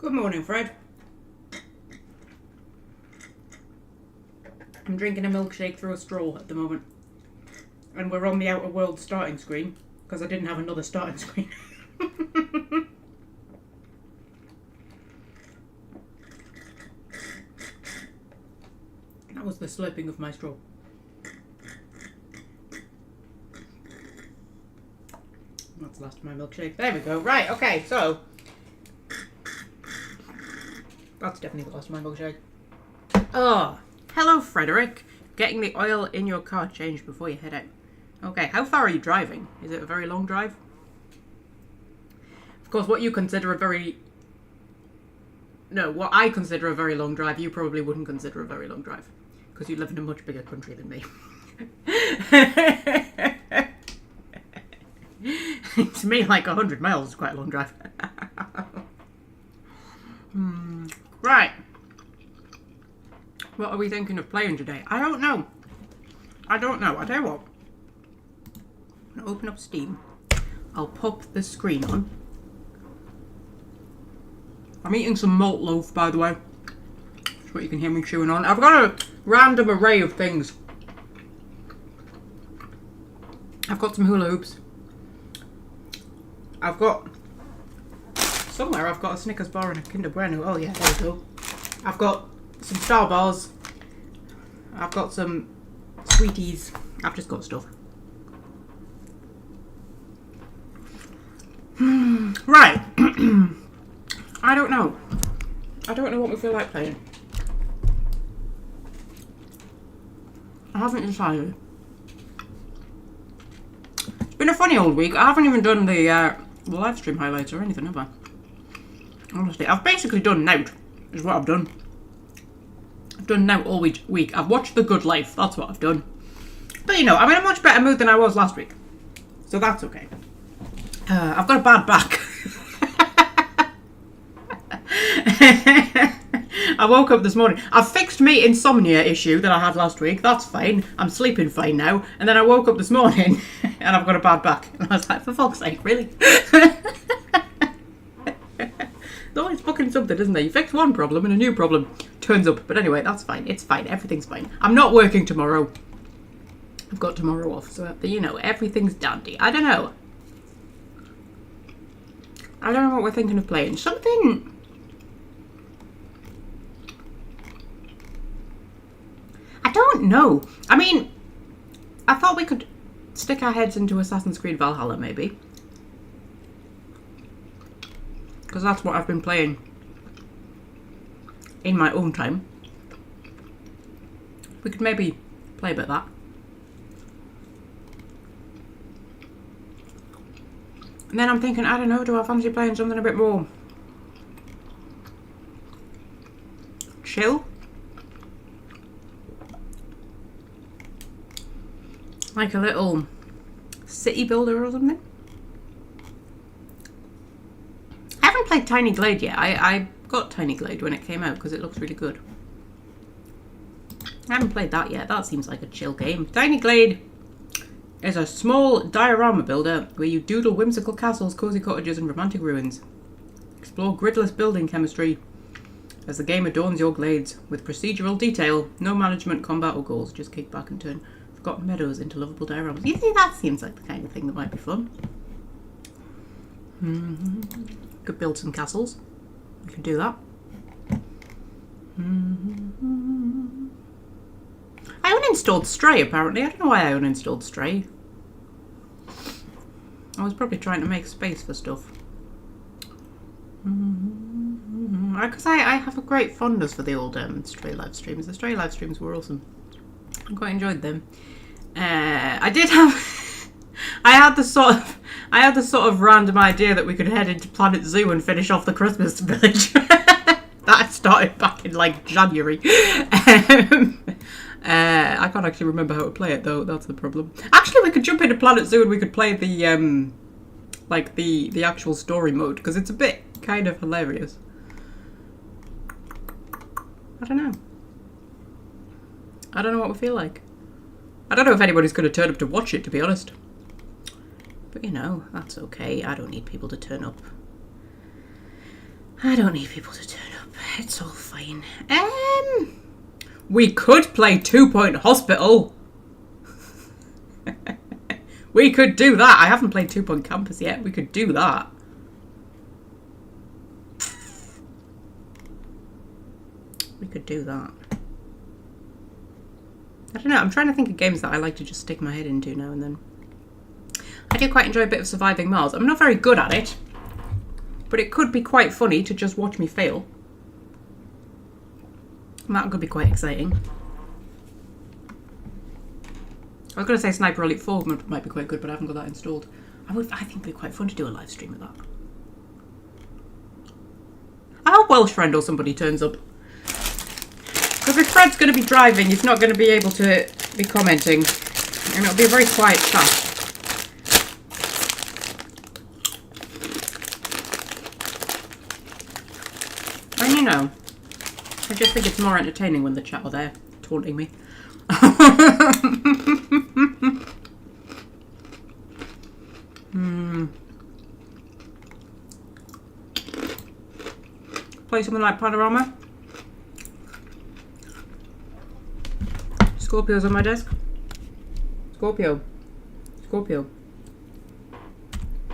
Good morning, Fred. I'm drinking a milkshake through a straw at the moment. And we're on the Outer Worlds starting screen, because I didn't have another starting screen. That was the slurping of my straw. That's the last of my milkshake. There we go. Right, okay, so... That's definitely the last of my milkshake. Oh, hello, Frederick. Getting the oil in your car changed before you head out. Okay, how far are you driving? Is it a very long drive? Of course, what you consider a very... No, what I consider a very long drive, you probably wouldn't consider a very long drive. Because you live in a much bigger country than me. To me, like 100 miles is quite a long drive. Right. What are we thinking of playing today? I don't know. I tell you what. I'm going to open up Steam. I'll pop the screen on. I'm eating some malt loaf, by the way. That's what you can hear me chewing on. I've got a random array of things. I've got some hula hoops. Somewhere I've got a Snickers bar and a Kinder Bueno. Oh yeah, there we go. I've got some Star Bars. I've got some sweeties. I've just got stuff. Right. I don't know. I don't know what we feel like playing. I haven't decided. It's been a funny old week. I haven't even done the live stream highlights or anything, have I? Honestly, I've basically done Nout, is what I've done. I've done Nout all week. I've watched The Good Life, that's what I've done. But you know, I'm in a much better mood than I was last week. So that's okay. I've got a bad back. I woke up this morning. I've fixed my insomnia issue that I had last week. That's fine. I'm sleeping fine now. And then I woke up this morning and I've got a bad back. And I was like, for fuck's sake, really? There's always fucking something, isn't there? You fix one problem and a new problem turns up. But anyway, that's fine. It's fine. Everything's fine. I'm not working tomorrow. I've got tomorrow off. So, you know, everything's dandy. I don't know. I don't know what we're thinking of playing. Something... I don't know. I mean, I thought we could stick our heads into Assassin's Creed Valhalla, maybe. Because that's what I've been playing in my own time. We could maybe play a bit of that. And then I'm thinking, I don't know, do I fancy playing something a bit more chill? Like a little city builder or something? I haven't played Tiny Glade yet. I got Tiny Glade when it came out because it looks really good. I haven't played that yet. That seems like a chill game. Tiny Glade is a small diorama builder where you doodle whimsical castles, cozy cottages and romantic ruins. Explore gridless building chemistry as the game adorns your glades with procedural detail, no management, combat or goals. Just kick back and turn forgotten meadows into lovable dioramas. You see, that seems like the kind of thing that might be fun. Could build some castles. We can do that. I uninstalled Stray, apparently. I don't know why I uninstalled Stray. I was probably trying to make space for stuff. Because I have a great fondness for the old Stray live streams. The Stray live streams were awesome. I quite enjoyed them. I did have... I had the sort of random idea that we could head into Planet Zoo and finish off the Christmas village. That started back in like January. I can't actually remember how to play it though. That's the problem. Actually, we could jump into Planet Zoo and we could play the like the actual story mode because it's a bit kind of hilarious. I don't know. I don't know what we feel like. I don't know if anybody's going to turn up to watch it, to be honest. But you know, that's okay. I don't need people to turn up. I don't need people to turn up. It's all fine. We could play 2 Point Hospital. We could do that. I haven't played 2 Point Campus yet. We could do that. We could do that. I don't know. I'm trying to think of games that I like to just stick my head into now and then. I do quite enjoy a bit of Surviving Mars. I'm not very good at it, but it could be quite funny to just watch me fail. And that could be quite exciting. I was going to say Sniper Elite 4 might be quite good, but I haven't got that installed. I think it'd be quite fun to do a live stream of that. I hope Welsh Friend or somebody turns up. Because if Fred's going to be driving, he's not going to be able to be commenting. And it'll be a very quiet chat. And you know, I just think it's more entertaining when the chat are there, taunting me. Play something like Panorama. Scorpio's on my desk. Scorpio. Scorpio.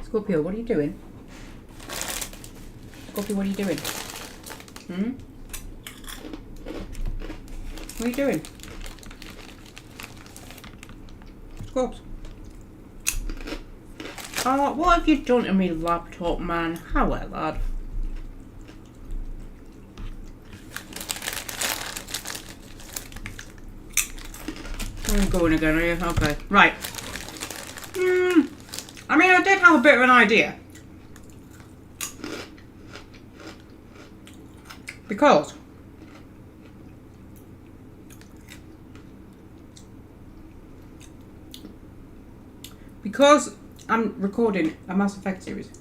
Scorpio, what are you doing? Scorpio, what are you doing? What are you doing? Scorps. Oh, what have you done to me laptop, man? How well, lad? I'm going again, are you? Okay, right. I mean, I did have a bit of an idea. Because I'm recording a Mass Effect series,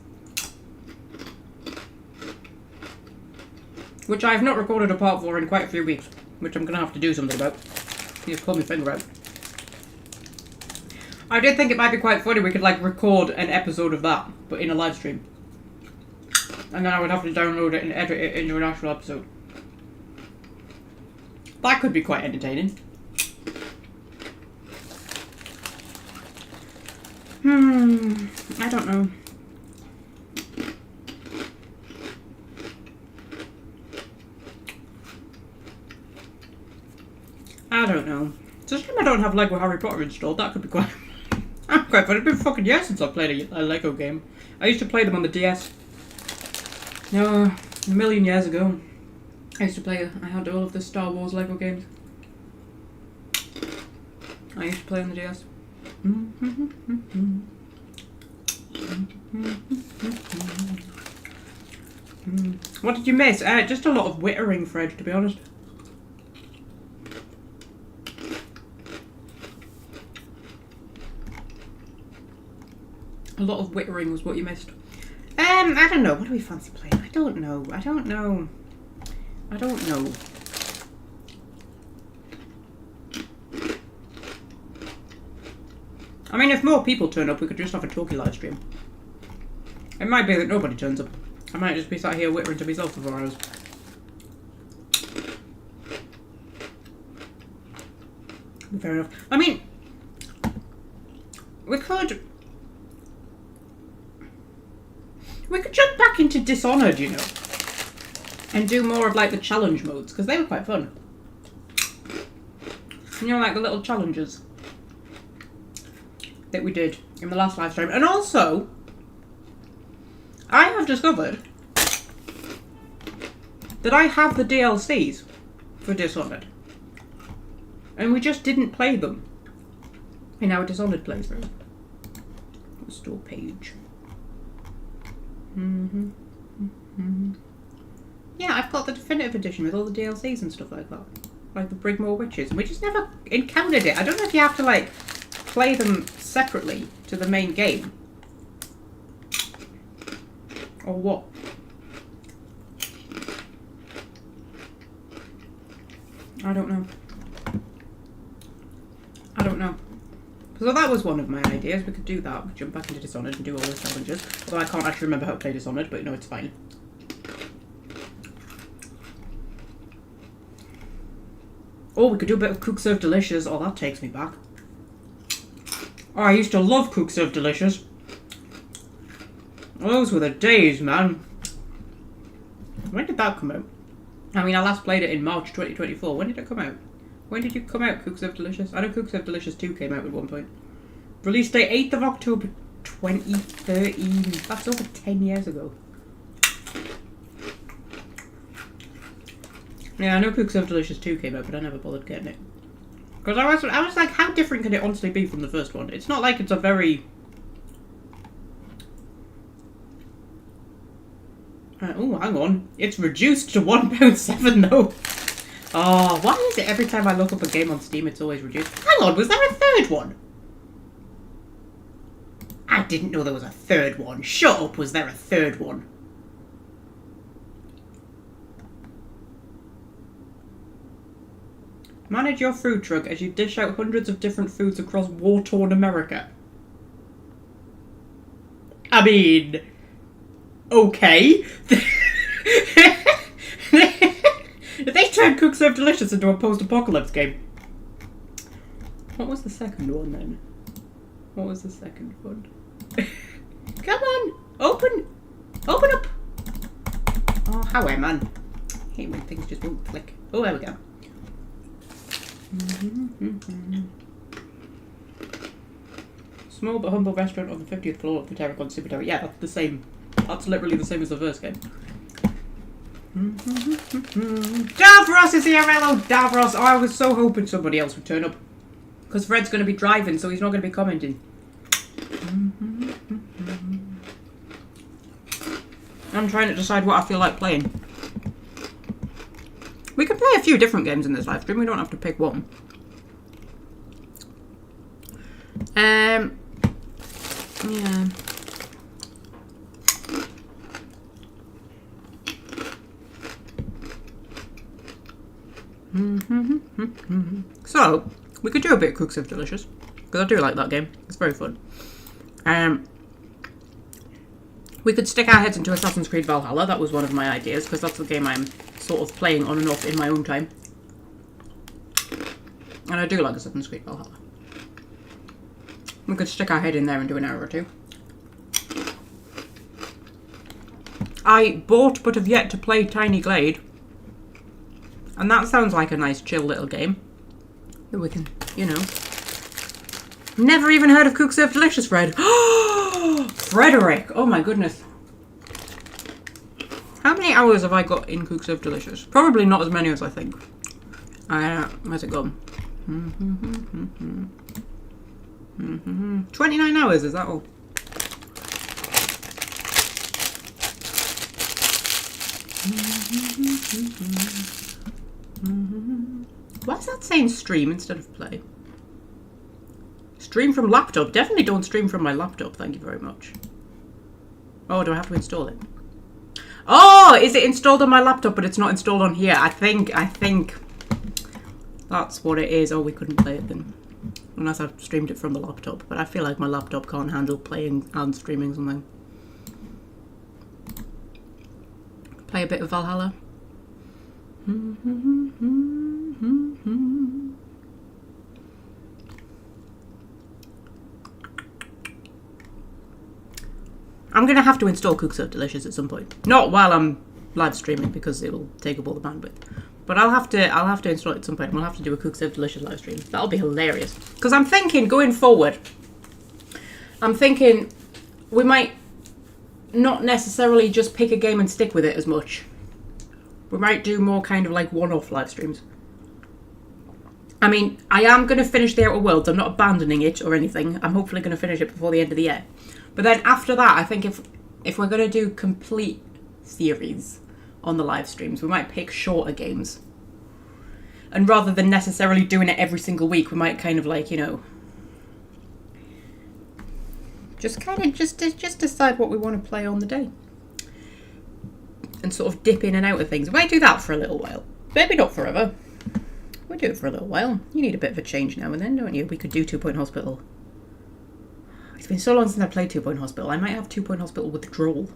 which I have not recorded a part for in quite a few weeks, which I'm going to have to do something about. You just pulled my finger out. I did think it might be quite funny, we could like record an episode of that, but in a live stream. And then I would have to download it and edit it into an actual episode. That could be quite entertaining. I don't know. I don't know. It's a shame I don't have Lego Harry Potter installed. That could be quite quite fun. It's been fucking years since I played a Lego game. I used to play them on the DS. No, a million years ago. I had all of the Star Wars Lego games. I used to play on the DS. What did you miss? Just a lot of wittering, Fred, to be honest. A lot of wittering was what you missed. I don't know. What do we fancy playing? I don't know. I mean, if more people turn up, we could just have a talkie live stream. It might be that nobody turns up. I might just be sat here wittering to myself for 4 hours. Fair enough. I mean, we could jump back into Dishonored, you know, and do more of like the challenge modes, because they were quite fun. You know, like the little challenges that we did in the last live stream. And also, I have discovered that I have the DLCs for Dishonored, and we just didn't play them in our Dishonored playthrough. Restore page. Yeah, I've got the definitive edition with all the DLCs and stuff like that, like the Brigmore Witches, and we just never encountered it. I don't know if you have to like play them separately to the main game or what. I don't know. So that was one of my ideas. We could do that. We could jump back into Dishonored and do all those challenges. Although I can't actually remember how to play Dishonored, but no, it's fine. Oh, we could do a bit of Cook Serve Delicious. Oh, that takes me back. Oh, I used to love Cook Serve Delicious. Those were the days, man. When did that come out? I mean, I last played it in March 2024. When did it come out? When did you come out, Cook Serve Delicious? I know Cook Serve Delicious 2 came out at one point. Release date 8th of October 2013. That's over 10 years ago. Yeah, I know Cook Serve Delicious 2 came out, but I never bothered getting it. Because I was like, how different can it honestly be from the first one? It's not like it's a very... oh, hang on. It's reduced to £1.7 though. Oh, why is it every time I look up a game on Steam it's always reduced? Hang on, was there a third one? I didn't know there was a third one. Shut up, was there a third one? Manage your food truck as you dish out hundreds of different foods across war-torn America. I mean... okay. They turned Cook Serve Delicious into a post-apocalypse game. What was the second one then? What was the second one? Come on! Open! Open up! Oh, how am I, man? I hate when things just won't click. Oh, there we go. Small but humble restaurant on the 50th floor of the Terracon Cemetery. Yeah, that's the same. That's literally the same as the first game. Davros is here! Hello, Davros! Oh, I was so hoping somebody else would turn up. Because Fred's going to be driving, so he's not going to be commenting. I'm trying to decide what I feel like playing. We can play a few different games in this live stream. We don't have to pick one. Yeah. So, we could do a bit of Cook Serve Delicious. Because I do like that game. It's very fun. We could stick our heads into Assassin's Creed Valhalla. That was one of my ideas. Because that's the game I'm sort of playing on and off in my own time. And I do like Assassin's Creed Valhalla. We could stick our head in there and do an hour or two. I bought but have yet to play Tiny Glade. And that sounds like a nice chill little game. That we can, you know. Never even heard of Cook Serve Delicious, Fred. Frederick! Oh my goodness. How many hours have I got in Cook Serve Delicious? Probably not as many as I think. Where's it gone? 29 hours, is that all? Why is that saying stream instead of play? Stream from laptop. Definitely don't stream from my laptop, thank you very much. Oh, do I have to install it? Oh, is it installed on my laptop but it's not installed on here? I think that's what it is. Oh, we couldn't play it then. Unless I've streamed it from the laptop. But I feel like my laptop can't handle playing and streaming something. Play a bit of Valhalla. I'm going to have to install Cook Serve Delicious at some point. Not while I'm live streaming because it will take up all the bandwidth. But I'll have to install it at some point. We'll have to do a Cook Serve Delicious live stream. That'll be hilarious. Because I'm thinking going forward, we might not necessarily just pick a game and stick with it as much. We might do more kind of like one-off live streams. I mean, I am going to finish the Outer Worlds. I'm not abandoning it or anything. I'm hopefully going to finish it before the end of the year. But then after that, I think if we're going to do complete series on the live streams, we might pick shorter games. And rather than necessarily doing it every single week, we might kind of like, you know, just decide what we want to play on the day. And sort of dip in and out of things. We might do that for a little while. Maybe not forever. We'll do it for a little while. You need a bit of a change now and then, don't you? We could do 2 Point Hospital. It's been so long since I played 2 Point Hospital. I might have 2 Point Hospital Withdrawal.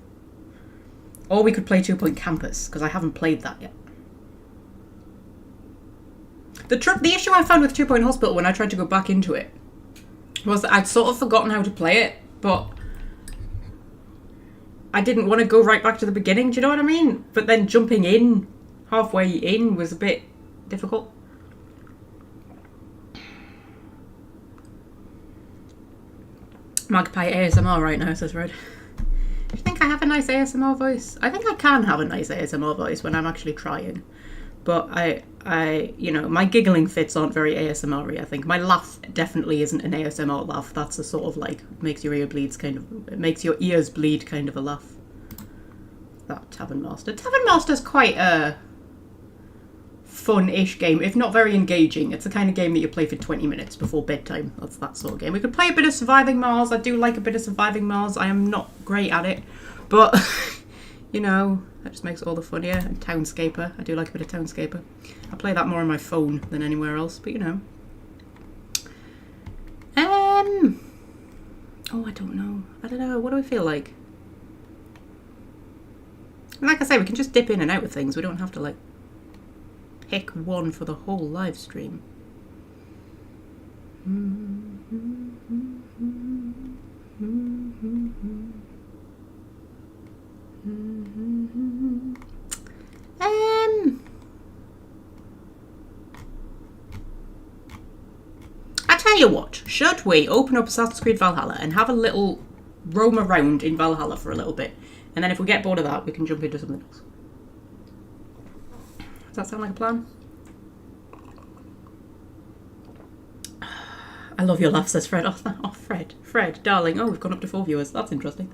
Or we could play 2 Point Campus, because I haven't played that yet. The issue I found with 2 Point Hospital when I tried to go back into it was that I'd sort of forgotten how to play it, but I didn't want to go right back to the beginning, do you know what I mean? But then jumping in halfway in was a bit difficult. Magpie ASMR right now, says Red. Do you think I have a nice ASMR voice? I think I can have a nice ASMR voice when I'm actually trying. But I, you know, my giggling fits aren't very ASMR-y, I think. My laugh definitely isn't an ASMR laugh. That's a sort of like, makes your ears bleed kind of a laugh. That Tavern Master. Tavern Master's quite a fun-ish game, if not very engaging. It's the kind of game that you play for 20 minutes before bedtime. That's that sort of game. We could play a bit of Surviving Mars. I do like a bit of Surviving Mars. I am not great at it, but you know, that just makes it all the funnier. And Townscaper. I do like a bit of Townscaper. I play that more on my phone than anywhere else, but you know. Oh, I don't know. What do I feel like? Like I say, we can just dip in and out of things. We don't have to, like, pick one for the whole live stream. I tell you what, should we open up Assassin's Creed Valhalla and have a little roam around in Valhalla for a little bit? And then if we get bored of that, we can jump into something else. Does that sound like a plan? I love your laugh, says Fred. Oh, Fred, darling. Oh, we've gone up to 4 viewers. That's interesting.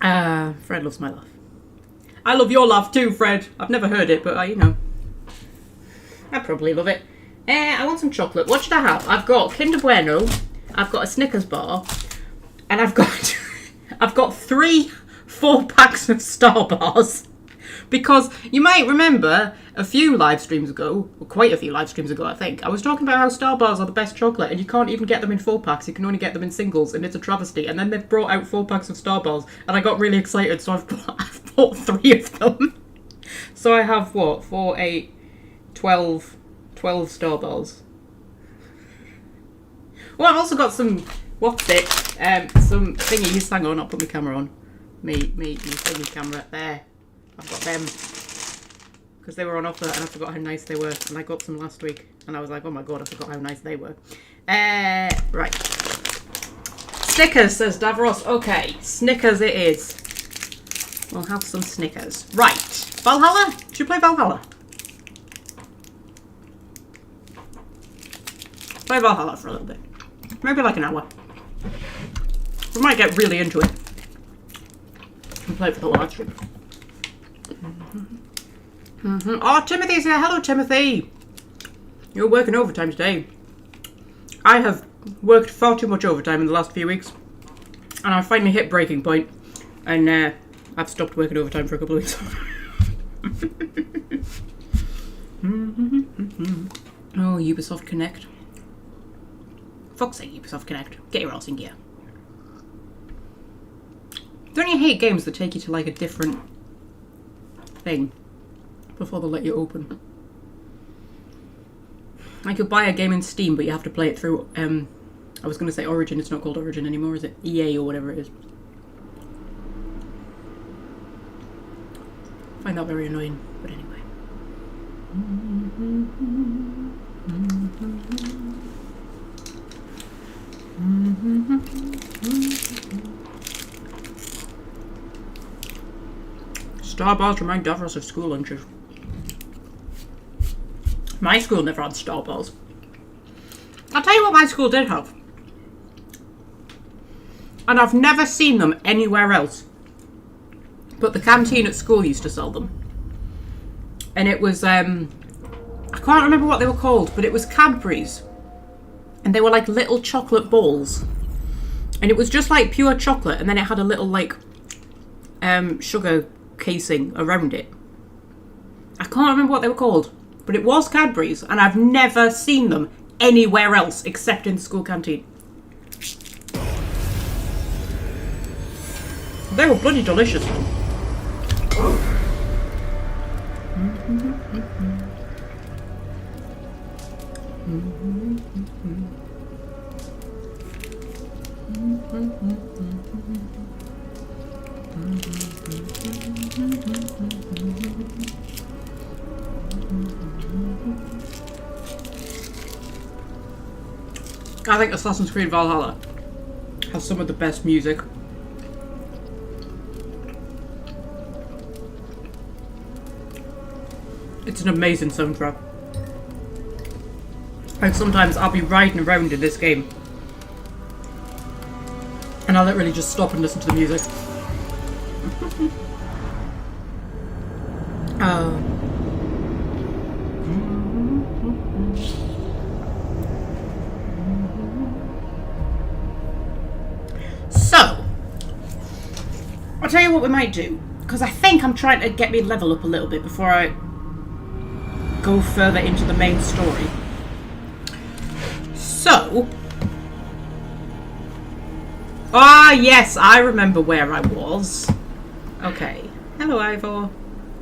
Fred loves my laugh. I love your laugh too, Fred. I've never heard it, but you know. I probably love it. I want some chocolate. What should I have? I've got Kinder Bueno. I've got a Snickers bar. And I've got I've got 3 4-packs of Star Bars. Because you might remember a few live streams ago, or quite a few live streams ago I think, I was talking about how Star Bars are the best chocolate and you can't even get them in 4-packs, you can only get them in singles and it's a travesty. And then they've brought out 4-packs of Star Bars and I got really excited, so I've bought 3 of them. So I have what? 4, 8, 12 Star Bars. Well, I've also got some, some thingies. Hang on, I'll put my camera on. Me thingy camera, there. I've got them because they were on offer and I forgot how nice they were, and I got some last week and I was like, oh my god, I forgot how nice they were. Right. Snickers, says Davros. Okay, Snickers it is. We'll have some Snickers. Right. Valhalla? Should we play Valhalla? Play Valhalla for a little bit. Maybe like an hour. We might get really into it and play it for the live stream. Oh, Timothy's here. Hello, Timothy. You're working overtime today. I have worked far too much overtime in the last few weeks, and I finally hit breaking point, and I've stopped working overtime for a couple of weeks. Oh, Ubisoft Connect. Fuck's sake, Ubisoft Connect. Get your ass in gear. Don't you hate games that take you to like a different thing before they let you open? Like, you buy a game in Steam, but you have to play it through, I was going to say Origin. It's not called Origin anymore, is it? EA or whatever it is. I find that very annoying, but anyway. Star Bars remind Davros of school lunches. My school never had Star Bars. I'll tell you what my school did have. And I've never seen them anywhere else. But the canteen at school used to sell them. And it was, I can't remember what they were called, but it was Cadbury's. And they were like little chocolate balls. And it was just like pure chocolate, and then it had a little like sugar casing around it. I can't remember what they were called, but it was Cadbury's, and I've never seen them anywhere else except in the school canteen. They were bloody delicious. I think Assassin's Creed Valhalla has some of the best music. It's an amazing soundtrack. Like sometimes I'll be riding around in this game and I'll literally just stop and listen to the music. So, I'll tell you what we might do, because I think I'm trying to get me level up a little bit before I go further into the main story. So, yes, I remember where I was. Okay. Hello, Ivor.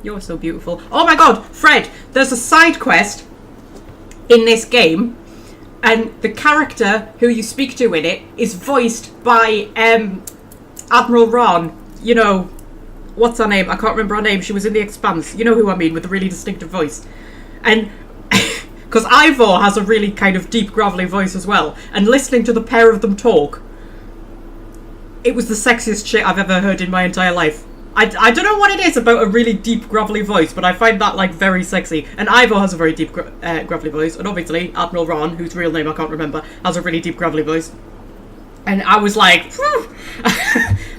You're so beautiful. Oh my god, Fred, there's a side quest in this game, and the character who you speak to in it is voiced by Admiral Ron. You know, what's her name? I can't remember her name. She was in The Expanse. You know who I mean, with the really distinctive voice. And because Ivor has a really kind of deep, gravelly voice as well, and listening to the pair of them talk, it was the sexiest shit I've ever heard in my entire life. I don't know what it is about a really deep, gravelly voice, but I find that, like, very sexy. And Ivor has a very deep, gravelly voice, and obviously Admiral Ron, whose real name I can't remember, has a really deep, gravelly voice. And I was like,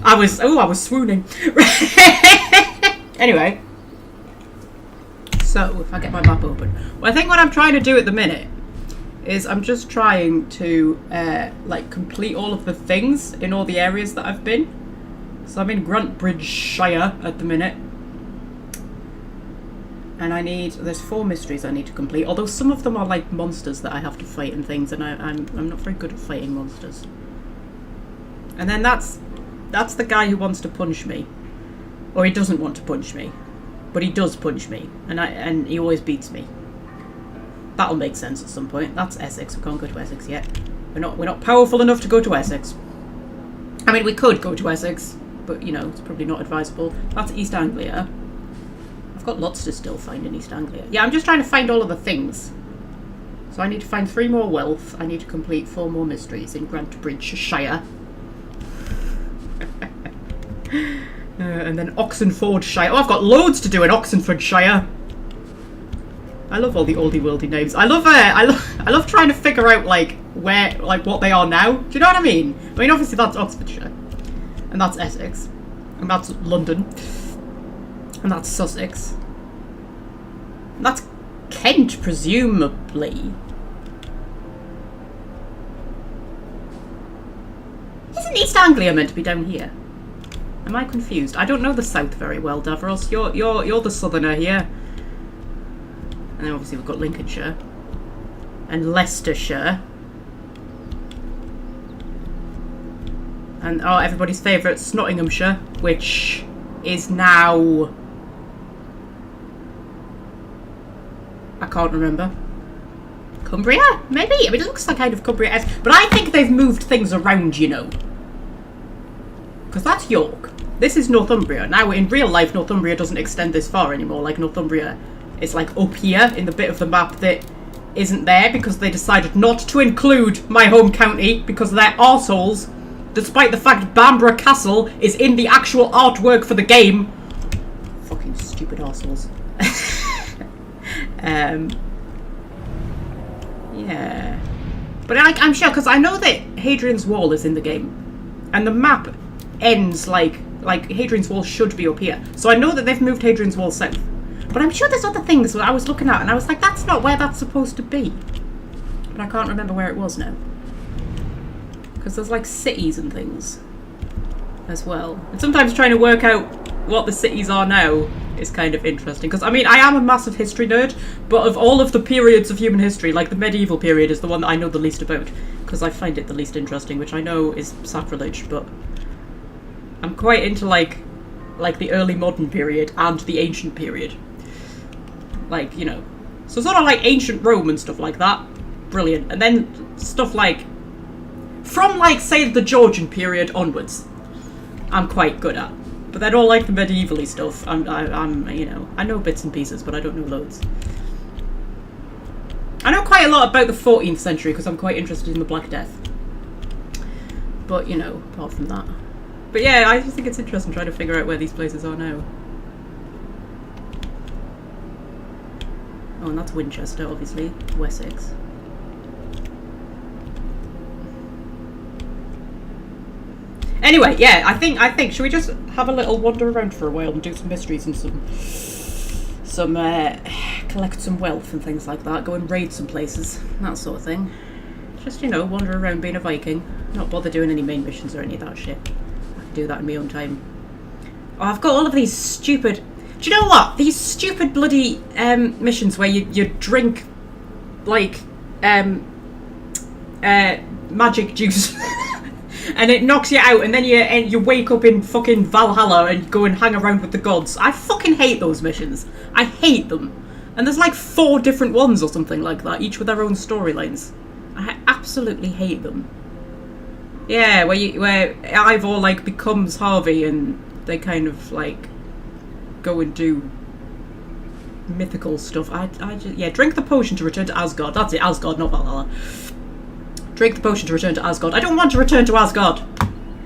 I was swooning. Anyway. So, if I get my map open. Well, I think what I'm trying to do at the minute is I'm just trying to, like, complete all of the things in all the areas that I've been. So I'm in Gruntbridgeshire at the minute. And there's 4 mysteries I need to complete. Although some of them are, like, monsters that I have to fight and things, and I'm not very good at fighting monsters. And then that's the guy who wants to punch me. Or he doesn't want to punch me. But he does punch me, and he always beats me. That'll make sense at some point. That's Essex. We can't go to Essex yet. We're not powerful enough to go to Essex. I mean, we could go to Essex, but you know, it's probably not advisable. That's East Anglia. I've got lots to still find in East Anglia. Yeah, I'm just trying to find all of the things. So I need to find 3 more wealth. I need to complete 4 more mysteries in Gruntbridgeshire. And then Oxenfordshire. Oh, I've got loads to do in Oxenfordshire. I love all the oldie worldy names. I love trying to figure out like what they are now. Do you know what I mean? I mean, obviously that's Oxfordshire, and that's Essex, and that's London, and that's Sussex, and that's Kent, presumably. Isn't East Anglia meant to be down here? Am I confused? I don't know the south very well, Davros. You're the southerner here. And then obviously we've got Lincolnshire. And Leicestershire. And everybody's favourite, Nottinghamshire, which is now... I can't remember. Cumbria? Maybe? I mean, it looks like kind of Cumbria-esque. But I think they've moved things around, you know. Because that's York. This is Northumbria. Now, in real life, Northumbria doesn't extend this far anymore. Like, Northumbria is, like, up here in the bit of the map that isn't there because they decided not to include my home county because they're arseholes, despite the fact Bamborough Castle is in the actual artwork for the game. Fucking stupid arseholes. Yeah. But I'm sure, because I know that Hadrian's Wall is in the game. And the map ends, like Hadrian's Wall should be up here. So I know that they've moved Hadrian's Wall south. But I'm sure there's other things that I was looking at, and I was like, that's not where that's supposed to be. But I can't remember where it was now. Because there's, like, cities and things as well. And sometimes trying to work out what the cities are now is kind of interesting. Because, I mean, I am a massive history nerd, but of all of the periods of human history, like, the medieval period is the one that I know the least about. Because I find it the least interesting, which I know is sacrilege, but I'm quite into, like the early modern period and the ancient period. Like, you know. So sort of like ancient Rome and stuff like that. brilliant. And then stuff like, from like, say, the Georgian period onwards, I'm quite good at. But then all like the medievally stuff, I'm you know, I know bits and pieces, but I don't know loads. I know quite a lot about the 14th century because I'm quite interested in the Black Death. But, you know, apart from that. But yeah, I just think it's interesting trying to figure out where these places are now. Oh, and that's Winchester, obviously. Wessex. Anyway, yeah, I think, should we just have a little wander around for a while and do some mysteries and collect some wealth and things like that, go and raid some places, that sort of thing. Just, you know, wander around being a Viking, not bother doing any main missions or any of that shit. I can do that in my own time. Oh, I've got all of these stupid, do you know what? These stupid bloody missions where you drink, like, magic juice. And it knocks you out, and then you wake up in fucking Valhalla and go and hang around with the gods. I fucking hate those missions. I hate them. And there's like 4 different ones or something like that, each with their own storylines. I absolutely hate them. Yeah, where Ivor like becomes Harvey and they kind of like go and do mythical stuff. I just, yeah, drink the potion to return to Asgard. That's it, Asgard, not Valhalla. Drink the potion to return to Asgard. I don't want to return to Asgard.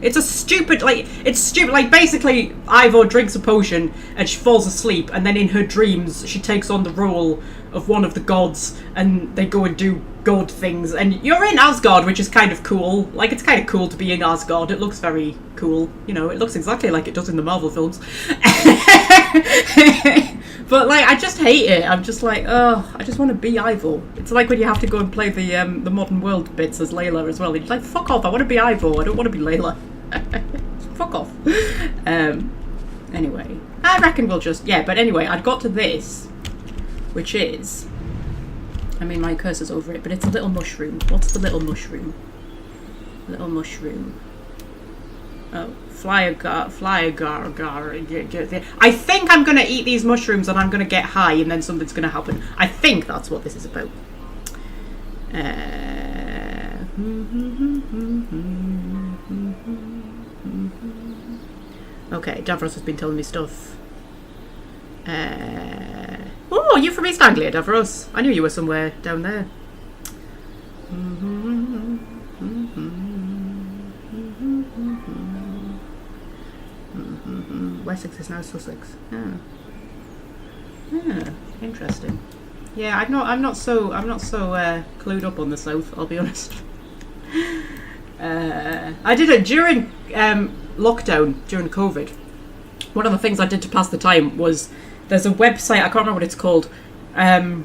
It's a stupid, like, it's stupid. Like, basically, Ivor drinks a potion and she falls asleep, and then in her dreams, she takes on the role of one of the gods, and they go and do god things. And you're in Asgard, which is kind of cool. Like, it's kind of cool to be in Asgard. It looks very cool. You know, it looks exactly like it does in the Marvel films. But, like, I just hate it. I'm just like, oh, I just want to be Ivor. It's like when you have to go and play the modern world bits as Layla as well. You're like, fuck off, I want to be Ivor. I don't want to be Layla. Fuck off. Anyway, I reckon we'll just, yeah, but anyway, I'd got to this, which is, I mean, my cursor's over it, but it's a little mushroom. What's the little mushroom? Little mushroom. Oh, fly agar. I think I'm going to eat these mushrooms and I'm going to get high and then something's going to happen. I think that's what this is about. Okay, Davros has been telling me stuff. Oh, you from East Anglia, Davros? I knew you were somewhere down there. Wessex is now Sussex. Yeah, interesting. Yeah, I'm not so clued up on the south. I'll be honest. I did it during lockdown, during COVID. One of the things I did to pass the time was there's a website, I can't remember what it's called. A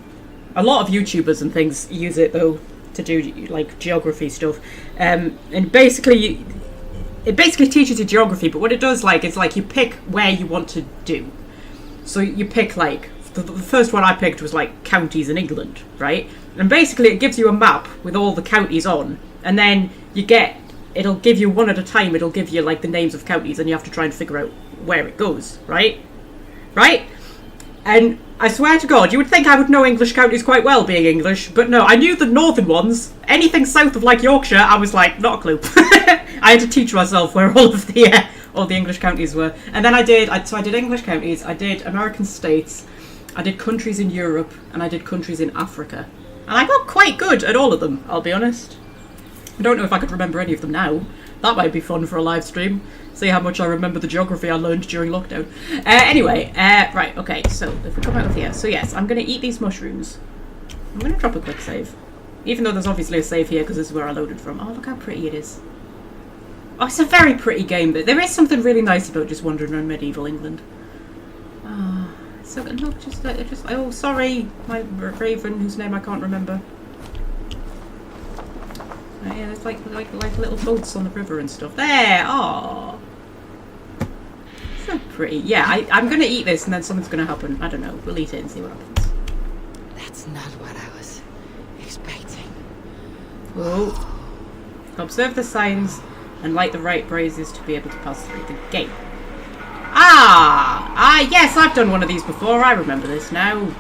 lot of YouTubers and things use it though to do like geography stuff, and basically it basically teaches you geography. But what it does is like you pick where you want to do. So you pick like the first one I picked was like counties in England, right? And basically it gives you a map with all the counties on, and then it'll give you one at a time. It'll give you like the names of counties, and you have to try and figure out where it goes, right? And I swear to God, you would think I would know English counties quite well, being English, but no, I knew the northern ones. Anything south of like Yorkshire, I was like, not a clue. I had to teach myself where all the English counties were. And then I did English counties, I did American states, I did countries in Europe, and I did countries in Africa. And I got quite good at all of them, I'll be honest. I don't know if I could remember any of them now. That might be fun for a live stream. See how much I remember the geography I learned during lockdown. Anyway, right, okay, so if we come out of here. So yes, I'm going to eat these mushrooms. I'm going to drop a quick save. Even though there's obviously a save here because this is where I loaded from. Oh, look how pretty it is. Oh, it's a very pretty game, but there is something really nice about just wandering around medieval England. Oh, so look, just oh, sorry, my raven, whose name I can't remember. Oh, yeah, there's like little boats on the river and stuff. There, oh, so pretty. Yeah, I'm gonna eat this, and then something's gonna happen. I don't know. We'll eat it and see what happens. That's not what I was expecting. Whoa. Observe the signs and light the right braziers to be able to pass through the gate. Ah, yes, I've done one of these before. I remember this now.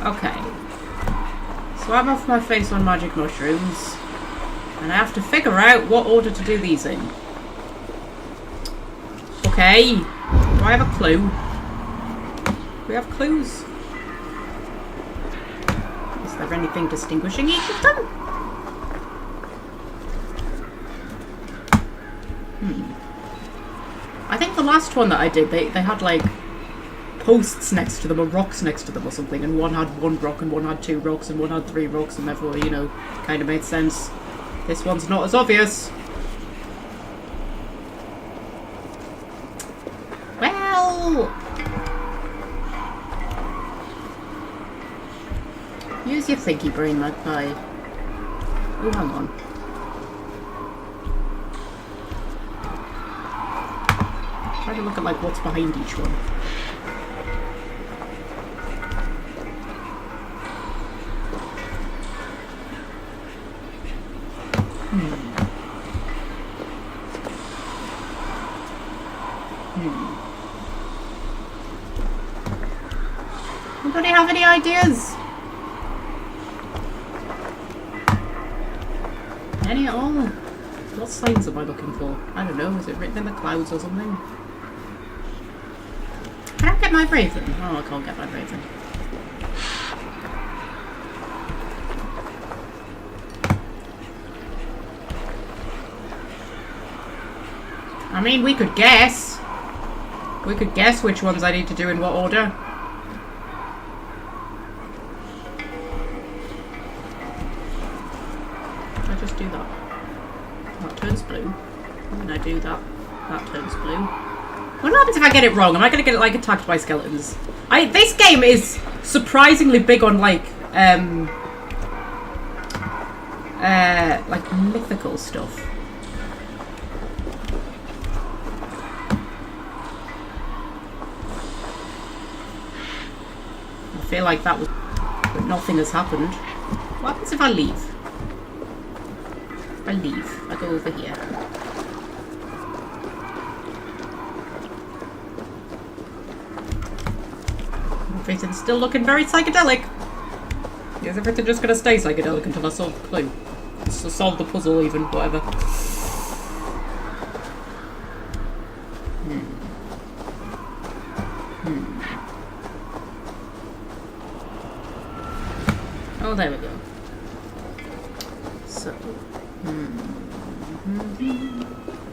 Okay. So I'm off my face on magic mushrooms. And I have to figure out what order to do these in. Okay. Do I have a clue? Do we have clues? Is there anything distinguishing each of them? I think the last one that I did, they had like posts next to them or rocks next to them or something, and one had 1 rock and one had 2 rocks and one had 3 rocks, and therefore, you know, kind of made sense. This one's not as obvious. Well, use your thinky brain, magpie. Oh, hang on. Try to look at like what's behind each one. Anybody have any ideas? Any at all? What signs am I looking for? I don't know, is it written in the clouds or something? Can I get my raven? Oh, I can't get my raven. I mean, we could guess. We could guess which ones I need to do in what order. I just do that. That turns blue. When I do that, that turns blue. What happens if I get it wrong? Am I going to get like attacked by skeletons? This game is surprisingly big on like mythical stuff. I feel like that was, but nothing has happened. What happens if I leave? If I leave, I go over here. Everything's still looking very psychedelic. Is everything just gonna stay psychedelic until I solve the clue? So solve the puzzle even, whatever. Oh, there we go. So,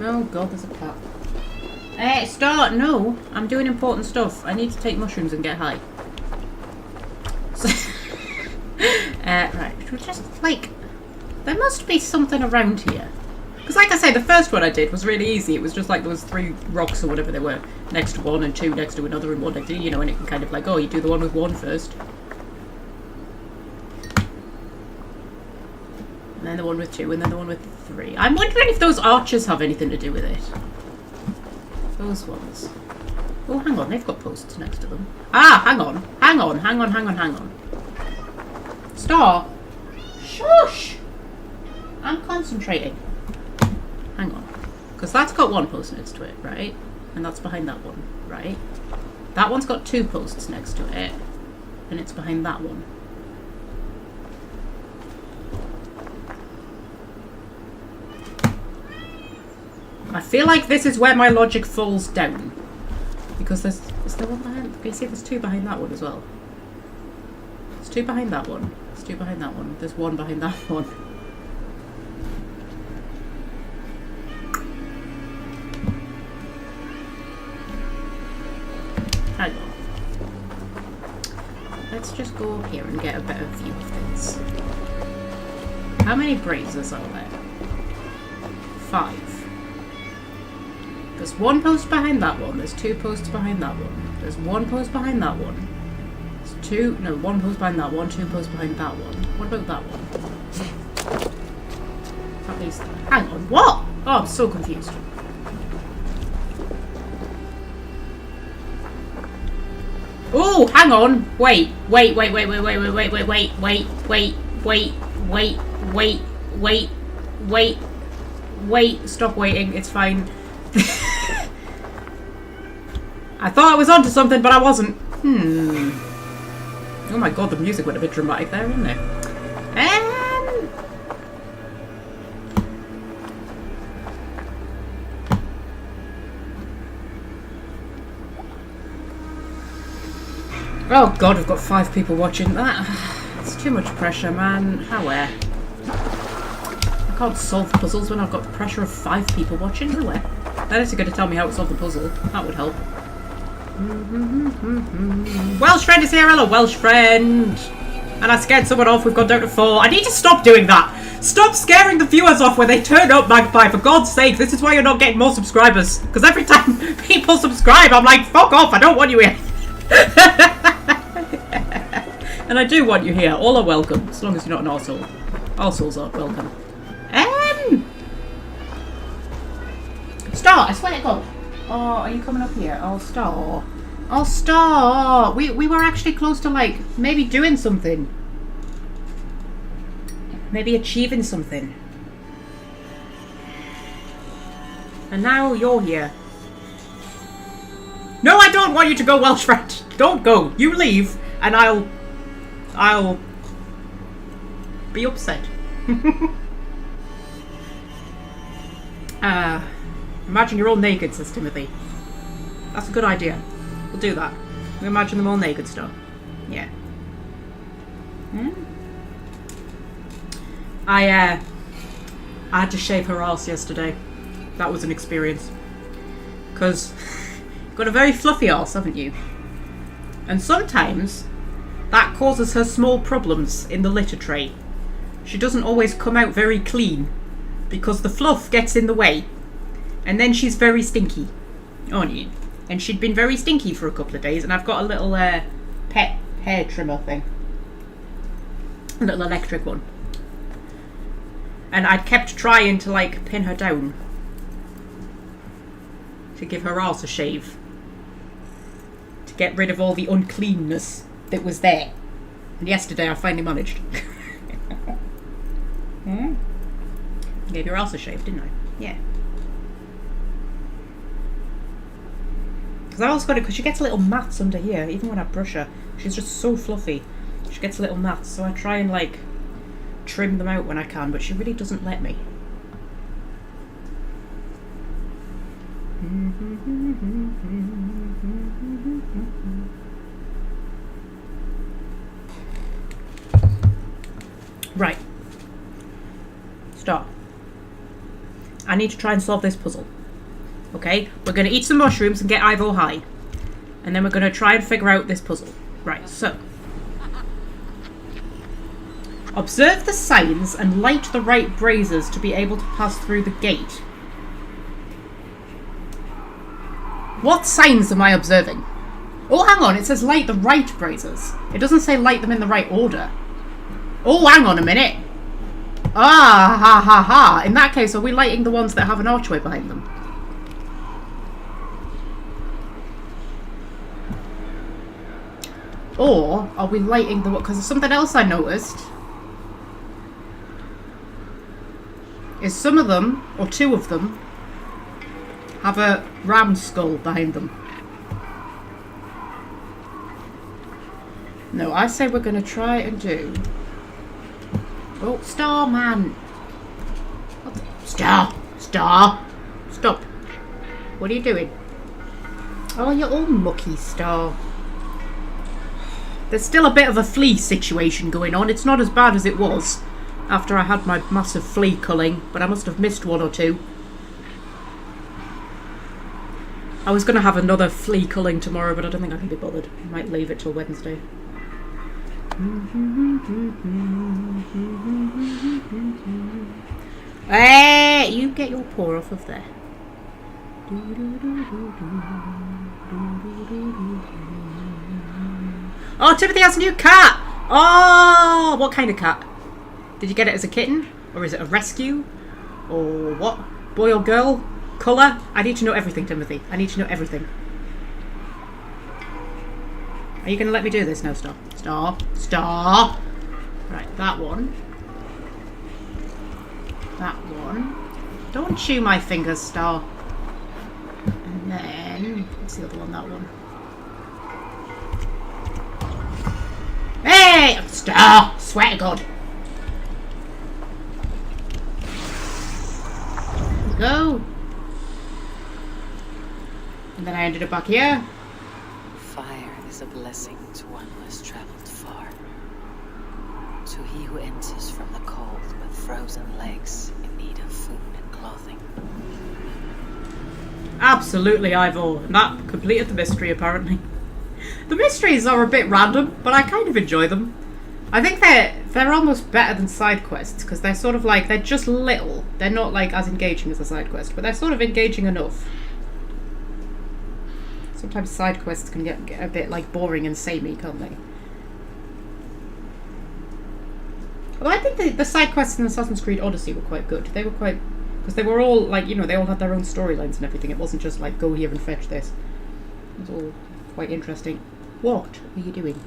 oh god, there's a cat. Hey, start! No, I'm doing important stuff. I need to take mushrooms and get high. So, right, we're just like, there must be something around here. Because like I say, the first one I did was really easy. It was just like there was 3 rocks or whatever they were next to one and 2 next to another and 1 next to, you know, and it can kind of like, oh, you do the one with 1 first. And then the one with 2 and then the one with 3. I'm wondering if those arches have anything to do with it. Those ones. Oh, hang on, they've got posts next to them. Ah, hang on. Hang on, hang on, hang on, hang on. Star! Shush! I'm concentrating. Hang on. Because that's got 1 post next to it, right? And that's behind that one, right? That one's got 2 posts next to it. And it's behind that one. I feel like this is where my logic falls down. Because is there one behind? Can you see there's 2 behind that one as well? There's 2 behind that one. There's 2 behind that one. There's 1 behind that one. Hang on. Let's just go up here and get a better view of things. How many brazes are there? 5. There's 1 post behind that one. There's 2 posts behind that one. There's 1 post behind that one. There's 1 post behind that one. 2 posts behind that one. What about that one? At least, hang on. What? Oh, I'm so confused. Oh, hang on. Wait. Stop waiting. It's fine. I thought I was onto something, but I wasn't. Oh my god, the music went a bit dramatic there, didn't it? Oh god, I've got 5 people watching. It's too much pressure, man. How I can't solve puzzles when I've got the pressure of 5 people watching. Nowhere. Unless you're going to tell me how to solve the puzzle. That would help. Welsh friend is here. Hello, Welsh friend. And I scared someone off. We've gone down to 4. I need to stop doing that. Stop scaring the viewers off when they turn up, Magpie. For God's sake, this is why you're not getting more subscribers. Because every time people subscribe, I'm like, fuck off. I don't want you here. And I do want you here. All are welcome, as long as you're not an arsehole. Arseholes are welcome. Star, I swear to God. Oh, are you coming up here? Oh, Star. Oh, Star. We were actually close to, like, maybe doing something. Maybe achieving something. And now you're here. No, I don't want you to go, Welsh friend. Don't go. You leave, and I'll be upset. Imagine you're all naked, says Timothy. That's a good idea. We'll do that. We imagine them all naked, Star. Yeah. I had to shave her arse yesterday. That was an experience. Because you've got a very fluffy arse, haven't you? And sometimes that causes her small problems in the litter tray. She doesn't always come out very clean because the fluff gets in the way. And then she's very stinky, aren't you? And she'd been very stinky for a couple of days, and I've got a little pet hair trimmer thing. A little electric one. And I'd kept trying to, like, pin her down to give her arse a shave. To get rid of all the uncleanness that was there. And yesterday I finally managed. Gave your arse a shave, didn't I? Yeah. Because I also got it, because she gets little mats under here, even when I brush her. She's just so fluffy. She gets little mats, so I try and, like, trim them out when I can, but she really doesn't let me. Right. Stop. I need to try and solve this puzzle. Okay? We're going to eat some mushrooms and get Ivo high. And then we're going to try and figure out this puzzle. Right, so. Observe the signs and light the right braziers to be able to pass through the gate. What signs am I observing? Oh, hang on. It says light the right braziers. It doesn't say light them in the right order. Oh, hang on a minute. Ah, ha, ha, ha. In that case, are we lighting the ones that have an archway behind them? Or are we lighting the... Because there's something else I noticed. Is some of them, or 2 of them, have a ram skull behind them. No, I say we're going to try and do... Oh, Starman! Star! Star! Stop! What are you doing? Oh, you're all mucky, Star. There's still a bit of a flea situation going on. It's not as bad as it was after I had my massive flea culling, but I must have missed 1 or 2. I was going to have another flea culling tomorrow, but I don't think I can be bothered. I might leave it till Wednesday. Hey, you get your paw off of there. Oh, Timothy has a new cat! Oh, what kind of cat? Did you get it as a kitten? Or is it a rescue? Or what? Boy or girl? Colour? I need to know everything, Timothy. I need to know everything. Are you going to let me do this now, Star? Star? Star! Right, that one. That one. Don't chew my fingers, Star. And then... what's the other one? That one. Hey! Star! Swear to God. go. And then I ended up back here. Fire is a blessing to one who has traveled far. To he who enters from the cold with frozen legs in need of food and clothing. Absolutely, Ivor. And that completed the mystery, apparently. The mysteries are a bit random, but I kind of enjoy them. I think they're almost better than side quests, because they're sort of like, they're just little. They're not like as engaging as a side quest, but they're sort of engaging enough. Sometimes side quests can get a bit like boring and samey, can't they? Although I think the side quests in Assassin's Creed Odyssey were quite good. They were quite... because they were all, like, you know, they all had their own storylines and everything. It wasn't just like, go here and fetch this. It was all quite interesting. What are you doing?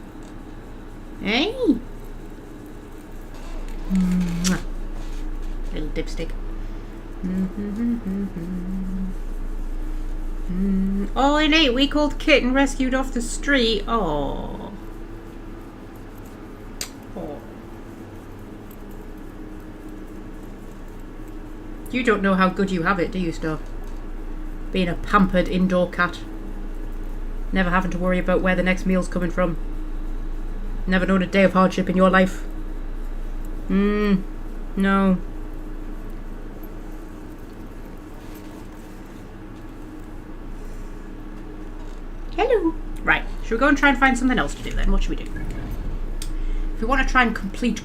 Hey! Mwah. Little dipstick. Oh, an 8-week-old kitten rescued off the street. Oh. Oh. You don't know how good you have it, do you, Star? Being a pampered indoor cat. Never having to worry about where the next meal's coming from. Never known a day of hardship in your life. No. Hello. Right, should we go and try and find something else to do then? What should we do? If we want to try and complete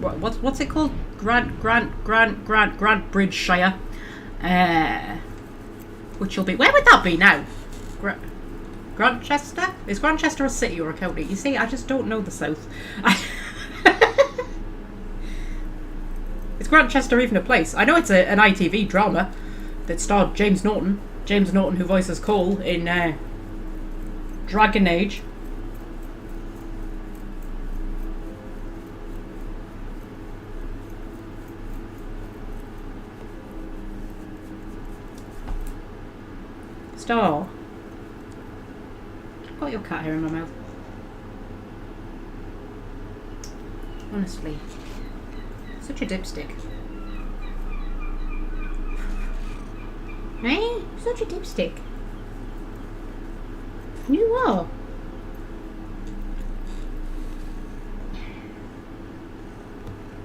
what's it called? Grant Bridge Shire. Which will be... where would that be now? Grantchester? Is Grantchester a city or a county? You see, I just don't know the South. Is Grantchester even a place? I know it's an ITV drama that starred James Norton. James Norton, who voices Cole in Dragon Age. Star. Got your cat hair in my mouth. Honestly. Such a dipstick. Eh? Such a dipstick. You are.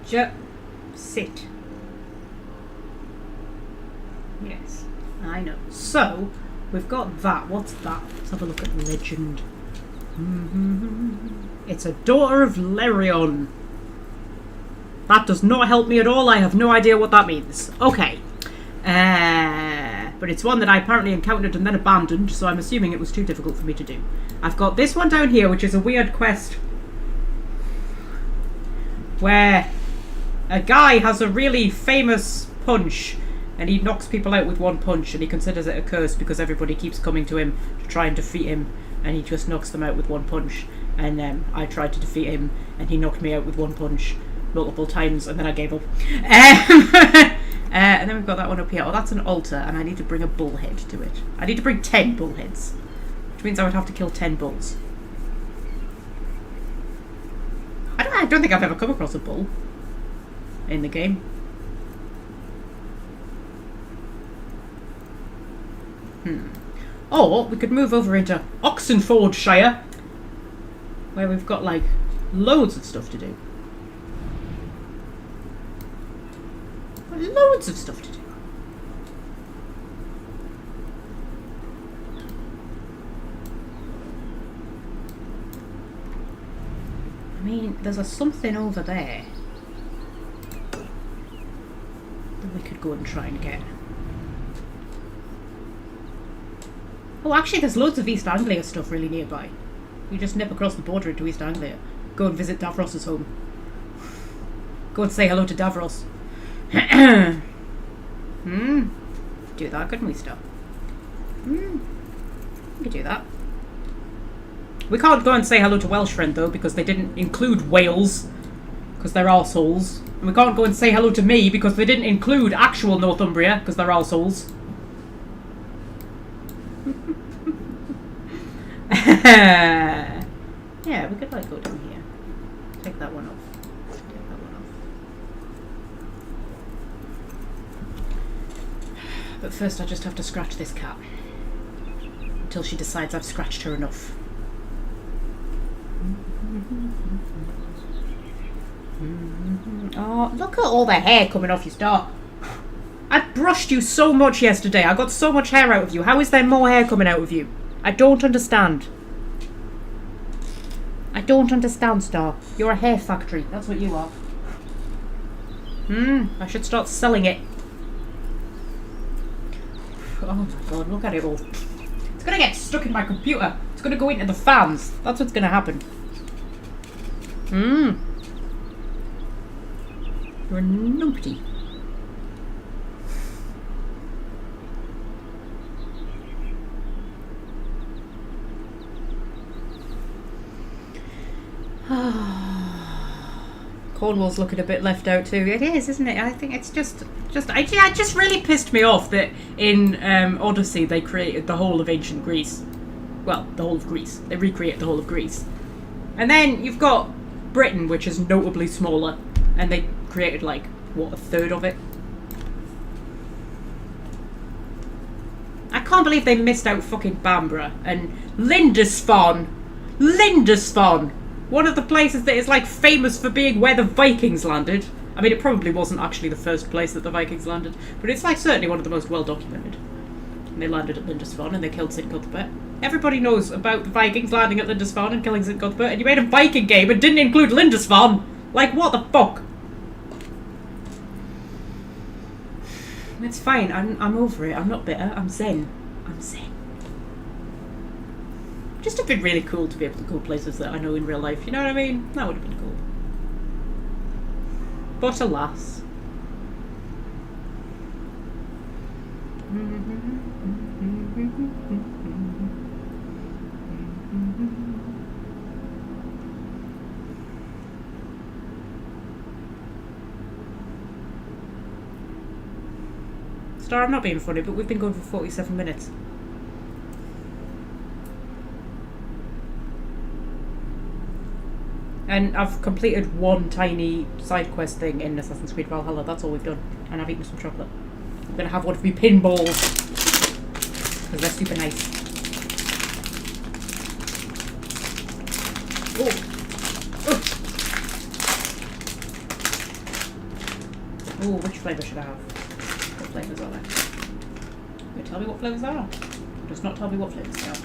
Just sit. Yes, I know. So, we've got that. What's that? Let's have a look at legend. It's a daughter of Lerion. That does not help me at all. I have no idea what that means. Okay. But it's one that I apparently encountered and then abandoned, so I'm assuming it was too difficult for me to do. I've got this one down here, which is a weird quest where a guy has a really famous punch and he knocks people out with one punch, and he considers it a curse because everybody keeps coming to him to try and defeat him, and he just knocks them out with one punch. And I tried to defeat him and he knocked me out with one punch multiple times, and then I gave up. And then we've got that one up here. Oh, that's an altar, and I need to bring a bullhead to it. I need to bring 10 bullheads, which means I would have to kill 10 bulls. I don't think I've ever come across a bull in the game. Or we could move over into Oxenfordshire, where we've got like loads of stuff to do. Loads of stuff to do. I mean, there's a something over there that we could go and try and get. Oh, actually, there's loads of East Anglia stuff really nearby. You just nip across the border into East Anglia. Go and visit Davros's home. Go and say hello to Davros. Do that, couldn't we, Stop? We could do that. We can't go and say hello to Welshfriend, though, because they didn't include Wales, because they're arseholes. And we can't go and say hello to me, because they didn't include actual Northumbria, because they're arseholes. Yeah, we could, like, go down here. Take that one off. But first I just have to scratch this cat. Until she decides I've scratched her enough. Oh, look at all the hair coming off you, Star. I brushed you so much yesterday. I got so much hair out of you. How is there more hair coming out of you? I don't understand. I don't understand, Star. You're a hair factory. That's what you are. I should start selling it. Oh my god, look at it all. It's gonna get stuck in my computer. It's gonna go into the fans. That's what's gonna happen. You're a numpty. Cornwall's looking a bit left out too. It is, isn't it? I think it's it just really pissed me off that in Odyssey they created the whole of ancient Greece. Well, the whole of Greece. They recreate the whole of Greece. And then you've got Britain, which is notably smaller, and they created like, what, a third of it? I can't believe they missed out fucking Bamborough and Lindisfarne. Lindisfarne! One of the places that is like famous for being where the Vikings landed. I mean, it probably wasn't actually the first place that the Vikings landed, but it's like certainly one of the most well documented. And they landed at Lindisfarne and they killed St. Cuthbert. Everybody knows about the Vikings landing at Lindisfarne and killing St. Cuthbert, and you made a Viking game and didn't include Lindisfarne! Like, what the fuck? It's fine, I'm over it. I'm not bitter. I'm zen. I'm zen. Just have been really cool to be able to go places that I know in real life, you know what I mean? That would have been cool. But alas. Star, I'm not being funny, but we've been going for 47 minutes. And I've completed one tiny side quest thing in Assassin's Creed Valhalla. That's all we've done. And I've eaten some chocolate. I'm going to have one of my pinballs. Because they're super nice. Oh. Oh, which flavour should I have? What flavours are there? Can you tell me what flavours there are? It does not tell me what flavours they are.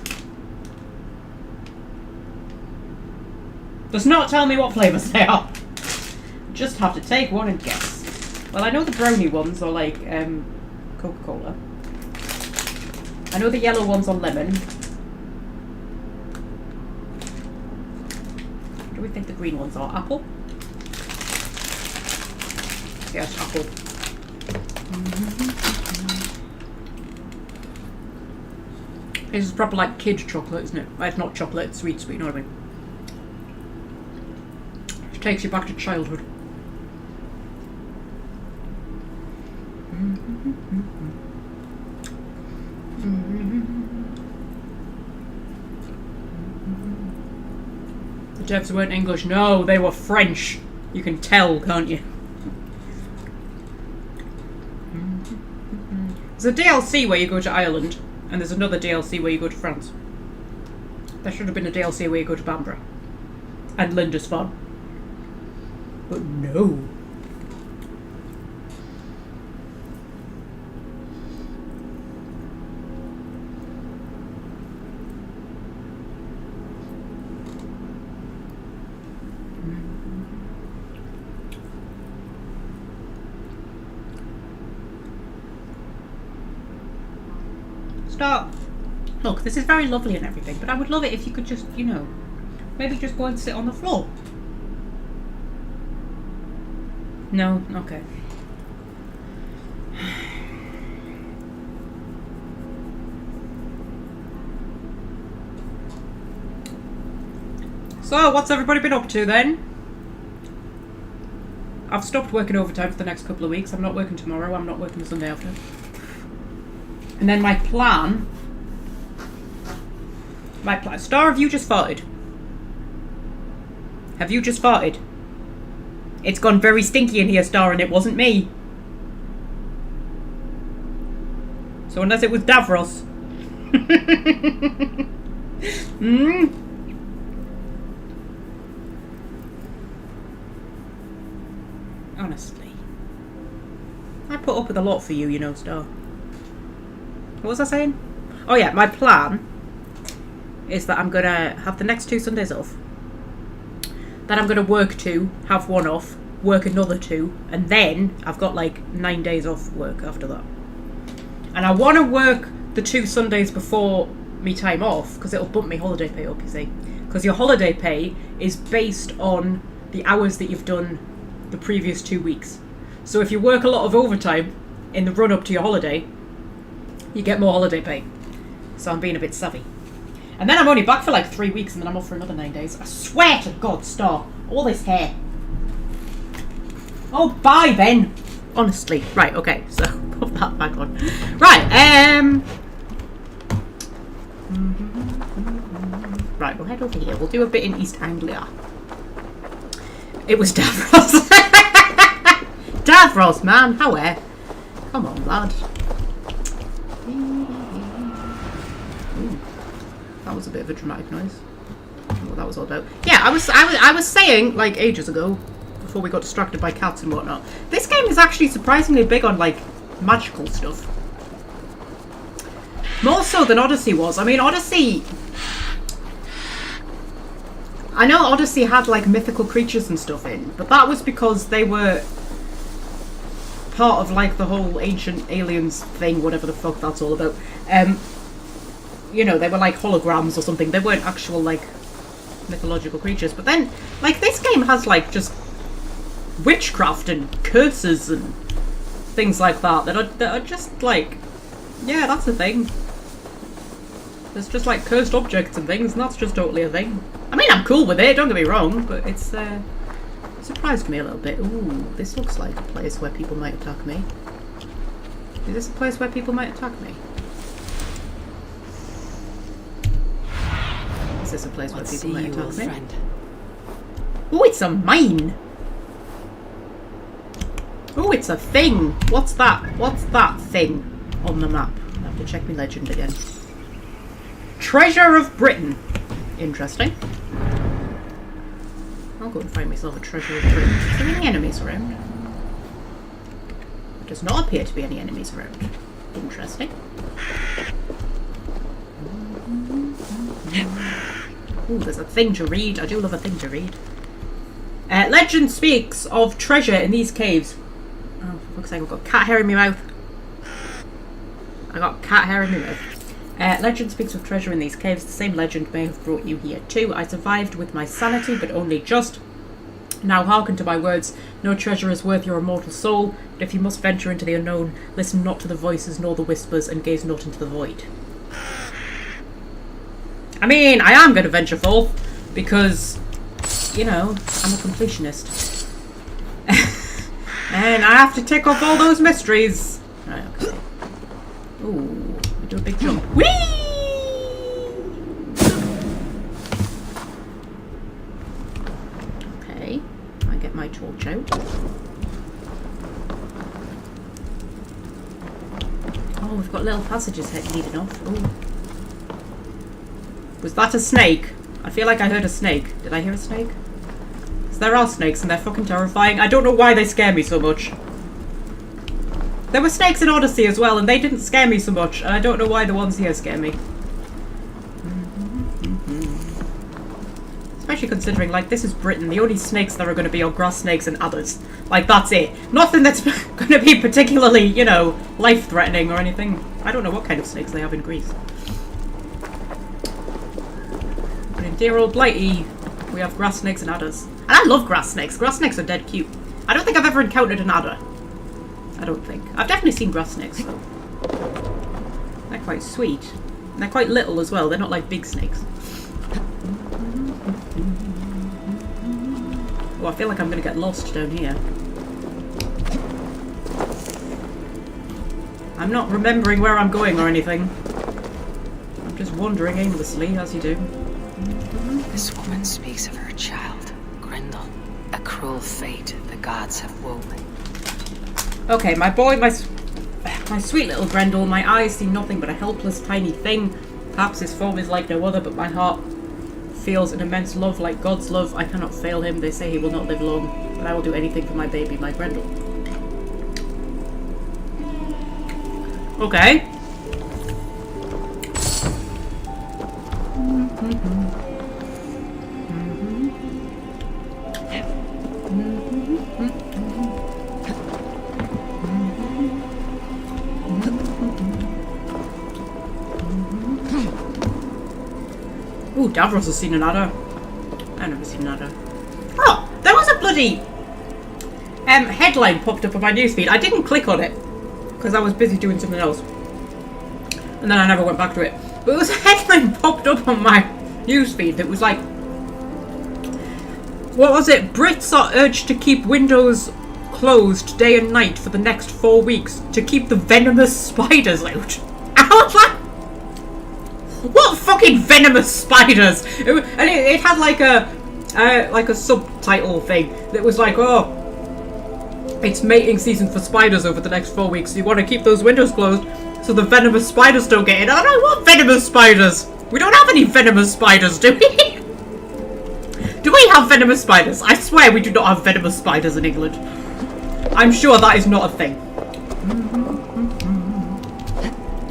Does not tell me what flavours they are. Just have to take one and guess. Well, I know the brownie ones are like Coca-Cola. I know the yellow ones are lemon. What do we think the green ones are? Apple? Yes, apple. This is proper like kid chocolate, isn't it? It's not chocolate, it's sweet, you know what I mean? Takes you back to childhood. The devs weren't English. No, they were French. You can tell, can't you? There's a DLC where you go to Ireland, and there's another DLC where you go to France. There should have been a DLC where you go to Bamborough. And Lindisfarne. But no. Stop. Look, this is very lovely and everything, but I would love it if you could just, you know, maybe just go and sit on the floor. No? Okay. So, what's everybody been up to then? I've stopped working overtime for the next couple of weeks. I'm not working tomorrow, I'm not working the Sunday after. And then my plan... Star, have you just farted? Have you just farted? It's gone very stinky in here, Star, and it wasn't me. So unless it was Davros. Mm. Honestly. I put up with a lot for you, you know, Star. What was I saying? Oh yeah, my plan is that I'm going to have the next 2 Sundays off. Then I'm going to work 2, have 1 off, work another 2, and then I've got like 9 days off work after that. And I want to work the 2 Sundays before me time off, because it'll bump me holiday pay up, you see. Because your holiday pay is based on the hours that you've done the previous 2 weeks. So if you work a lot of overtime in the run up to your holiday, you get more holiday pay. So I'm being a bit savvy. And then I'm only back for like 3 weeks, and then I'm off for another 9 days. I swear to God, Star, all this hair. Oh, bye then. Honestly. Right, okay, so put that back on. Right, right, we'll head over here. We'll do a bit in East Anglia. It was Davros. Davros, man, how are? Come on, lad. Ooh, that was a bit of a dramatic noise. I don't know what that was all about. Yeah, I was saying like ages ago, before we got distracted by cats and whatnot. This game is actually surprisingly big on like magical stuff. More so than Odyssey was. I mean, Odyssey. I know Odyssey had like mythical creatures and stuff in, but that was because they were part of like the whole ancient aliens thing, whatever the fuck that's all about. You know, they were like holograms or something. They weren't actual like mythological creatures. But then, like, this game has like just witchcraft and curses and things like that that are just like, yeah, that's a thing. There's just like cursed objects and things, and that's just totally a thing. I mean, I'm cool with it, don't get me wrong, but it's surprised me a little bit. Ooh, this looks like a place where people might attack me. Is this a place where people might attack me? Is this a place where people might attack me? Friend. Oh, it's a mine! Oh, it's a thing! What's that? What's that thing on the map? I have to check my legend again. Treasure of Britain. Interesting. I'll go and find myself a treasure of Britain. Is there any enemies around? There does not appear to be any enemies around. Interesting. Ooh, there's a thing to read. I do love a thing to read. Legend speaks of treasure in these caves. Oh, for fuck's sake, I've got cat hair in my mouth. I got cat hair in my mouth. Legend speaks of treasure in these caves. The same legend may have brought you here too. I survived with my sanity, but only just. Now hearken to my words. No treasure is worth your immortal soul, but if you must venture into the unknown, listen not to the voices nor the whispers, and gaze not into the void. I mean, I am going to venture forth, because, you know, I'm a completionist. And I have to tick off all those mysteries. Right, okay. Ooh, we do a big jump. Whee! Okay, I get my torch out. Oh, we've got little passages leading off. Ooh. Was that a snake? I feel like I heard a snake. Did I hear a snake? Because there are snakes and they're fucking terrifying. I don't know why they scare me so much. There were snakes in Odyssey as well, and they didn't scare me so much, and I don't know why the ones here scare me. Especially considering, like, this is Britain. The only snakes that are going to be are grass snakes and adders. Like, that's it. Nothing that's going to be particularly, you know, life-threatening or anything. I don't know what kind of snakes they have in Greece. But in dear old Blighty, we have grass snakes and adders. And I love grass snakes. Grass snakes are dead cute. I don't think I've ever encountered an adder. I don't think. I've definitely seen grass snakes though. They're quite sweet. And they're quite little as well. They're not like big snakes. Oh, I feel like I'm going to get lost down here. I'm not remembering where I'm going or anything. I'm just wandering aimlessly, as you do. This woman speaks of her child, Grendel. A cruel fate the gods have woven. Okay, my boy, My sweet little Grendel, my eyes see nothing but a helpless tiny thing. Perhaps his form is like no other, but my heart feels an immense love like God's love. I cannot fail him. They say he will not live long, but I will do anything for my baby, my Grendel. Okay. Ooh, Davros has seen an adder. I've never seen an adder. Oh, there was a bloody headline popped up on my newsfeed. I didn't click on it because I was busy doing something else, and then I never went back to it. But there was a headline popped up on my newsfeed that was like, what was it? Brits are urged to keep windows closed day and night for the next 4 weeks to keep the venomous spiders out. I was like, what fucking venomous spiders? It had like a subtitle thing that was like, oh, it's mating season for spiders over the next 4 weeks. So you want to keep those windows closed so the venomous spiders don't get in. I don't want venomous spiders. We don't have any venomous spiders, do we? Do we have venomous spiders? I swear we do not have venomous spiders in England. I'm sure that is not a thing.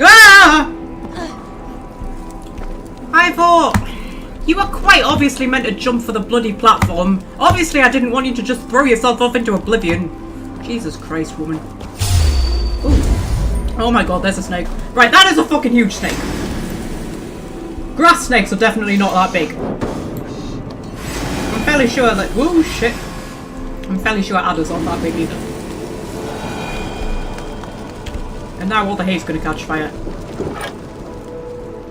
Ah! I thought you were quite obviously meant to jump for the bloody platform. Obviously I didn't want you to just throw yourself off into oblivion. Jesus Christ, woman. Ooh. Oh my god, there's a snake. Right, that is a fucking huge snake. Grass snakes are definitely not that big. I'm fairly sure that... Whoa, shit. I'm fairly sure adders aren't that big either. And now all the hay's gonna catch fire.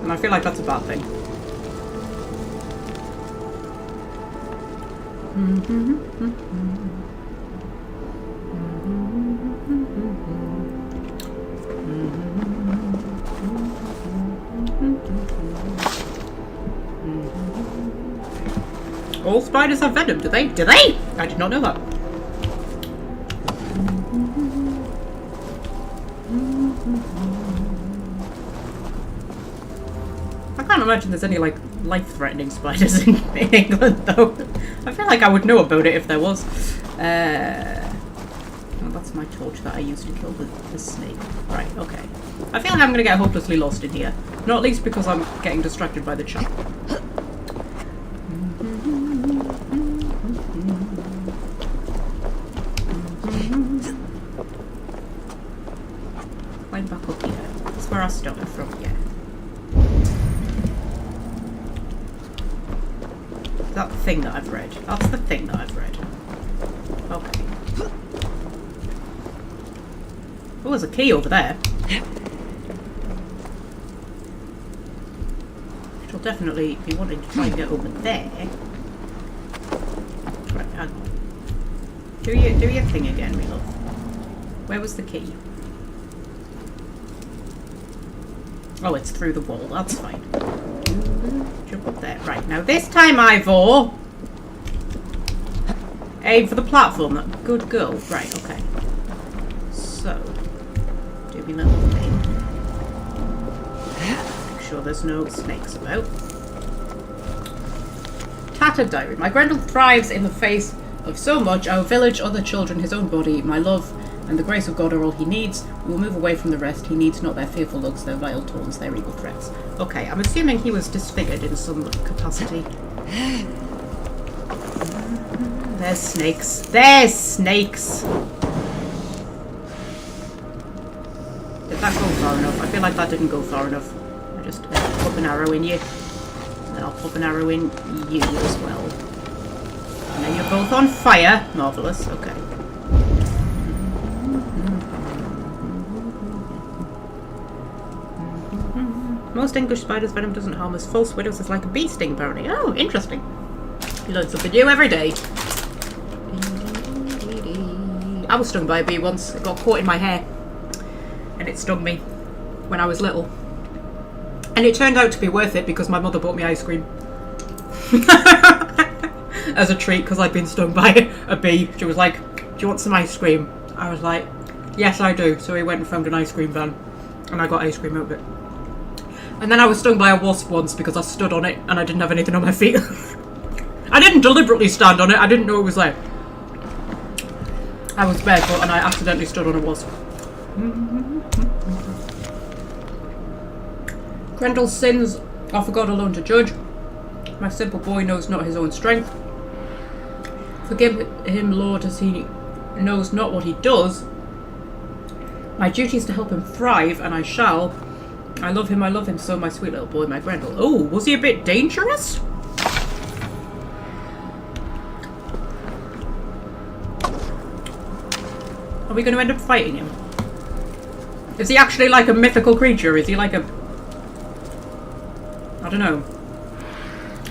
And I feel like that's a bad thing. All spiders have venom, do they? Do they? I did not know that. I can't imagine there's any like life-threatening spiders in England though. I feel like I would know about it if there was. Well, that's my torch that I used to kill the snake. Right, okay. I feel like I'm going to get hopelessly lost in here. Not least because I'm getting distracted by the chat. Climb back up here. That's where I started from, yeah. That thing that I've read. That's the thing that I've read. Okay. Oh, there's a key over there. Which will definitely be wanting to try and get over there. Right, hang on. Do your thing again, me love. Where was the key? Oh, it's through the wall. That's fine. Jump up there. Right, now this time, Ivor! Aim for the platform. Good girl. Right, okay. So, do me little thing. Make sure there's no snakes about. Tattered diary. My Grendel thrives in the face of so much. Our village, other children, his own body, my love, and the grace of God are all he needs. We will move away from the rest. He needs not their fearful looks, their vile taunts, their evil threats. Okay, I'm assuming he was disfigured in some capacity. There's snakes. There's snakes! Did that go far enough? I feel like that didn't go far enough. I just pop an arrow in you. And then I'll pop an arrow in you as well. And then you're both on fire. Marvellous. Okay. Most English spiders' venom doesn't harm us. False widows is like a bee sting, apparently. Oh, interesting. You learn something new every day. I was stung by a bee once. It got caught in my hair. And it stung me when I was little. And it turned out to be worth it because my mother bought me ice cream. As a treat, because I'd been stung by a bee. She was like, do you want some ice cream? I was like, Yes, I do. So we went and found an ice cream van, and I got ice cream out of it. And then I was stung by a wasp once because I stood on it and I didn't have anything on my feet. I didn't deliberately stand on it. I didn't know it was there. I was barefoot and I accidentally stood on a wasp. Grendel's sins are for God alone to judge. My simple boy knows not his own strength. Forgive him, Lord, as he knows not what he does. My duty is to help him thrive, and I shall. I love him so, my sweet little boy, my Grendel. Oh, was he a bit dangerous? Are we going to end up fighting him? Is he actually like a mythical creature? Is he like a... I don't know.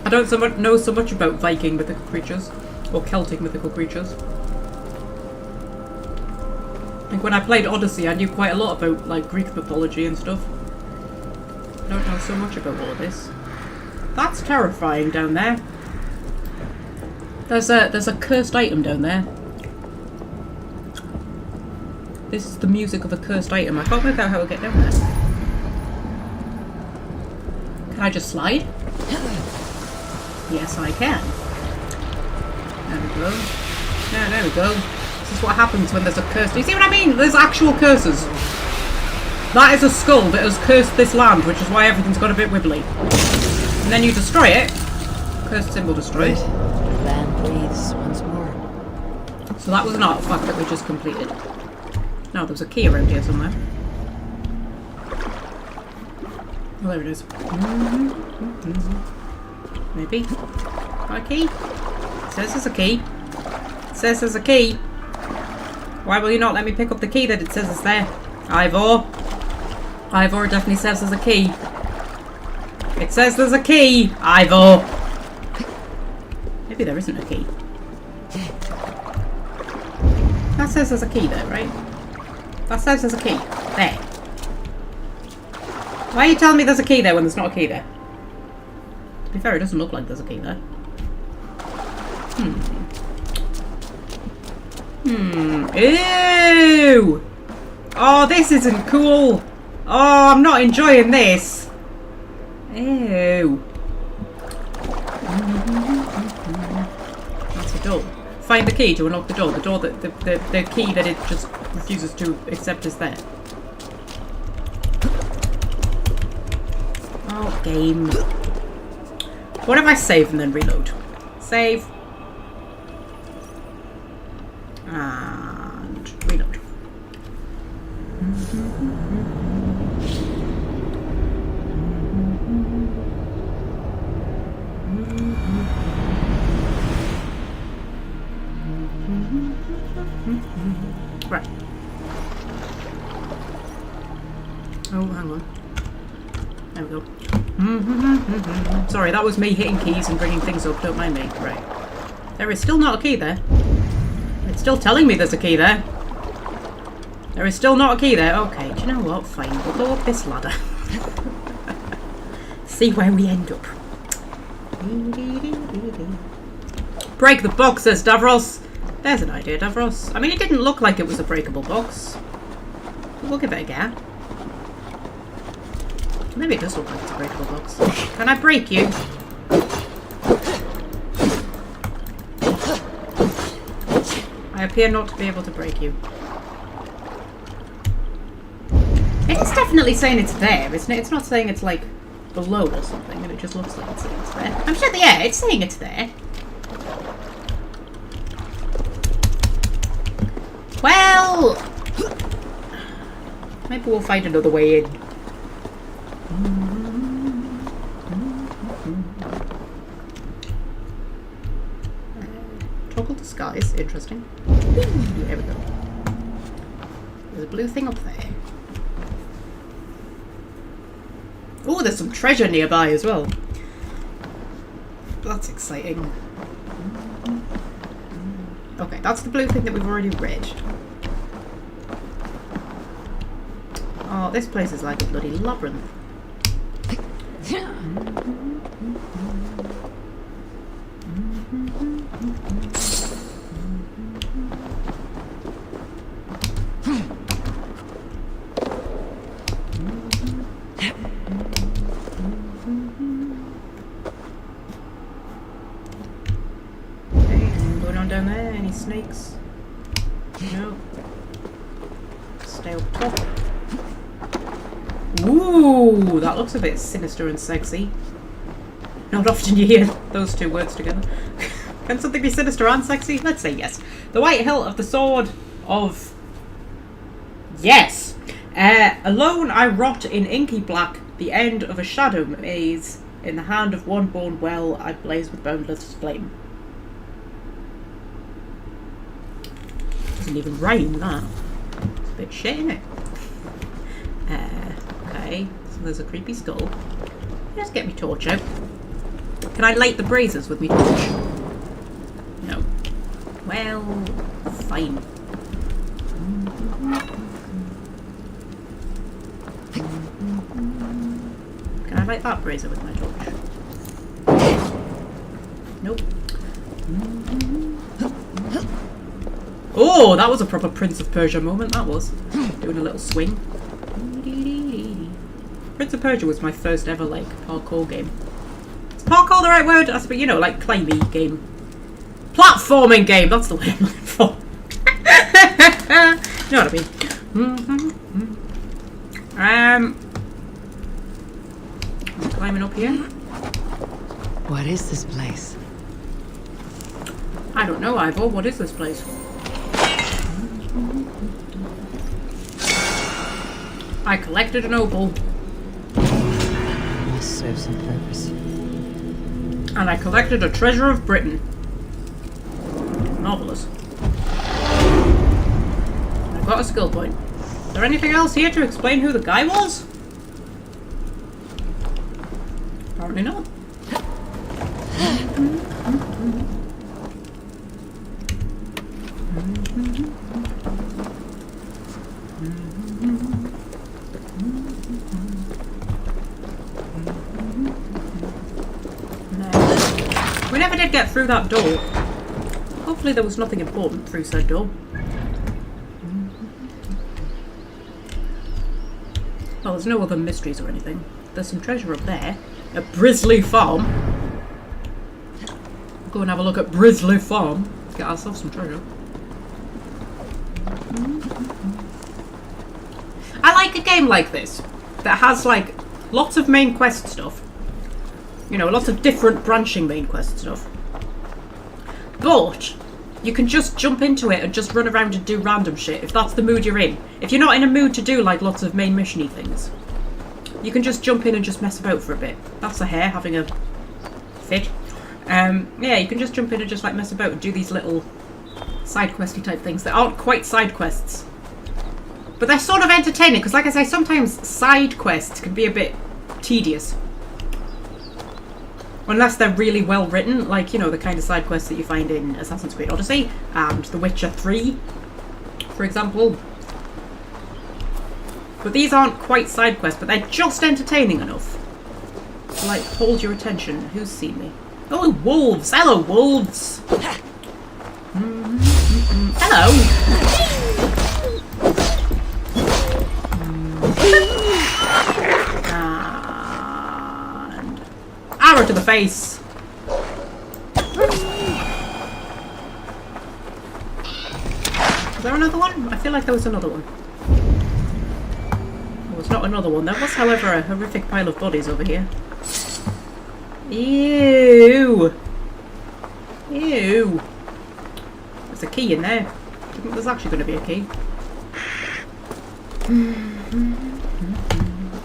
I don't know so much about Viking mythical creatures. Or Celtic mythical creatures. I think when I played Odyssey I knew quite a lot about like Greek mythology and stuff. I don't know so much about all this. That's terrifying down there. There's a cursed item down there. This is the music of a cursed item. I can't work out how to get down there. Can I just slide? Yes, I can. There we go. Yeah, there we go. This is what happens when there's a curse. Do you see what I mean? There's actual curses. That is a skull that has cursed this land, which is why everything's got a bit wibbly. And then you destroy it. Cursed symbol destroyed. The land breathes once more. So that was an artifact that we just completed. No, there was a key around here somewhere. Oh, there it is. Maybe. Got a key? It says there's a key. It says there's a key. Why will you not let me pick up the key that it says is there? Ivor. Ivor definitely says there's a key. It says there's a key, Ivor. Maybe there isn't a key. That says there's a key there, right? That says there's a key. There. Why are you telling me there's a key there when there's not a key there? To be fair, it doesn't look like there's a key there. Ew! Oh, this isn't cool! Oh, I'm not enjoying this! Ew. That's a door. Find the key to unlock the door. The door that the key that it just refuses to accept is there. Oh, game. What if I save and then reload? Save. And reload. Right. Oh, hang on. There we go. Sorry, that was me hitting keys and bringing things up. Don't mind me. Right. There is still not a key there. It's still telling me there's a key there. There is still not a key there. Okay, do you know what? Fine. We'll go up this ladder. See where we end up. Break the box, says Davros. There's an idea, Davros. I mean, it didn't look like it was a breakable box. But we'll give it a go. Maybe it does look like it's a breakable box. Can I break you? I appear not to be able to break you. It is definitely saying it's there, isn't it? It's not saying it's like below or something, and it just looks like it's saying it's there. I'm sure, yeah, it's saying it's there. Well, maybe we'll find another way in. Toggle disguise, interesting. There we go. There's a blue thing up there. Oh, there's some treasure nearby as well. That's exciting. Okay, that's the blue thing that we've already read. Oh, this place is like a bloody labyrinth. around down there? Any snakes? No. Stay up top. Ooh, that looks a bit sinister and sexy. Not often you hear those two words together. Can something be sinister and sexy? Let's say yes. The white hilt of the sword of... Yes! Alone I rot in inky black, the end of a shadow maze. In the hand of one born well, I blaze with boundless flame. Doesn't even rhyme, that. It's a bit shit, isn't it? Okay, so there's a creepy skull. Let's get me torch out. Can I light the braziers with me torch? No. Well, fine. Can I light that brazier with my torch? Nope. Oh, that was a proper Prince of Persia moment, that was. Doing a little swing. Prince of Persia was my first ever, like, parkour game. Is parkour the right word? I suppose, you know, like, climbing game. Platforming game, that's the word I'm looking for. You know what I mean? Climbing up here. What is this place? I don't know, Ivor. What is this place? I collected an opal. Must serve some purpose. And I collected a treasure of Britain. Marvellous. I got a skill point. Is there anything else here to explain who the guy was? Apparently not. We never did get through that door. Hopefully there was nothing important through said door. Well, there's no other mysteries or anything. There's some treasure up there. At Brisley Farm. We'll go and have a look at Brisley Farm. Let's get ourselves some treasure. I like a game like this. That has, like, lots of main quest stuff. You know, lots of different branching main quest stuff. But you can just jump into it and just run around and do random shit if that's the mood you're in. If you're not in a mood to do like lots of main mission-y things, you can just jump in and just mess about for a bit. That's a hare having a fit. Yeah, you can just jump in and just like mess about and do these little side questy type things that aren't quite side quests. But they're sort of entertaining because, like I say, sometimes side quests can be a bit tedious. Unless they're really well written, like, you know, the kind of side quests that you find in Assassin's Creed Odyssey and The Witcher 3, for example. But these aren't quite side quests, but they're just entertaining enough to, like, hold your attention. Who's seen me? Oh, wolves! Hello, wolves! Hello! Arrow to the face! Was there another one? I feel like there was another one. There was not another one. There was, however, a horrific pile of bodies over here. Ew! Ew! There's a key in there. I think there's actually going to be a key.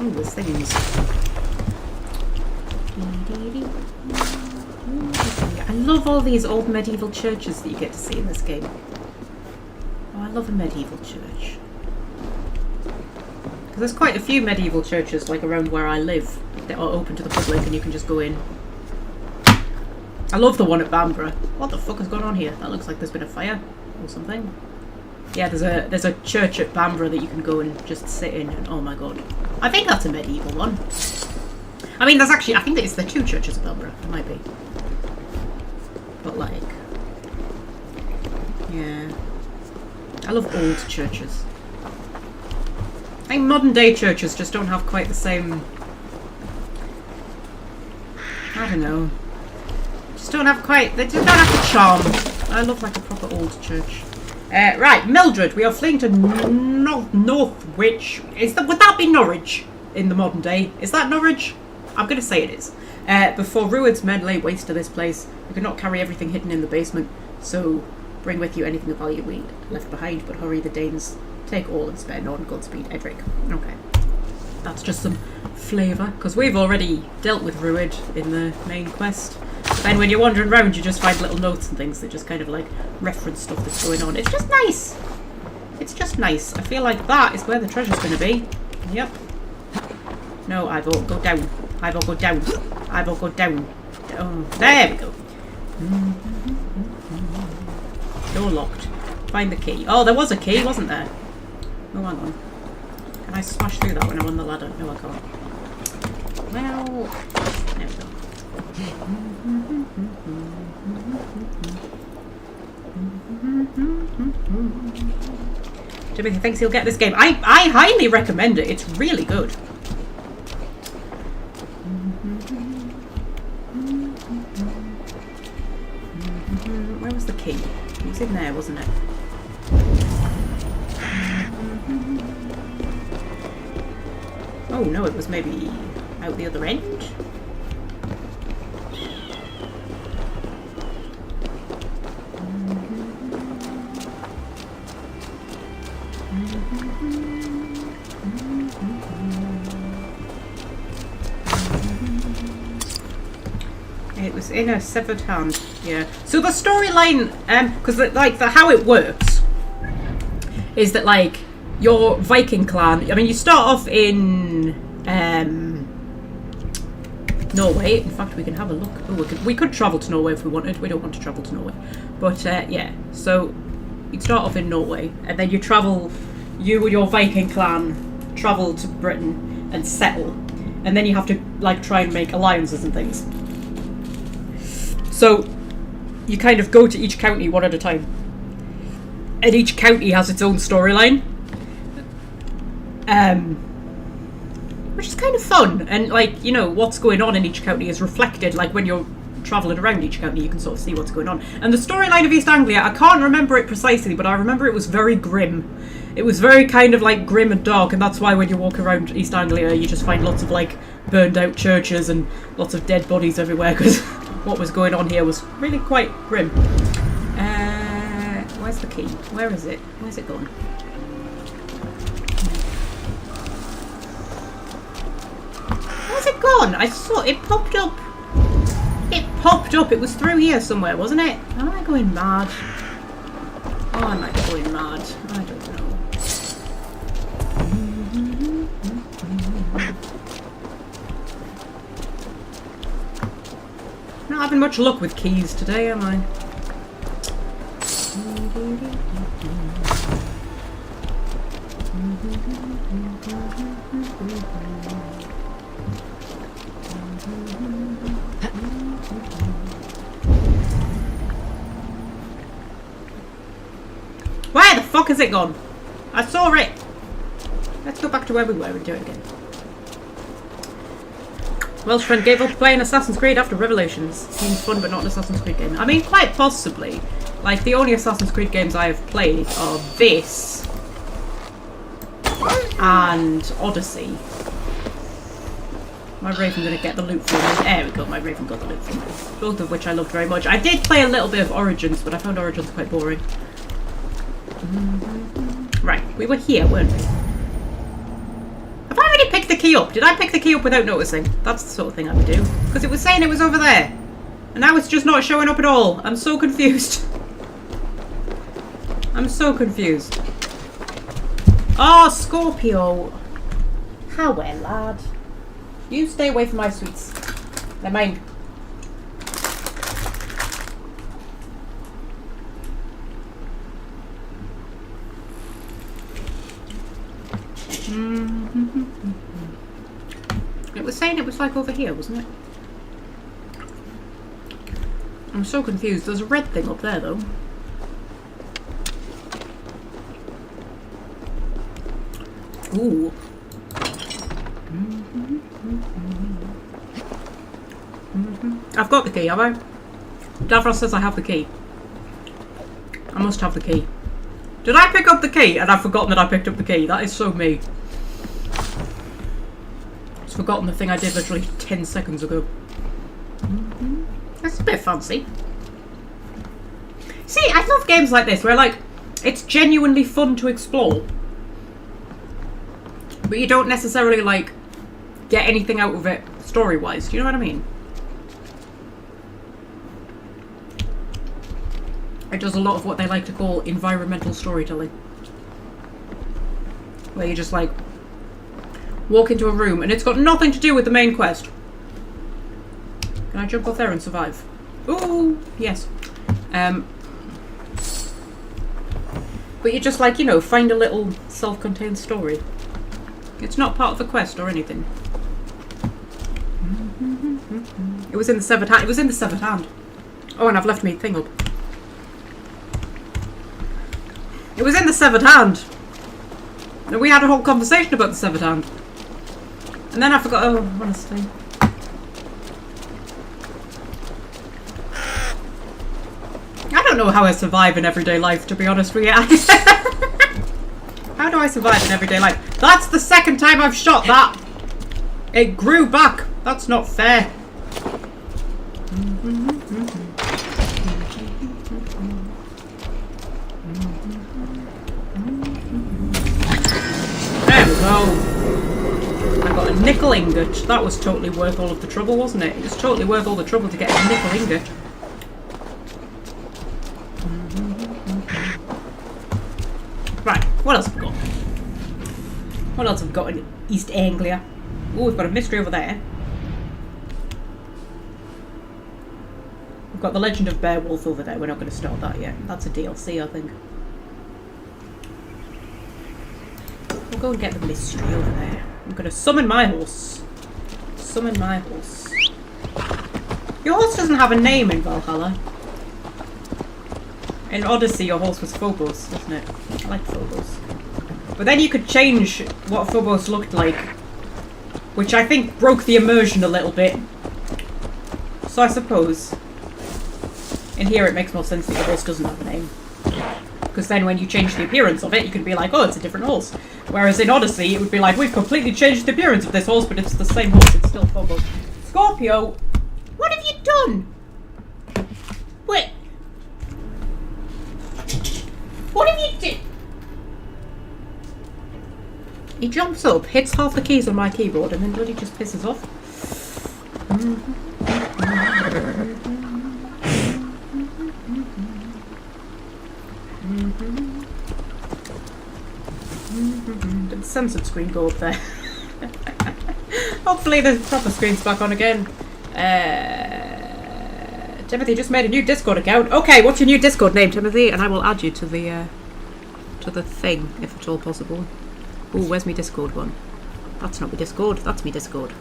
Oh, there's things. I love all these old medieval churches that you get to see in this game. Oh, I love a medieval church. Because there's quite a few medieval churches, like around where I live, that are open to the public and you can just go in. I love the one at Bamborough. What the fuck is going on here? That looks like there's been a fire or something. Yeah, there's a church at Bamborough that you can go and just sit in and oh my god. I think that's a medieval one. I mean, there's actually, I think it's the two churches at Bamborough. It might be. But like, yeah. I love old churches. I think modern day churches just don't have quite the same, I don't know. Just don't have quite, they just don't have the charm I love like a proper old church. Right, Mildred, we are fleeing to Northwich. Would that be Norwich in the modern day? Is that Norwich? I'm going to say it is. Before Rued's men lay waste to this place, we could not carry everything hidden in the basement, so bring with you anything of value we left behind, but hurry the Danes. Take all and spare none. Godspeed, Edric. Okay. That's just some flavour, because we've already dealt with Rued in the main quest. But then when you're wandering around, you just find little notes and things that just kind of like reference stuff that's going on. It's just nice. It's just nice. I feel like that is where the treasure's going to be. Yep. No, Ivor, go down. Ivor, go down. Ivor, go down. Oh, there we go. Door locked. Find the key. Oh, there was a key, wasn't there? Oh, hang on. Can I smash through that when I'm on the ladder? No, I can't. Well, there we go. Timothy thinks he'll get this game. I highly recommend it. It's really good. Where was the key? It was in there, wasn't it? Oh no, it was maybe out the other end? It was in a severed hand, yeah. So the storyline, because how it works is that like your Viking clan. I mean, you start off in Norway. In fact, we can have a look. Oh, we could travel to Norway if we wanted. We don't want to travel to Norway, but yeah. So you start off in Norway, and then you travel. You and your Viking clan travel to Britain and settle, and then you have to like try and make alliances and things. So you kind of go to each county one at a time, and each county has its own storyline, which is kind of fun. And like, you know, what's going on in each county is reflected. Like when you're travelling around each county, you can sort of see what's going on. And the storyline of East Anglia, I can't remember it precisely, but I remember it was very grim. It was very kind of like grim and dark, and that's why when you walk around East Anglia, you just find lots of like burned out churches and lots of dead bodies everywhere, because what was going on here was really quite grim. Where's the key? Where is it? Where's it gone? Where's it gone? I saw it popped up. It popped up. It was through here somewhere, wasn't it? Am I going mad? Oh, am I going mad? I don't know. Not having much luck with keys today, am I? Where the fuck has it gone? I saw it. Let's go back to where we were and do it again. Welsh friend gave up playing Assassin's Creed after Revelations. Seems fun, but not an Assassin's Creed game. I mean, quite possibly. Like, the only Assassin's Creed games I have played are this and Odyssey. My Raven gonna get the loot for me. There we go, my Raven got the loot for me. Both of which I loved very much. I did play a little bit of Origins, but I found Origins quite boring. Right, we were here, weren't we? Have I already picked the key up? Did I pick the key up without noticing? That's the sort of thing I would do. Because it was saying it was over there. And now it's just not showing up at all. I'm so confused. I'm so confused. Oh, Scorpio. How well, lad. You stay away from my sweets. They're mine. It was saying it was like over here, wasn't it? I'm so confused. There's a red thing up there, though. Ooh. I've got the key, have I? Davros says I have the key. I must have the key. Did I pick up the key and I've forgotten that I picked up the key? That is so me. I've forgotten the thing I did literally 10 seconds ago. That's a bit fancy. See, I love games like this where, like, it's genuinely fun to explore. But you don't necessarily, like, get anything out of it story-wise. Do you know what I mean? It does a lot of what they like to call environmental storytelling. Where you just, like, walk into a room and it's got nothing to do with the main quest. Can I jump off there and survive? Ooh, yes. But you just, like, you know, find a little self-contained story. It's not part of the quest or anything. It was in the severed hand. It was in the severed hand. Oh, and I've left my thing up. It was in the severed hand. And we had a whole conversation about the severed hand. And then I forgot. Oh, honestly. I don't know how I survive in everyday life, to be honest with you. How do I survive in everyday life? That's the second time I've shot that. It grew back. That's not fair. There we go. I got a nickel ingot. That was totally worth all of the trouble, wasn't it? It was totally worth all the trouble to get a nickel ingot. Right, what else have we got? What else have we got in East Anglia? Oh, we've got a mystery over there. We've got the Legend of Beowulf over there. We're not going to start that yet. That's a DLC, I think. We'll go and get the mystery over there. I'm going to summon my horse. Summon my horse. Your horse doesn't have a name in Valhalla. In Odyssey, your horse was Phobos, wasn't it? I like Phobos. But then you could change what Phobos looked like, which I think broke the immersion a little bit. So I suppose in here it makes more sense that the horse doesn't have a name. Because then when you change the appearance of it, you could be like, oh, it's a different horse. Whereas in Odyssey, it would be like, we've completely changed the appearance of this horse, but it's the same horse, it's still Phobos. Scorpio, what have you done? Wait. What have you done? He jumps up, hits half the keys on my keyboard, and then bloody just pisses off. Did the censored screen go up there? Hopefully the proper screen's back on again. Timothy just made a new Discord account. Okay, what's your new Discord name, Timothy? And I will add you to the thing, if at all possible. Ooh, where's my Discord one? That's not my Discord, that's my Discord.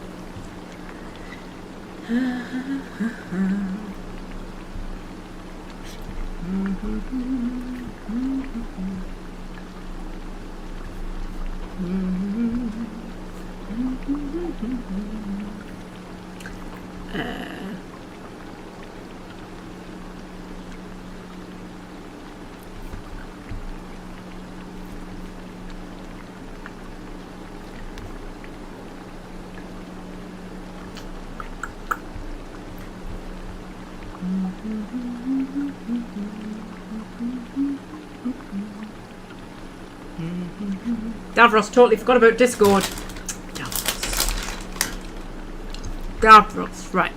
Davros, totally forgot about Discord. Davros, right.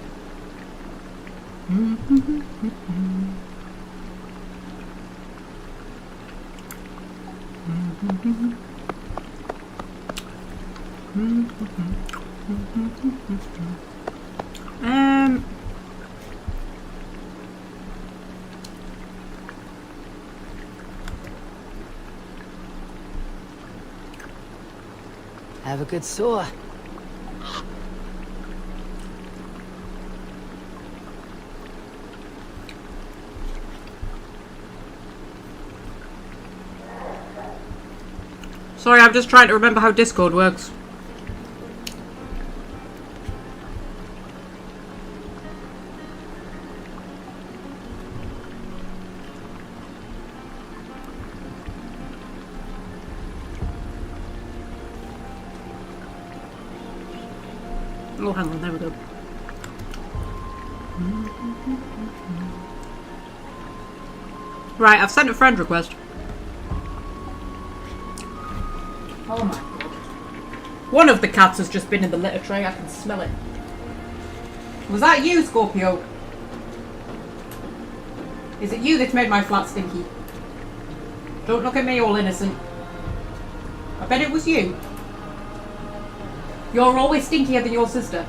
Have a good soar. Sorry, I'm just trying to remember how Discord works. Oh, hang on, there we go. Right, I've sent a friend request. Oh my god. One of the cats has just been in the litter tray, I can smell it. Was that you, Scorpio? Is it you that's made my flat stinky? Don't look at me all innocent. I bet it was you. You're always stinkier than your sister.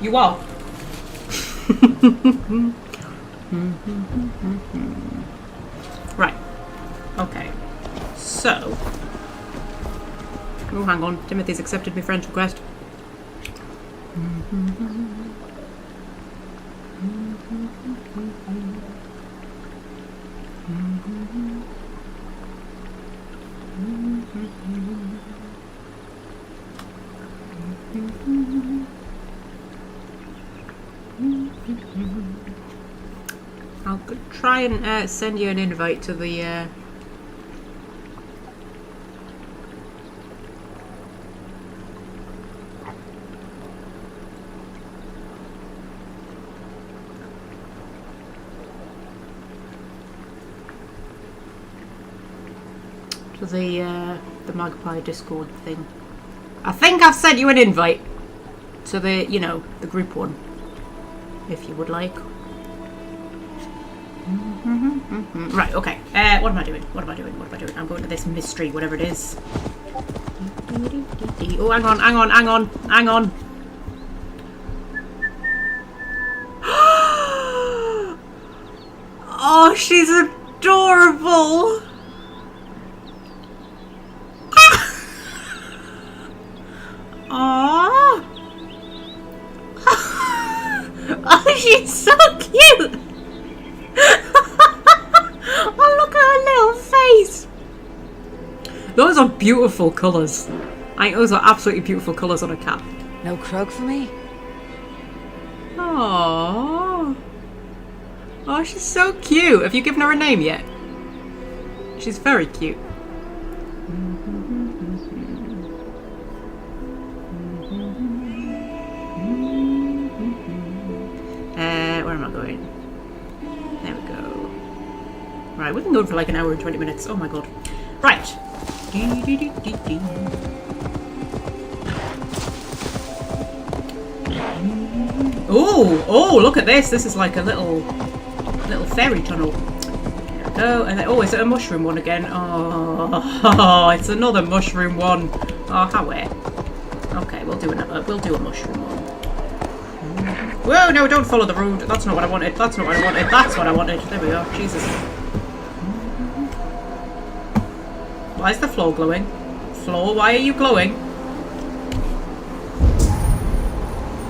You are. Right. Okay. So. Oh, hang on. Timothy's accepted my friend's request. I'll try and send you an invite to the Magpie Discord thing. I think I've sent you an invite to the, you know, the group one, if you would like. Right, okay. What am I doing? What am I doing? What am I doing? I'm going to this mystery, whatever it is. Oh, hang on, hang on, hang on, hang on. Oh, she's adorable. Aww. Oh, she's so cute. Oh, look at her little face. Those are beautiful colours. I think those are absolutely beautiful colours on a cat. No croak for me? Aww. Oh, she's so cute. Have you given her a name yet? She's very cute. Where am I going? There we go. Right, we've been going for like an hour and 20 minutes. Oh my god. Right. Oh, look at this. This is like a little fairy tunnel. There we go. And then, oh, is it a mushroom one again? Oh, it's another mushroom one. Oh, how weird. Okay, we'll do a mushroom one. Whoa, no, don't follow the road. That's not what I wanted. That's not what I wanted. That's what I wanted. There we go. Jesus. Why is the floor glowing? Floor, why are you glowing?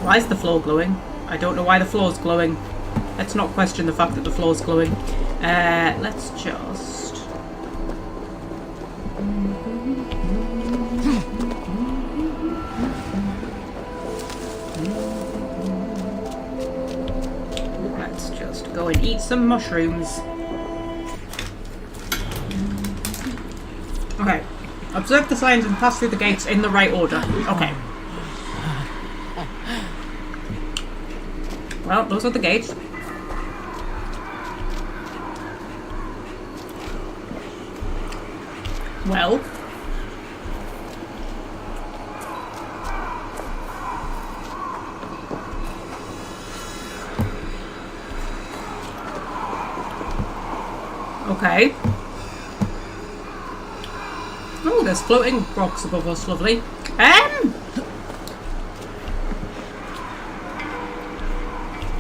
Why is the floor glowing? I don't know why the floor's glowing. Let's not question the fact that the floor's glowing. Let's just... Let's just go and eat some mushrooms. Okay. Observe the signs and pass through the gates in the right order. Okay. Well, those are the gates. Well. Okay. Oh, there's floating rocks above us, lovely.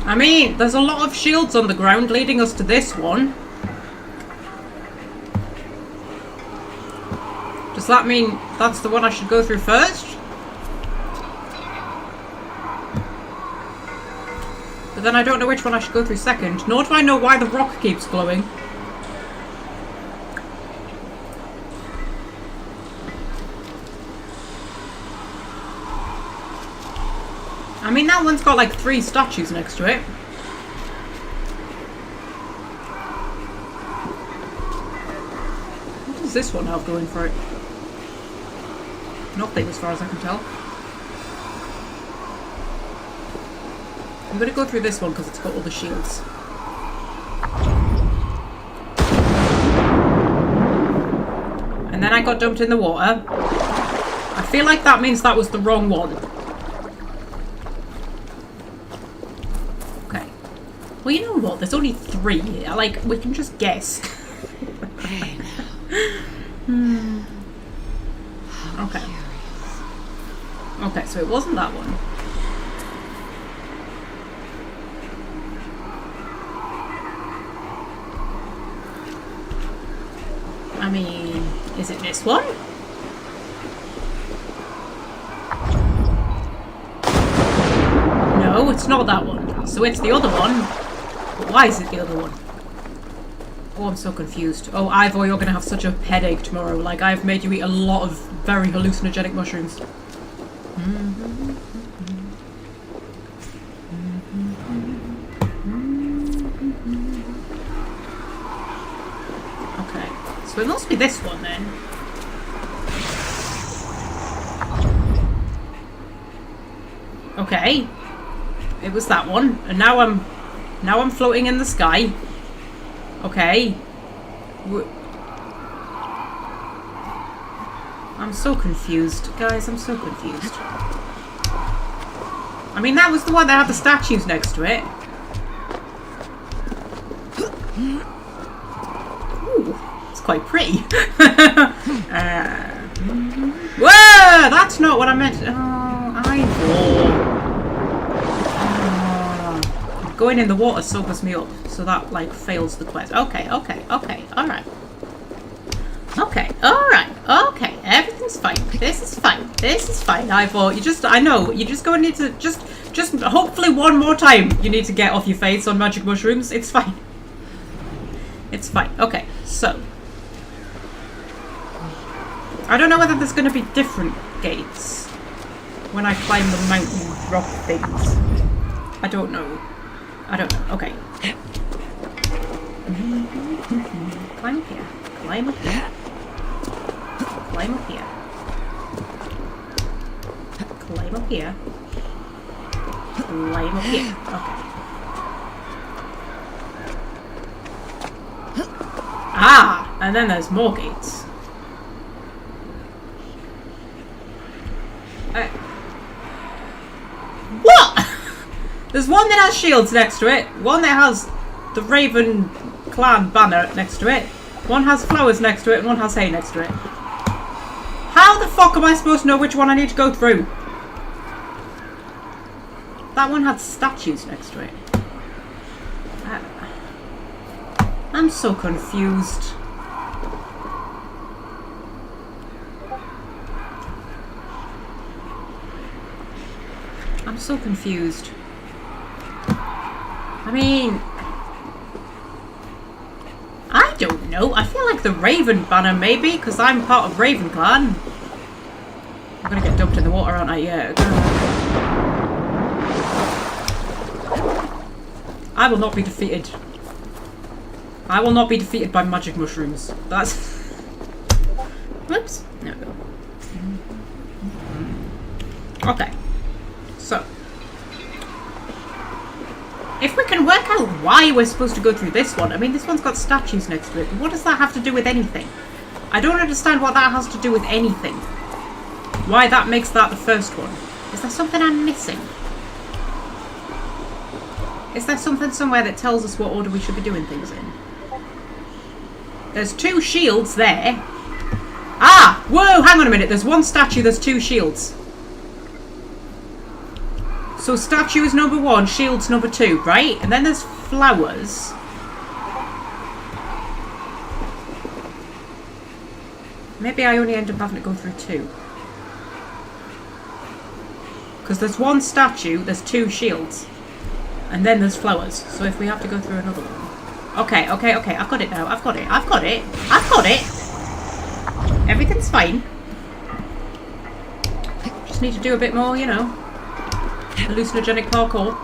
I mean, there's a lot of shields on the ground leading us to this one. Does that mean that's the one I should go through first? But then I don't know which one I should go through second, nor do I know why the rock keeps glowing. I mean, that one's got like 3 statues next to it. What does this one have going for it? Nothing, as far as I can tell. I'm going to go through this one because it's got all the shields. And then I got dumped in the water. I feel like that means that was the wrong one. Okay. Well, you know what? There's only 3 here. Like, we can just guess. Hey now. Okay. Okay, so it wasn't that one. I mean, is it this one? No, it's not that one. So it's the other one. But why is it the other one? Oh, I'm so confused. Oh, Ivor, you're going to have such a headache tomorrow. Like, I've made you eat a lot of very hallucinogenic mushrooms. Okay, so it must be this one then. Okay, it was that one, and now I'm floating in the sky. Okay. I'm so confused, guys. I'm so confused. I mean, that was the one that had the statues next to it. Ooh, it's quite pretty. Whoa! That's not what I meant. Oh, Ivor. Going in the water sobers me up, so that, like, fails the quest. Okay, alright. Okay, alright, everything's fine. This is fine, Ivor. I know, you just gonna need to, just hopefully one more time you need to get off your face on magic mushrooms. It's fine. It's fine. Okay, so. I don't know whether there's gonna be different gates when I climb the mountain rock things. I don't know. Okay. Climb up here. Climb up here. Climb up here. Climb up here. Climb up here. Okay. Ah! And then there's more gates. What? There's one that has shields next to it, one that has the Raven clan banner next to it, one has flowers next to it, and one has hay next to it. How the fuck am I supposed to know which one I need to go through? That one had statues next to it. I'm so confused. I'm so confused. I mean, I don't know. I feel like the Raven banner maybe, because I'm part of Raven Clan. I'm gonna get dumped in the water, aren't I? Yeah. I will not be defeated. I will not be defeated by magic mushrooms. That's... Whoops. No. Okay. So. If we can work out why we're supposed to go through this one. I mean, this one's got statues next to it. What does that have to do with anything? I don't understand what that has to do with anything. Why that makes that the first one. Is there something I'm missing? Is there something somewhere that tells us what order we should be doing things in? There's 2 shields there. Ah! Whoa, hang on a minute. There's 1 statue, there's 2 shields. So statue is number 1, shields number 2, right? And then there's flowers. Maybe I only end up having to go through 2. Because there's 1 statue, there's 2 shields. And then there's flowers. So if we have to go through another one. Okay. I've got it now. I've got it. Everything's fine. Just need to do a bit more, you know. Hallucinogenic parkour.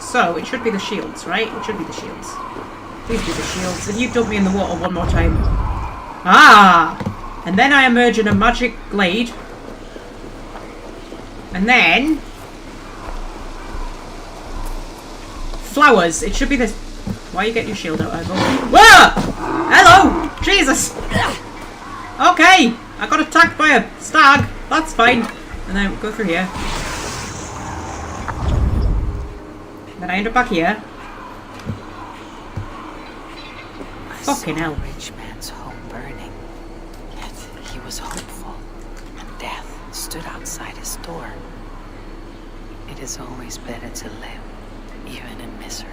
So, it should be the shields, right? It should be the shields. Please do the shields. If you dump me in the water one more time. Ah! And then I emerge in a magic glade. And then... flowers. It should be this... Why are you getting your shield out, Ergo? Whoa! Hello! Jesus! Okay! I got attacked by a stag. That's fine. And then go through here. Then I end up back here. Fucking hell. Rich man's home burning. Yet he was hopeful, and death stood outside his door. It is always better to live, even in misery.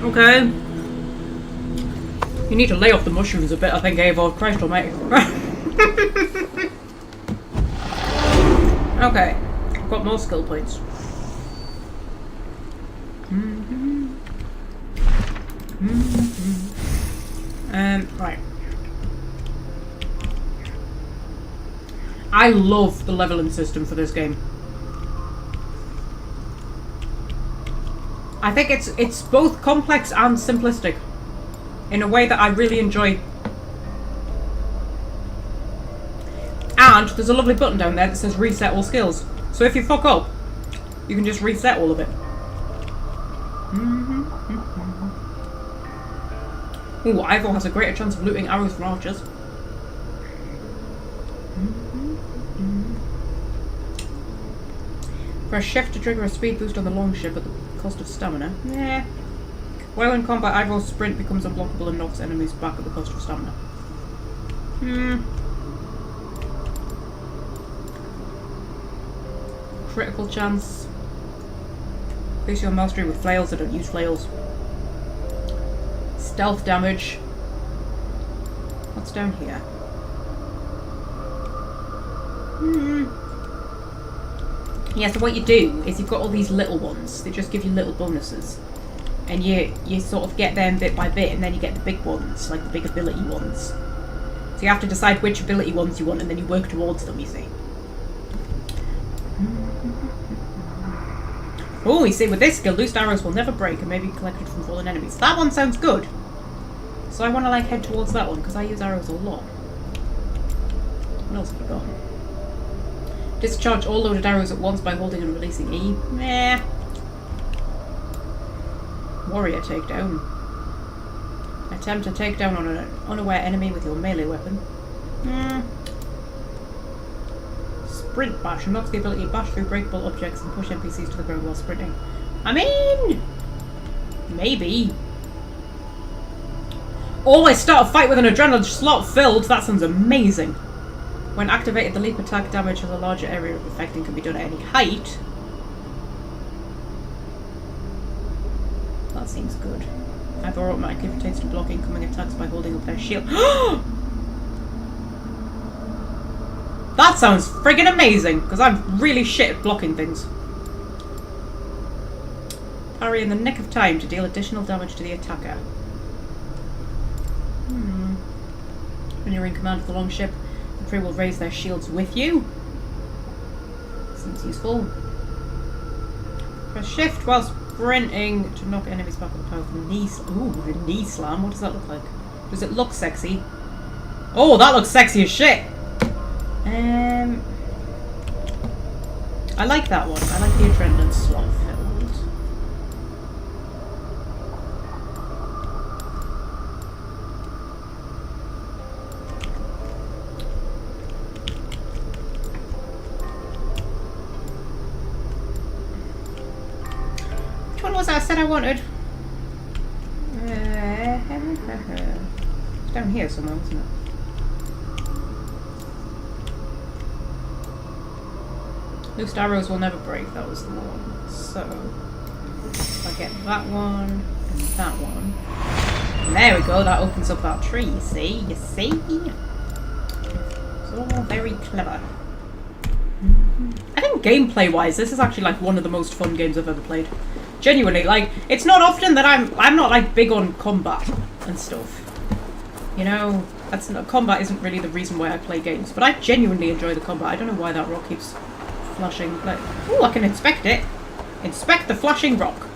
Okay. You need to lay off the mushrooms a bit, I think, Ava. Christ almighty. Okay. I've got more skill points. Right. I love the leveling system for this game. I think it's both complex and simplistic in a way that I really enjoy. And there's a lovely button down there that says reset all skills. So if you fuck up, you can just reset all of it. Ooh, Ivor has a greater chance of looting arrows from archers. Press shift to trigger a speed boost on the longship at the cost of stamina. Yeah. While in combat, Ivor's sprint becomes unblockable and knocks enemies back at the cost of stamina. Critical chance. Increase your mastery with flails. I don't use flails. Stealth damage. What's down here? Yeah, so what you do is you've got all these little ones. They just give you little bonuses. And you sort of get them bit by bit, and then you get the big ones, like the big ability ones. So you have to decide which ability ones you want, and then you work towards them, you see. Oh, you see, with this skill, loose arrows will never break and may be collected from fallen enemies. That one sounds good. So I want to, like, head towards that one, because I use arrows a lot. What else have I got? Discharge all loaded arrows at once by holding and releasing E. Meh. Warrior takedown. Attempt to take down on an unaware enemy with your melee weapon. Sprint bash unlocks the ability to bash through breakable objects and push NPCs to the ground while sprinting. I mean, maybe. Always start a fight with an adrenaline slot filled. That sounds amazing. When activated, the leap attack damage has a larger area of effect and can be done at any height. That seems good. Ivor automatically pertains to block incoming attacks by holding up their shield. That sounds friggin' amazing, because I'm really shit at blocking things. Parry in the nick of time to deal additional damage to the attacker. When you're in command of the longship, the crew will raise their shields with you. Seems useful. Press shift while sprinting to knock enemies back with a powerful knee slam. Ooh, a knee slam. What does that look like? Does it look sexy? Oh, that looks sexy as shit! I like that one. I like the adrenaline slot filled. Which one was that I said I wanted? It's down here somewhere, wasn't it? Loose arrows will never break, that was the one. So, I get that one, and that one. And there we go, that opens up that tree, you see? You see? It's all very clever. I think gameplay-wise, this is actually like one of the most fun games I've ever played. Genuinely, like, it's not often that I'm not like big on combat and stuff. You know, combat isn't really the reason why I play games, but I genuinely enjoy the combat. I don't know why that rock keeps flashing. Like, ooh, I can inspect it. Inspect the flashing rock.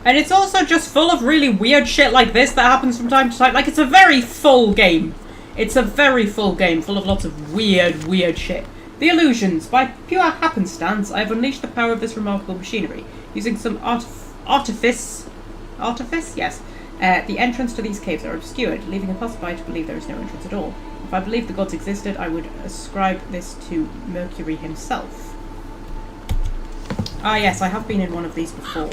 And it's also just full of really weird shit like this that happens from time to time. Like, it's a very full game. It's a very full game, full of lots of weird shit. The illusions. By pure happenstance, I have unleashed the power of this remarkable machinery. Using some artifice? Yes. The entrance to these caves are obscured, leaving a passerby to believe there is no entrance at all. If I believed the gods existed, I would ascribe this to Mercury himself. Ah yes, I have been in one of these before.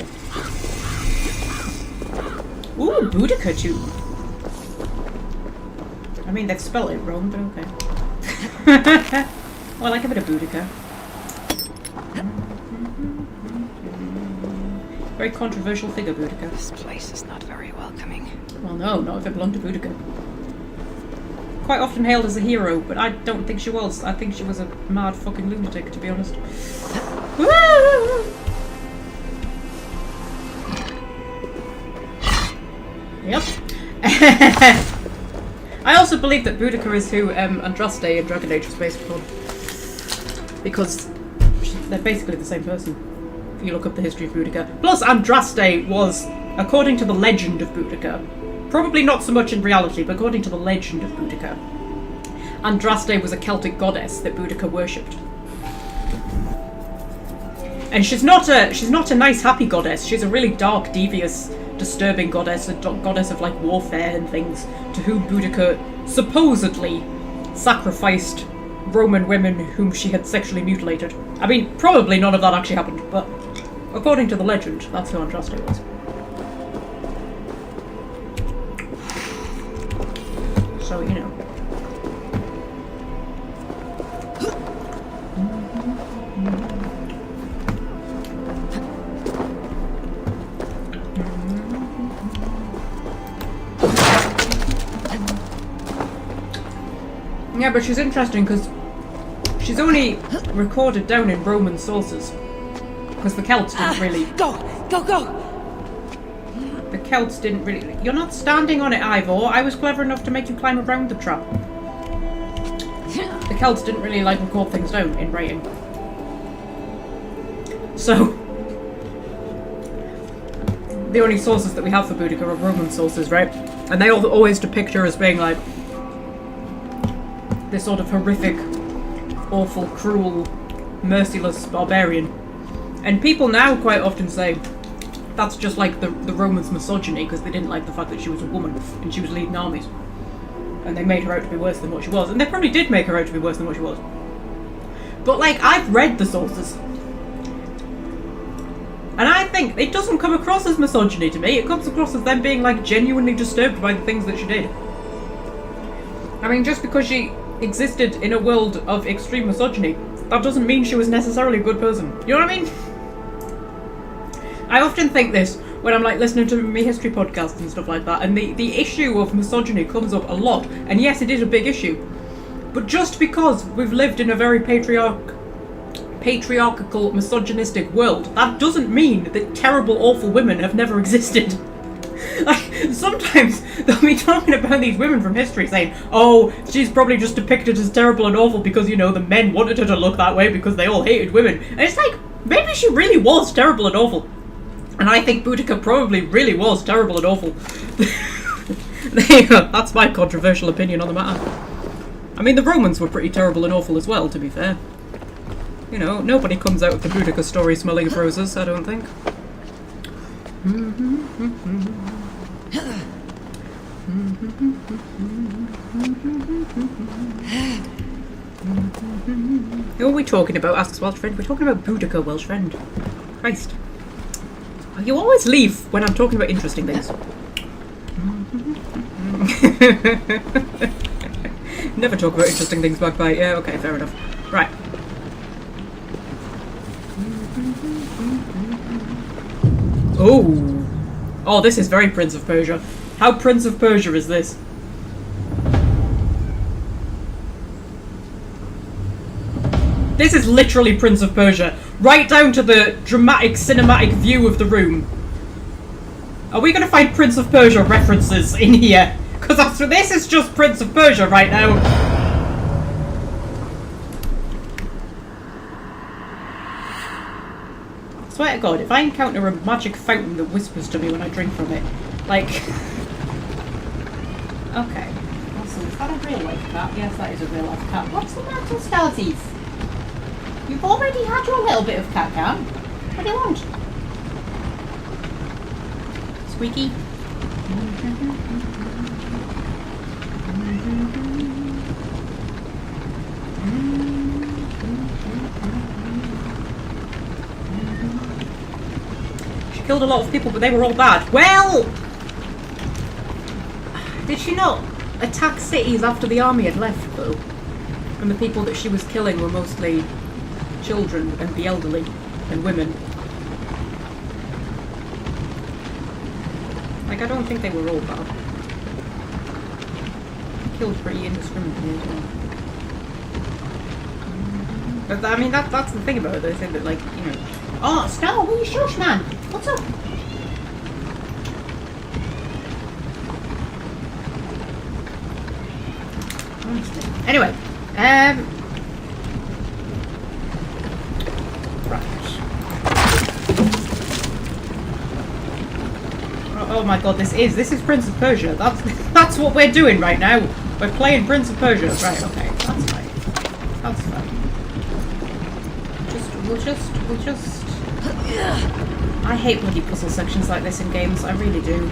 Ooh, Boudica too. I mean, they've spelled it wrong, but okay. Well, I like a bit of Boudica. Very controversial figure, Boudica. This place is not very welcoming. Well, no, not if it belonged to Boudica. Quite often hailed as a hero, but I don't think she was. I think she was a mad fucking lunatic, to be honest. Yep. I also believe that Boudica is who Andraste in Dragon Age was based upon. Because they're basically the same person, if you look up the history of Boudica. Plus, Andraste was, according to the legend of Boudica, probably not so much in reality, but according to the legend of Boudica, Andraste was a Celtic goddess that Boudica worshipped. And she's not a nice, happy goddess. She's a really dark, devious, disturbing goddess, a goddess of like warfare and things, to whom Boudica supposedly sacrificed Roman women whom she had sexually mutilated. I mean, probably none of that actually happened, but according to the legend, that's who Andraste was. So, you know. Yeah, but she's interesting because she's only recorded down in Roman sources. Because the Celts didn't really... Go! The Celts didn't really... You're not standing on it, Ivor. I was clever enough to make you climb around the trap. The Celts didn't really, like, record things down in writing. So... the only sources that we have for Boudica are Roman sources, right? And they always depict her as being, like, this sort of horrific, awful, cruel, merciless barbarian. And people now quite often say that's just like the Romans' misogyny, because they didn't like the fact that she was a woman and she was leading armies. And they made her out to be worse than what she was. And they probably did make her out to be worse than what she was. But, like, I've read the sources. And I think it doesn't come across as misogyny to me. It comes across as them being, like, genuinely disturbed by the things that she did. I mean, just because she existed in a world of extreme misogyny, that doesn't mean she was necessarily a good person. You know what I mean? I often think this when I'm like listening to me history podcasts and stuff like that, and the issue of misogyny comes up a lot, and yes, it is a big issue, but just because we've lived in a very patriarchal, misogynistic world, that doesn't mean that terrible, awful women have never existed. Like, sometimes they'll be talking about these women from history saying, oh, she's probably just depicted as terrible and awful because, you know, the men wanted her to look that way because they all hated women. And it's like, maybe she really was terrible and awful. And I think Boudica probably really was terrible and awful. There you go. That's my controversial opinion on the matter. I mean, the Romans were pretty terrible and awful as well, to be fair. You know, nobody comes out of the Boudica story smelling of roses, I don't think. Who are we talking about? Asks Welsh friend. We're talking about Boudica, Welsh friend. Christ. You always leave when I'm talking about interesting things. Never talk about interesting things, Magpie. Yeah, okay, fair enough. Right. Oh. Oh, this is very Prince of Persia. How Prince of Persia is this? This is literally Prince of Persia. Right down to the dramatic, cinematic view of the room. Are we going to find Prince of Persia references in here? Because this is just Prince of Persia right now. Swear to God, if I encounter a magic fountain that whispers to me when I drink from it, like... Okay. Awesome. Is that a real life cat? Yes, that is a real life cat. What's the matter, Skelties? You've already had your little bit of cat cam. What do you want? Squeaky? She killed a lot of people, but they were all bad. Well! Did she not attack cities after the army had left, though? And the people that she was killing were mostly children and the elderly and women. Like, I don't think they were all bad. She killed pretty indiscriminately as well. But I mean, that's the thing about it. They said that, like, you know... Oh, Star, will you shush, man? What's up? Anyway, right. Oh my God, this is Prince of Persia. That's what we're doing right now. We're playing Prince of Persia. Right, okay, that's fine. That's fine. We'll just. I hate bloody puzzle sections like this in games. I really do.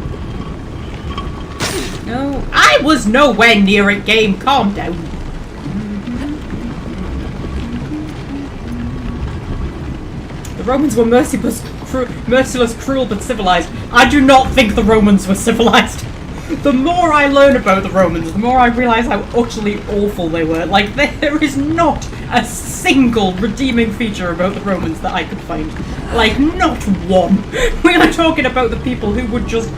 No, I was nowhere near it. Game, calm down. The Romans were merciless, cruel, but civilized. I do not think the Romans were civilized. The more I learn about the Romans, the more I realise how utterly awful they were. Like, there is not a single redeeming feature about the Romans that I could find. Like, not one. We are talking about the people who would just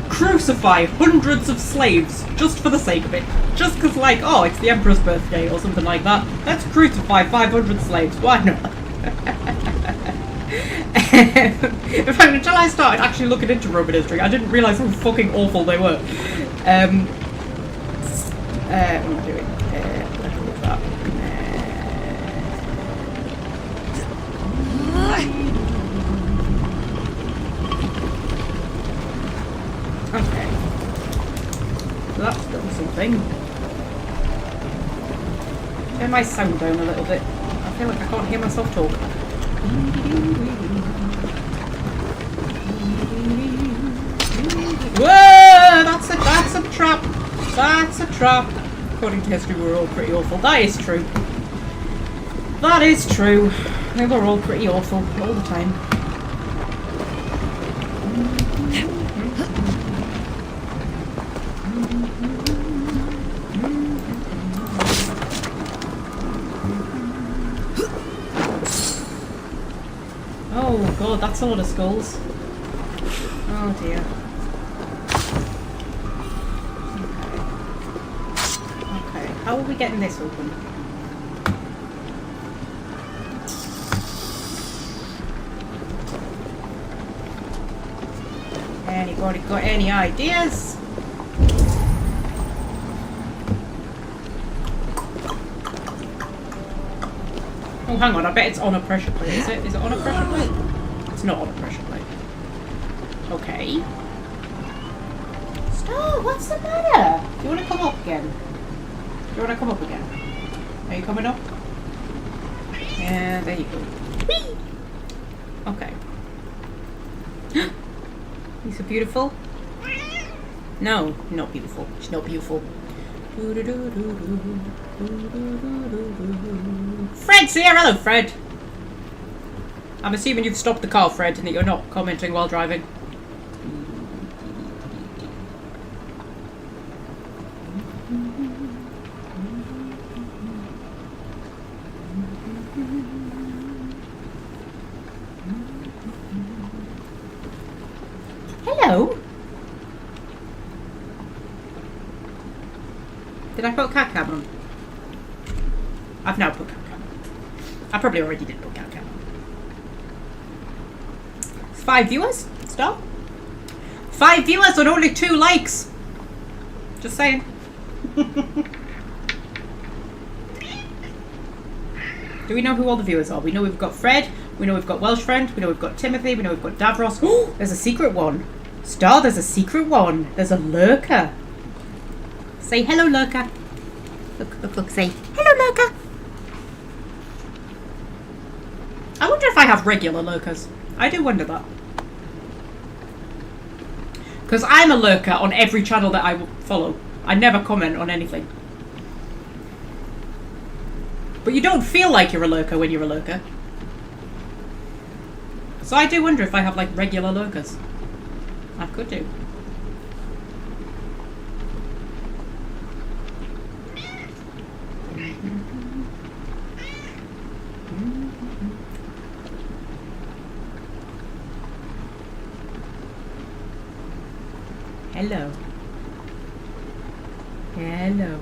crucify hundreds of slaves just for the sake of it. Just because, like, oh, it's the Emperor's birthday or something like that. Let's crucify 500 slaves. Why not? In fact, until I started actually looking into Roman history, I didn't realise how fucking awful they were. What am I doing? Let's look that. Okay. So that's done something. Turn my sound down a little bit. I feel like I can't hear myself talk. Whoa! That's a trap. That's a trap. According to history, we were all pretty awful. That is true. That is true. They were all pretty awful all the time. Oh God, that's a lot of skulls. Oh dear. Okay, how are we getting this open? Anybody got any ideas? Oh, hang on, I bet it's on a pressure plate, is it? Is it on a pressure plate? It's not on a pressure plate. Okay. Stop, what's the matter? Do you want to come up again? Do you want to come up again? Are you coming up? Yeah, there you go. Whee! Okay. These are beautiful? No, not beautiful. It's not beautiful. Fred's here! Hello, Fred! I'm assuming you've stopped the car, Fred, and that you're not commenting while driving. Hello? Did I put cat cam on? I've now put cat cam on. I probably already did put cat cam on. It's 5 viewers? Stop. 5 viewers and only 2 likes. Just saying. Do we know who all the viewers are? We know we've got Fred, We know we've got Welsh friend. We know we've got Timothy. We know we've got Davros. Oh, there's a secret one. Star, there's a secret one. There's a lurker. Say hello, lurker. Look, look, look. Say hello, lurker. I wonder if I have regular lurkers. I do wonder that. Because I'm a lurker on every channel that I follow. I never comment on anything. But you don't feel like you're a lurker when you're a lurker. So I do wonder if I have like regular lurkers. I could do. Hello. Hello.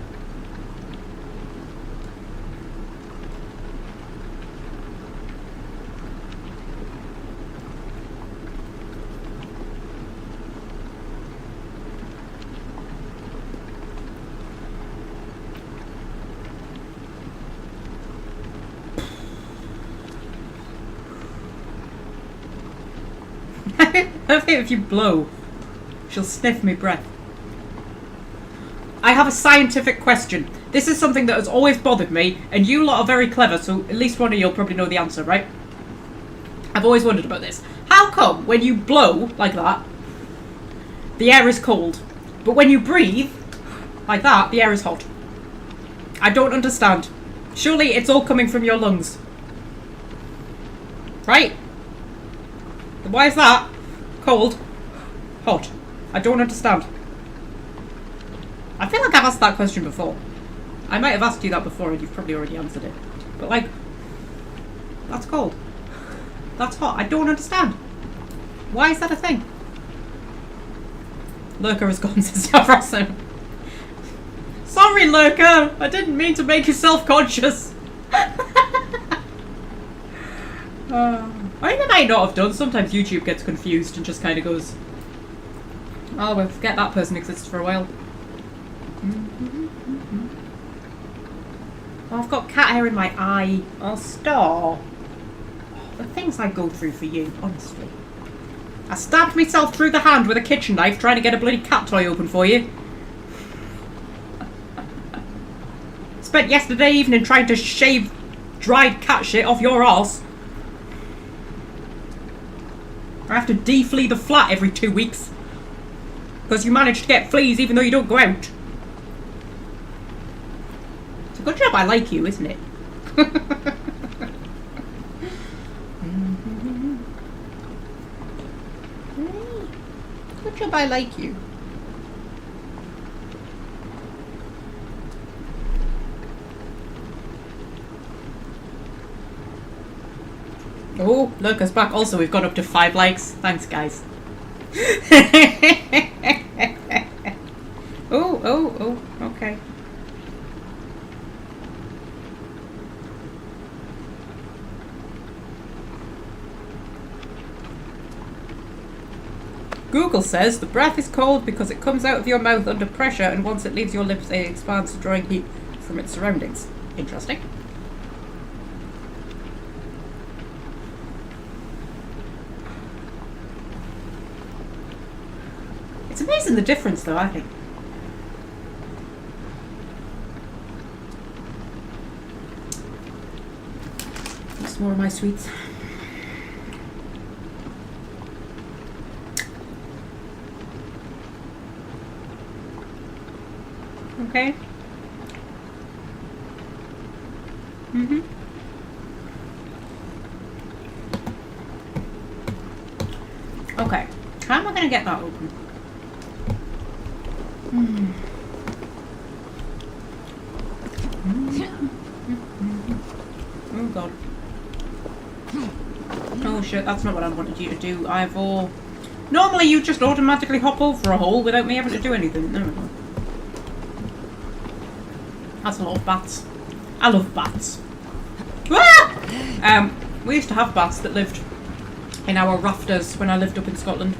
I think if you blow, she'll sniff me breath. I have a scientific question. This is something that has always bothered me, and you lot are very clever, so at least one of you'll probably know the answer, right? I've always wondered about this. How come when you blow like that, the air is cold, but when you breathe like that, the air is hot? I don't understand. Surely it's all coming from your lungs. Right? Why is that? Cold. Hot. I don't understand. I feel like I've asked that question before. I might have asked you that before and you've probably already answered it. But like, that's cold. That's hot. I don't understand. Why is that a thing? Lurker has gone since Davros. Sorry, Lurker! I didn't mean to make you self-conscious. I mean, I might not have done. Sometimes YouTube gets confused and just kind of goes, oh, we'll forget that person exists for a while. Oh, I've got cat hair in my eye. Oh, Star. The things I go through for you, honestly. I stabbed myself through the hand with a kitchen knife trying to get a bloody cat toy open for you. Spent yesterday evening trying to shave dried cat shit off your arse. I have to de-flea the flat every 2 weeks. Because you manage to get fleas even though you don't go out. It's a good job I like you, isn't it? Good job I like you. Oh, Lurker's back. Also, we've got up to 5 likes. Thanks, guys. Oh, okay. Google says the breath is cold because it comes out of your mouth under pressure, and once it leaves your lips, it expands, drawing heat from its surroundings. Interesting. It's amazing the difference, though, I think. Some more of my sweets. Okay. Okay. How am I going to get that open? Oh god. Oh shit, that's not what I wanted you to do, Ivor. Normally you just automatically hop over a hole without me having to do anything. There we go. That's a lot of bats. I love bats. Ah! We used to have bats that lived in our rafters when I lived up in Scotland.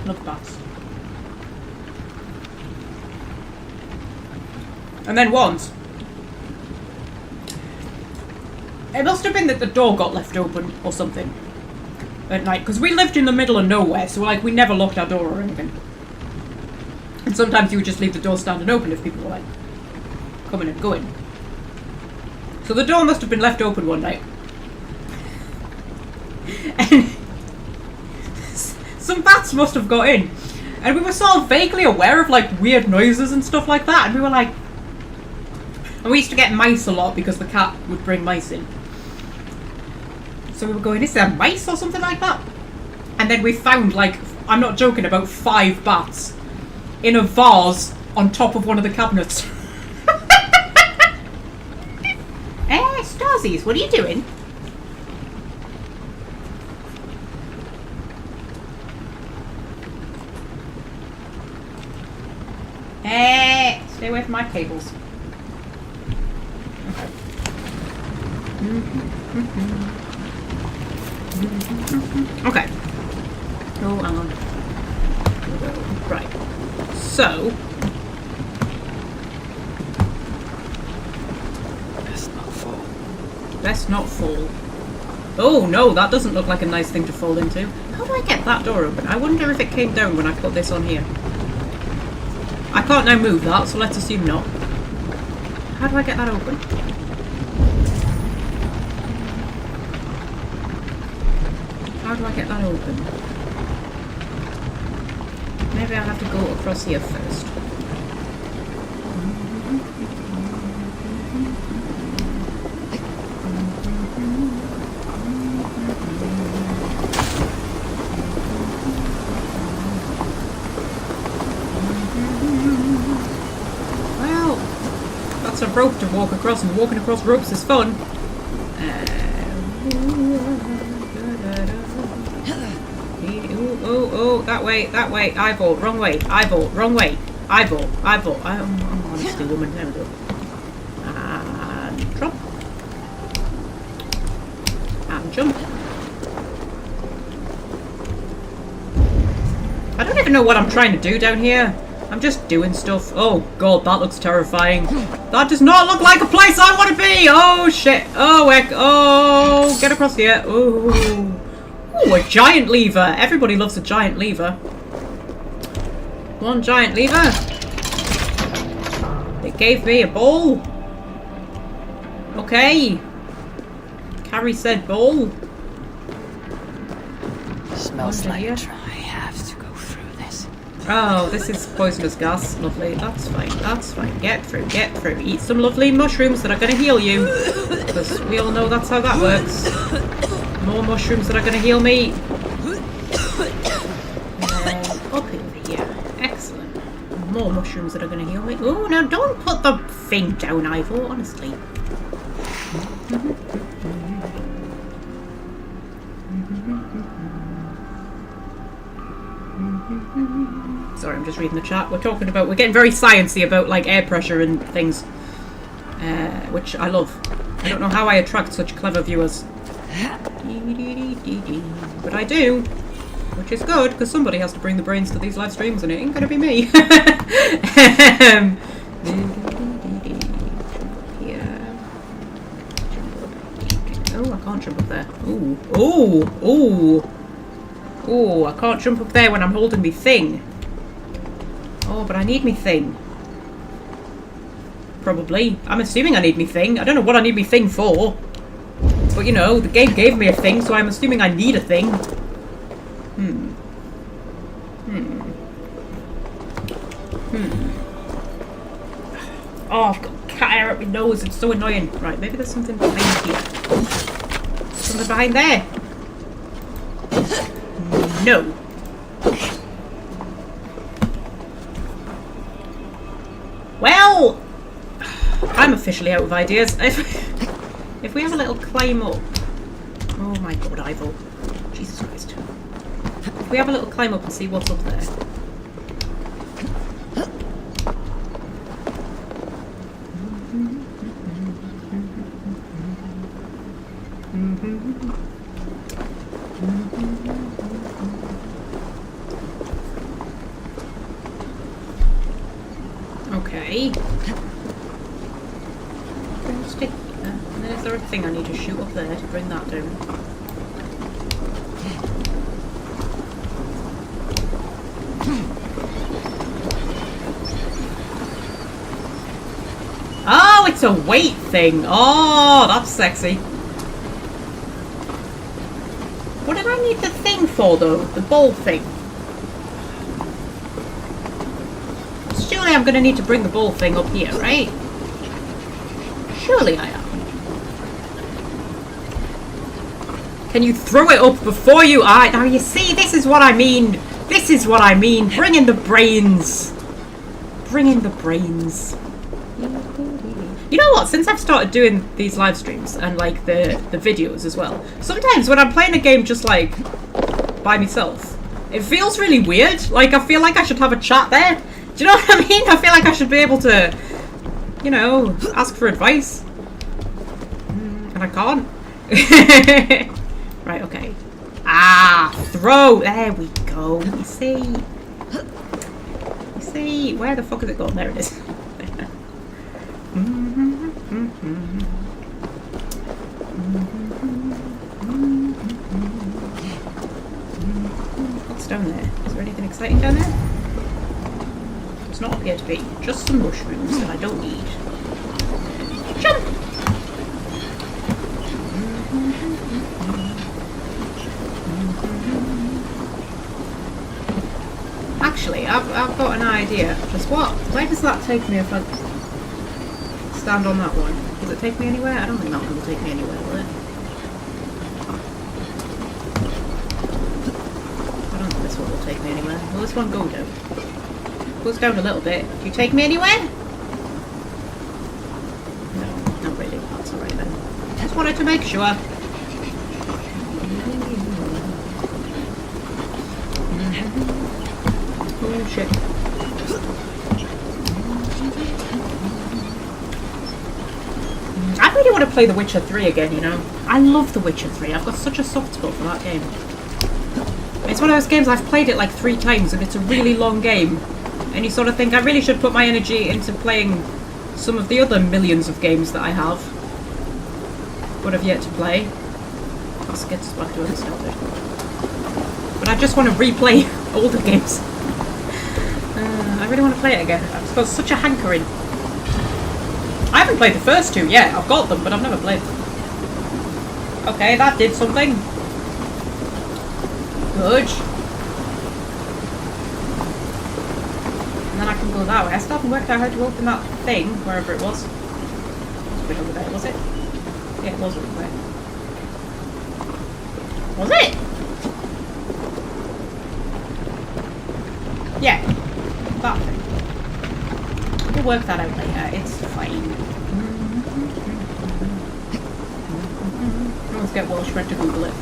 Love bats. And then once, It must have been that the door got left open or something at night, because we lived in the middle of nowhere, so like we never locked our door or anything. And sometimes you would just leave the door standing open if people were like coming and going. So the door must have been left open one night. And some bats must have got in. And we were sort of vaguely aware of like weird noises and stuff like that. And we were like... And we used to get mice a lot because the cat would bring mice in. So we were going, is there mice or something like that? And then we found like, I'm not joking, about 5 bats in a vase on top of one of the cabinets. Starsies, what are you doing? Stay away from my cables. Okay. Okay. Oh, hang on. Right. So. Best not fall. Best not fall. Oh no, that doesn't look like a nice thing to fall into. How do I get that door open? I wonder if it came down when I put this on here. I can't now move that, so let's assume not. How do I get that open? How do I get that open? Maybe I'll have to go across here first. A rope to walk across, and walking across ropes is fun. Oh, that way, eyeball, wrong way, eyeball, wrong way, eyeball. I'm honestly, woman, there we go. And drop. And jump. I don't even know what I'm trying to do down here. I'm just doing stuff. Oh god, that looks terrifying. That does not look like a place I want to be! Oh shit. Oh heck. Oh, get across here. Oh. Ooh, a giant lever. Everybody loves a giant lever. One giant lever. It gave me a ball. Okay. Carrie said ball. Smells like I have to go through this. Oh, this is poisonous gas. Lovely. That's fine. That's fine. Get through. Get through. Eat some lovely mushrooms that are going to heal you. Because we all know that's how that works. More mushrooms that are going to heal me. Up over here. Excellent. More mushrooms that are going to heal me. Oh, now don't put the thing down, Ivor. Honestly. Sorry, I'm just reading the chat. We're getting very sciencey about like air pressure and things, which I love. I don't know how I attract such clever viewers, but I do, which is good because somebody has to bring the brains to these live streams, and it ain't gonna be me. Oh, I can't jump up there. Ooh, ooh, ooh. Oh, I can't jump up there when I'm holding me thing. Oh, but I need me thing. Probably. I'm assuming I need me thing. I don't know what I need me thing for. But you know, the game gave me a thing, so I'm assuming I need a thing. Oh, I've got cat hair up my nose. It's so annoying. Right, maybe there's something behind here. Something behind there. No. Well, I'm officially out of ideas. If we have a little climb up. Oh my god, Ivor. Jesus Christ. If we have a little climb up and see what's up there. Okay. Stick here, and then is there a thing I need to shoot up there to bring that down? Oh, it's a weight thing. Oh, that's sexy. What did I need the thing for, though? The ball thing. Surely I'm going to need to bring the ball thing up here, right? Surely I am. Can you throw it up before you... now you see, this is what I mean. This is what I mean. Bring in the brains. Bring in the brains. You know what? Since I've started doing these live streams and like the videos as well, sometimes when I'm playing a game just like by myself, it feels really weird. Like I feel like I should have a chat there. Do you know what I mean? I feel like I should be able to, you know, ask for advice. And I can't. Right, okay. Ah, throw. There we go. You see? You see? Where the fuck is it going? There it is. What's down there? Is there anything exciting down there? It's not appear to be. Just some mushrooms that I don't need. Jump! Actually, I've got an idea. Just what? Where does that take me if I stand on that one? Does it take me anywhere? I don't think that one will take me anywhere, will it? I don't think this one will take me anywhere. Will this one go down? It goes down a little bit. Do you take me anywhere? No, not really. That's alright then. Just wanted to make sure. Oh shit. I really want to play The Witcher 3 again, you know. I love The Witcher 3. I've got such a soft spot for that game. It's one of those games I've played it like 3 times and it's a really long game. And you sort of think I really should put my energy into playing some of the other millions of games that I have. But I've yet to play. Let's get back to started. But I just want to replay older games. I really want to play it again. I've got such a hankering. I haven't played the first 2 yet. I've got them, but I've never played them. Okay, that did something. Good. And then I can go that way. I still haven't worked out how to open that thing, wherever it was. It was way over there, was it? Yeah, it was over there. Was it? Yeah. That thing. We'll work that out later. It's fine. Let's get Welsh friend to Google it.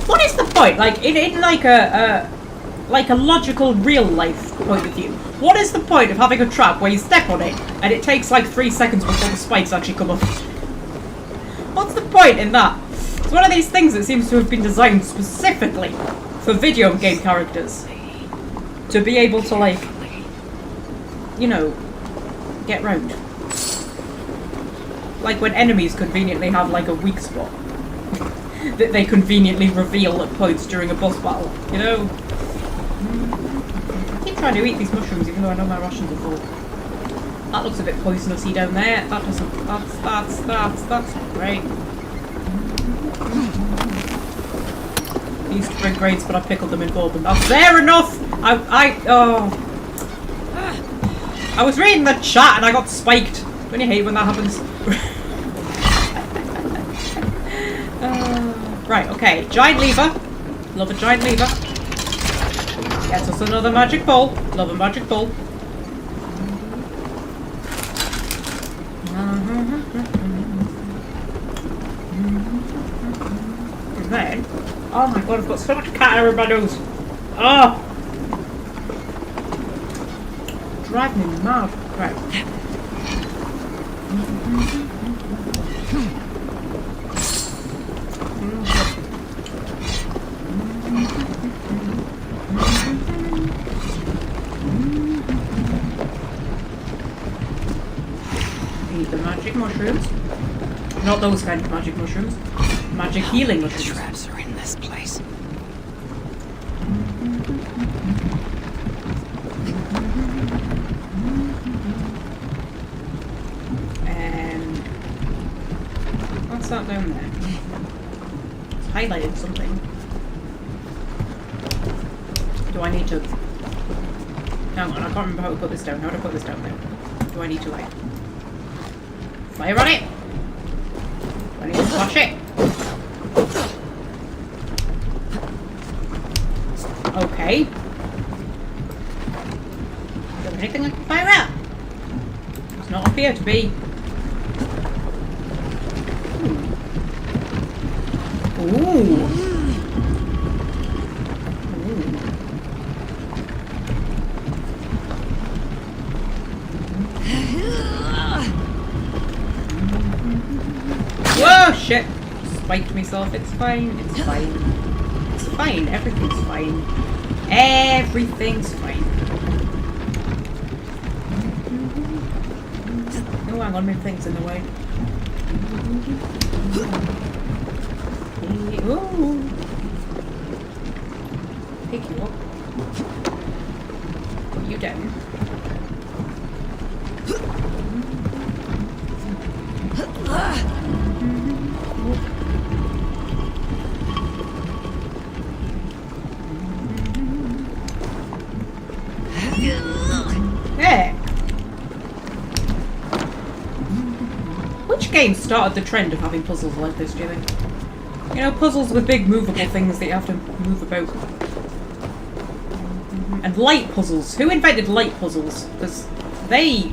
What is the point? Like in like a logical real life point of view, what is the point of having a trap where you step on it and it takes like 3 seconds before the spikes actually come up? What's the point in that? It's one of these things that seems to have been designed specifically for video game characters to be able to, like, you know, get round. Like when enemies conveniently have like a weak spot that they conveniently reveal at points during a boss battle, you know? I keep trying to eat these mushrooms even though I know my rations are full. That looks a bit poisonousy down there. That doesn't. That's not great. I used to bring grades, but I pickled them and boiled them. That's fair enough. I was reading the chat and I got spiked. Don't you hate when that happens? Right. Okay. Giant lever. Love a giant lever. Gets us another magic ball. Love a magic ball. And then, oh my god, I've got so much cat hair in my nose. Oh, drive me mad. Right. mushrooms. Not those kind of magic mushrooms. Magic healing The mushrooms. traps are in this place. What's that down there? It's highlighted something. Do I need to... Hang on, I can't remember how to put this down. How do I put this down there? Do I need to, like... fire on it? Do I need to smash it? Okay. Is there anything I can fire at? Does not appear to be. Ooh. Whoa, shit. Spiked myself. It's fine. It's fine. It's fine. Everything's fine. Everything's fine. Oh, hang on. My thing's in the way. Ooh. Pick you up. Put you down. There. Which game started the trend of having puzzles like this, do you think? You know, puzzles with big movable things that you have to move about. And light puzzles. Who invented light puzzles? Because they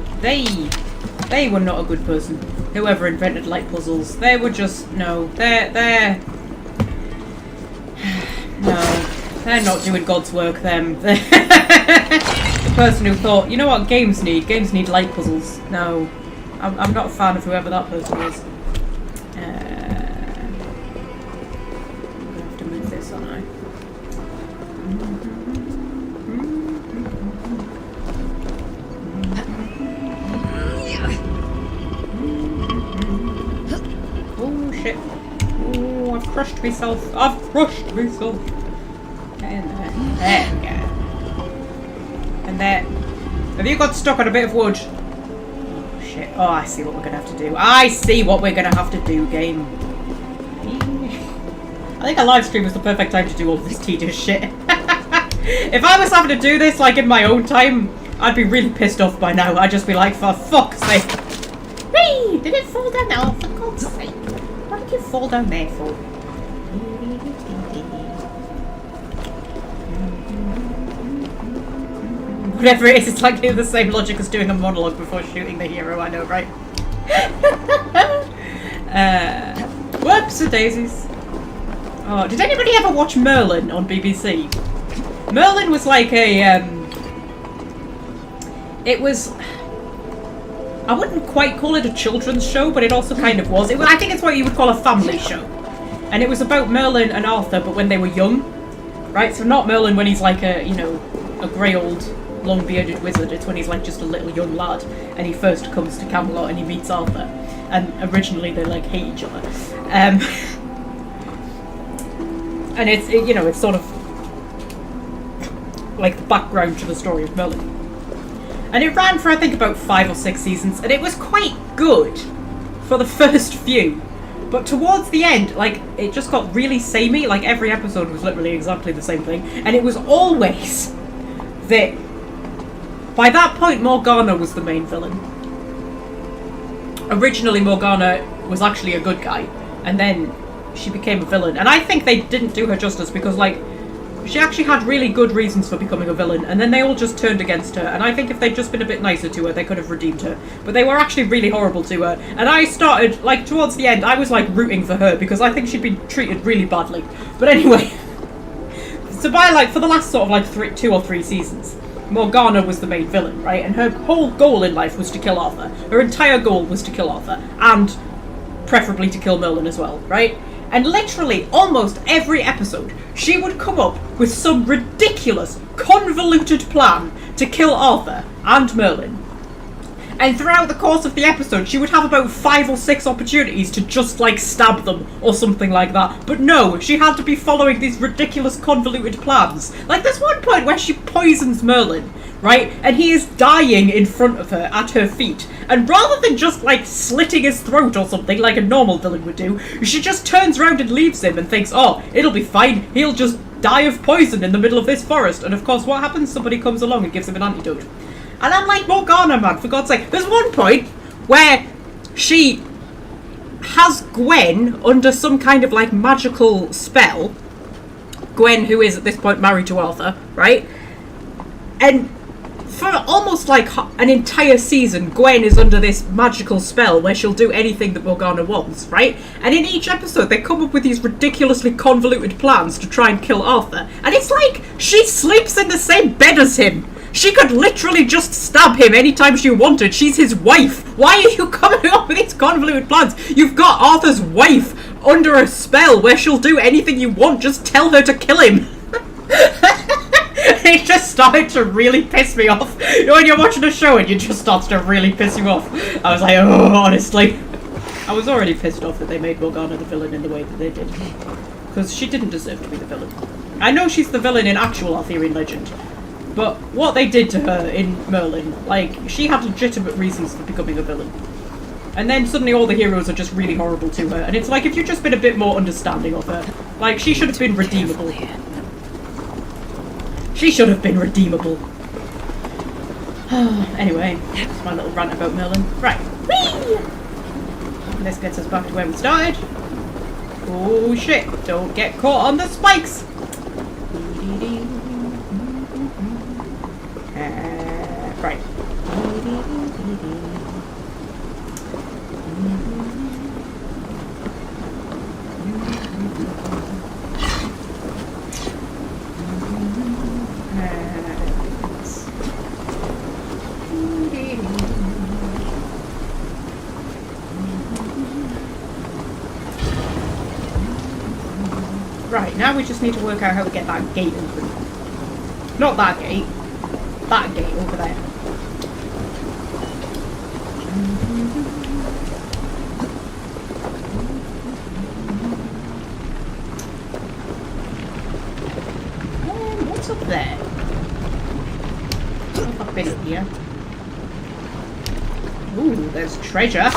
were not a good person. Whoever invented light puzzles. They were just, no. They're no. They're not doing God's work, them. The person who thought, you know what games need? Games need light puzzles. No. I'm not a fan of whoever that person was. Crushed myself. I've crushed myself. And there we go. And there. Have you got stuck on a bit of wood? Oh shit. Oh, I see what we're gonna have to do. I see what we're gonna have to do, game. I think a live stream is the perfect time to do all this tedious shit. If I was having to do this like in my own time, I'd be really pissed off by now. I'd just be like, for fuck's sake. Whee! Did it fall down there? Oh, for God's sake. What did you fall down there for? Whatever it is, it's like the same logic as doing a monologue before shooting the hero, I know, right? Whoops, daisies. Oh, did anybody ever watch Merlin on BBC? Merlin was like a, it was... I wouldn't quite call it a children's show, but it also kind of was. I think it's what you would call a family show. And it was about Merlin and Arthur, but when they were young. Right? So not Merlin when he's like a, you know, a grey old, long-bearded wizard. It's when he's like just a little young lad. And he first comes to Camelot and he meets Arthur. And originally they like hate each other. And you know, it's sort of like the background to the story of Merlin. And it ran for, I think, about 5 or 6 seasons, and it was quite good for the first few. But towards the end, like, it just got really samey. Like, every episode was literally exactly the same thing. And it was always that, by that point, Morgana was the main villain. Originally, Morgana was actually a good guy, and then she became a villain. And I think they didn't do her justice because, like, she actually had really good reasons for becoming a villain, and then they all just turned against her. And I think if they'd just been a bit nicer to her, they could have redeemed her. But they were actually really horrible to her. And I started, like, towards the end, I was, like, rooting for her because I think she'd been treated really badly. But anyway, so by, like, for the last sort of, like, 2 or 3 seasons, Morgana was the main villain, right? And her whole goal in life was to kill Arthur. Her entire goal was to kill Arthur. And preferably to kill Merlin as well, right? And literally, almost every episode, she would come up with some ridiculous, convoluted plan to kill Arthur and Merlin. And throughout the course of the episode, she would have about 5 or 6 opportunities to just, like, stab them or something like that. But no, she had to be following these ridiculous, convoluted plans. Like, there's one point where she poisons Merlin, right? And he is dying in front of her, at her feet. And rather than just, like, slitting his throat or something like a normal villain would do, she just turns around and leaves him and thinks, oh, it'll be fine. He'll just die of poison in the middle of this forest. And of course, what happens? Somebody comes along and gives him an antidote. And I'm like, Morgana, man, for God's sake. There's one point where she has Gwen under some kind of, like, magical spell. Gwen, who is at this point married to Arthur, right? And for almost, like, an entire season, Gwen is under this magical spell where she'll do anything that Morgana wants, right? And in each episode, they come up with these ridiculously convoluted plans to try and kill Arthur. And it's like, she sleeps in the same bed as him. She could literally just stab him anytime she wanted. She's his wife. Why are you coming up with these convoluted plans? You've got Arthur's wife under a spell where she'll do anything you want. Just tell her to kill him. It just started to really piss me off. You know, when you're watching a show and it just starts to really piss you off. I was like, oh, honestly. I was already pissed off that they made Morgana the villain in the way that they did. Because she didn't deserve to be the villain. I know she's the villain in actual Arthurian legend. But what they did to her in Merlin, like, she had legitimate reasons for becoming a villain. And then suddenly all the heroes are just really horrible to her. And it's like, if you'd just been a bit more understanding of her, like, she should have been redeemable. She should have been redeemable. Anyway, that's my little rant about Merlin. Right. Whee! This gets us back to where we started. Oh shit, don't get caught on the spikes! Right. Right, now we just need to work out how to get that gate open. Not that gate. That gate over there. What's up there? What's up in here? Ooh, there's treasure.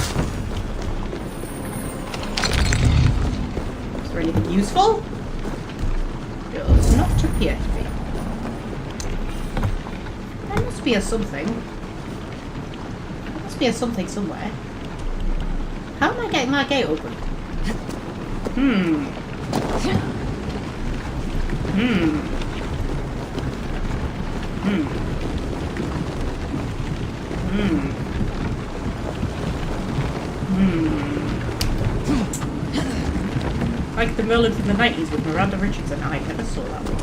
Is there anything useful? Does not appear to be. There must be a something. There must be a something somewhere. How am I getting that gate open? Hmm. Like the Merlin from the 90s with Miranda Richardson. I never saw that one.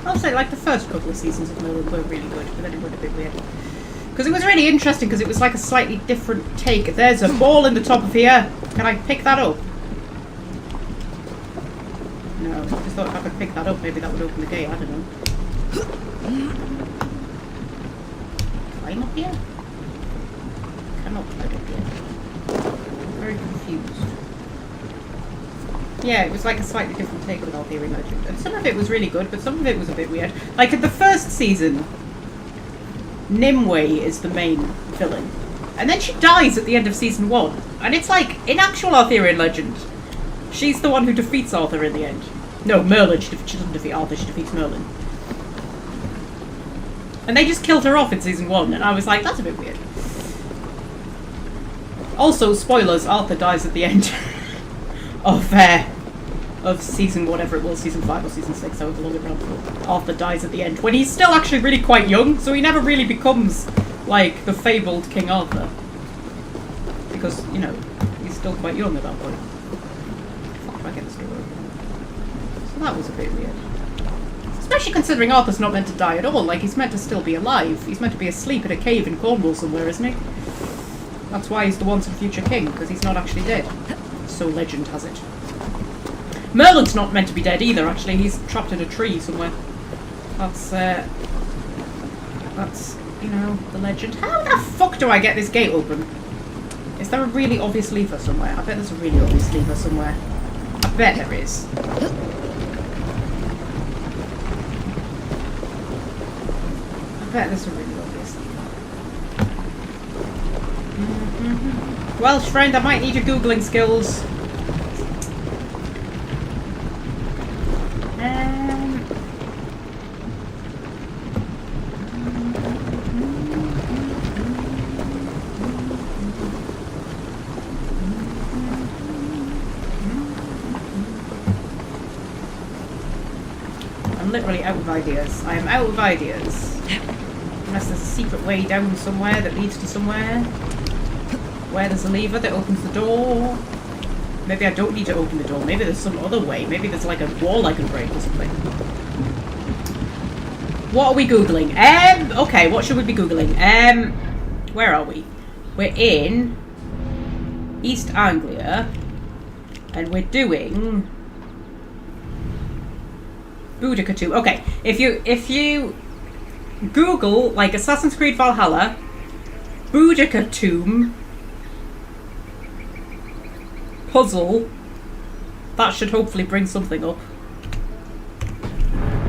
I'll say, like, the first couple of seasons of Merlin were really good, but then it went a bit weird. Because it was really interesting, because it was like a slightly different take. There's a ball in the top of here. Can I pick that up? No, I just thought if I could pick that up, maybe that would open the gate. I don't know. Climb up here? Cannot climb up here. I'm very confused. Yeah, it was like a slightly different take on Arthurian legend. And some of it was really good, but some of it was a bit weird. Like in the first season, Nimue is the main villain. And then she dies at the end of season 1. And it's like, in actual Arthurian legend, she's the one who defeats Arthur in the end. No, Merlin. She doesn't defeat Arthur, she defeats Merlin. And they just killed her off in season 1, and I was like, that's a bit weird. Also, spoilers, Arthur dies at the end of season whatever it was, season 5 or season 6, however long it ran for. Arthur dies at the end, when he's still actually really quite young, so he never really becomes, like, the fabled King Arthur. Because, you know, he's still quite young at that point. Fuck, if I get the story. So that was a bit weird. Especially considering Arthur's not meant to die at all, like, he's meant to still be alive. He's meant to be asleep in a cave in Cornwall somewhere, isn't he? That's why he's the once and future king, because he's not actually dead. So legend has it. Merlin's not meant to be dead either, actually. He's trapped in a tree somewhere. That's, you know, the legend. How the fuck do I get this gate open? Is there a really obvious lever somewhere? I bet there's a really obvious lever somewhere. I bet there is. I bet there's a really obvious lever. Welsh friend, I might need your Googling skills. I'm literally out of ideas. I am out of ideas. Unless there's a secret way down somewhere that leads to somewhere. Where there's a lever that opens the door. Maybe I don't need to open the door. Maybe there's some other way. Maybe there's like a wall I can break or something. What are we Googling? Okay, what should we be Googling? Where are we? We're in East Anglia. And we're doing Boudica 2. Okay, if you Google like Assassin's Creed Valhalla, Boudica tomb, puzzle, that should hopefully bring something up.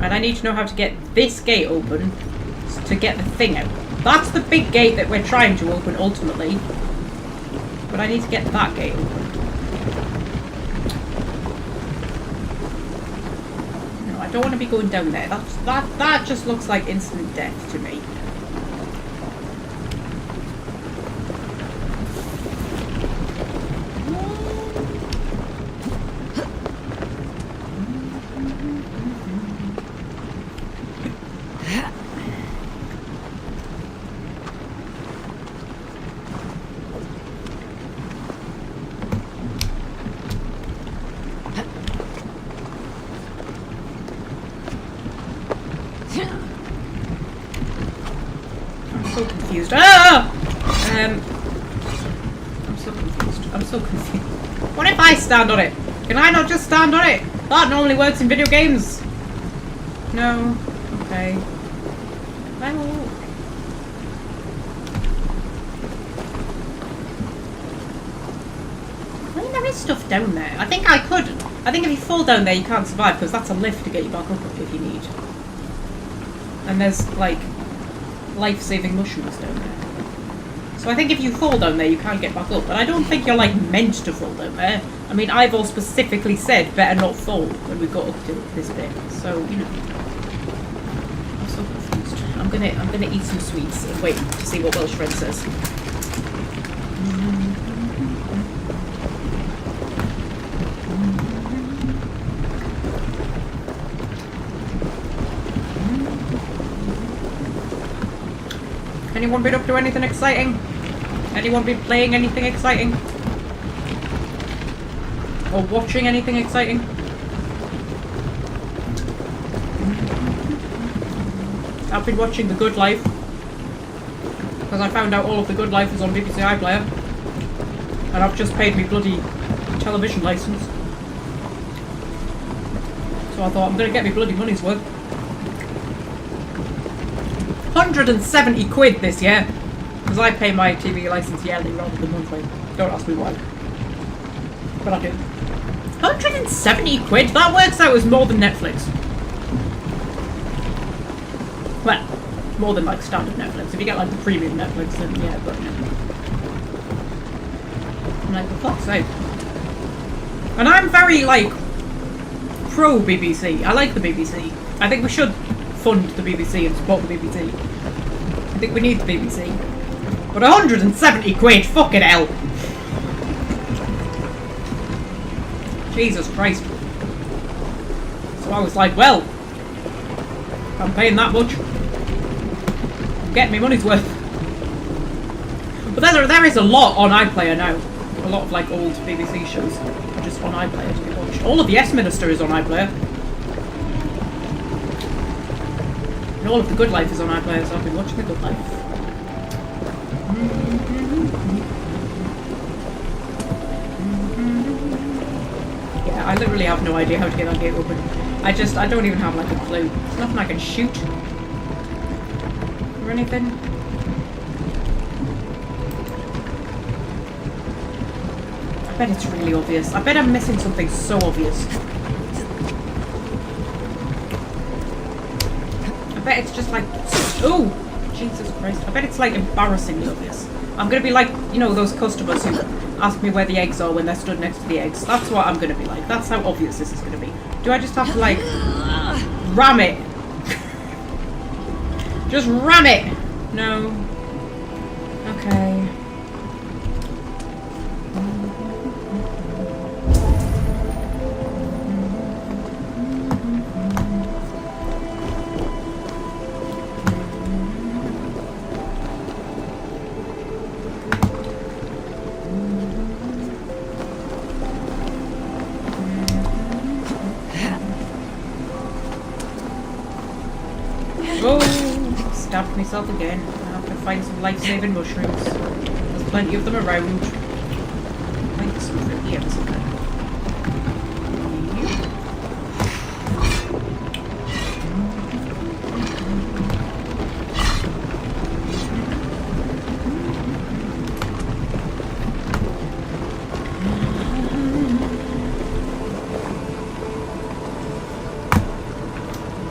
And I need to know how to get this gate open to get the thing out. That's the big gate that we're trying to open ultimately. But I need to get that gate open. No, I don't want to be going down there. That just looks like instant death to me. I'm so confused. What if I stand on it? Can I not just stand on it? That normally works in video games. No. Okay. Well. I mean, there is stuff down there. I think I could. I think if you fall down there, you can't survive because that's a lift to get you back up if you need. And there's like life-saving mushrooms down there. So I think if you fall down there, you can't get back up. But I don't think you're like meant to fall down there. I mean, Ivor specifically said better not fall when we got up to this bit. So you know, I'm so confused. I'm gonna eat some sweets and wait to see what Welsh Friend says. Anyone been up to anything exciting? Anyone been playing anything exciting? Or watching anything exciting? I've been watching The Good Life. Because I found out all of The Good Life is on BBC iPlayer. And I've just paid me bloody television licence. So I thought I'm going to get me bloody money's worth. 170 quid this year, because I pay my TV licence yearly rather than monthly. Don't ask me why, but I do. 170 quid? That works out as more than Netflix. Well, more than like standard Netflix. If you get like the premium Netflix, then yeah, but I'm like, for fuck's sake. And I'm very like pro BBC. I like the BBC. I think we should fund the BBC and support the BBC. I think we need the BBC. But 170 quid, fucking hell. Jesus Christ. So I was like, well, if I'm paying that much, I'm getting me money's worth. But there is a lot on iPlayer now. A lot of like old BBC shows are just on iPlayer to be watched. All of Yes Minister is on iPlayer. And all of The Good Life is on iPlayer, so I've been watching The Good Life. I literally have no idea how to get that gate open. I don't even have like a clue. There's nothing I can shoot. Or anything. I bet it's really obvious. I bet I'm missing something so obvious. I bet it's just like... Oh! Jesus Christ. I bet it's like embarrassingly obvious. I'm gonna be like, you know, those customers who ask me where the eggs are when they're stood next to the eggs. That's what I'm gonna be like. That's how obvious this is gonna be. Do I just have to like... ram it? Just ram it! No. Okay. Oh, stabbed myself again. I have to find some life-saving mushrooms. There's plenty of them around. I think there's some through here somewhere.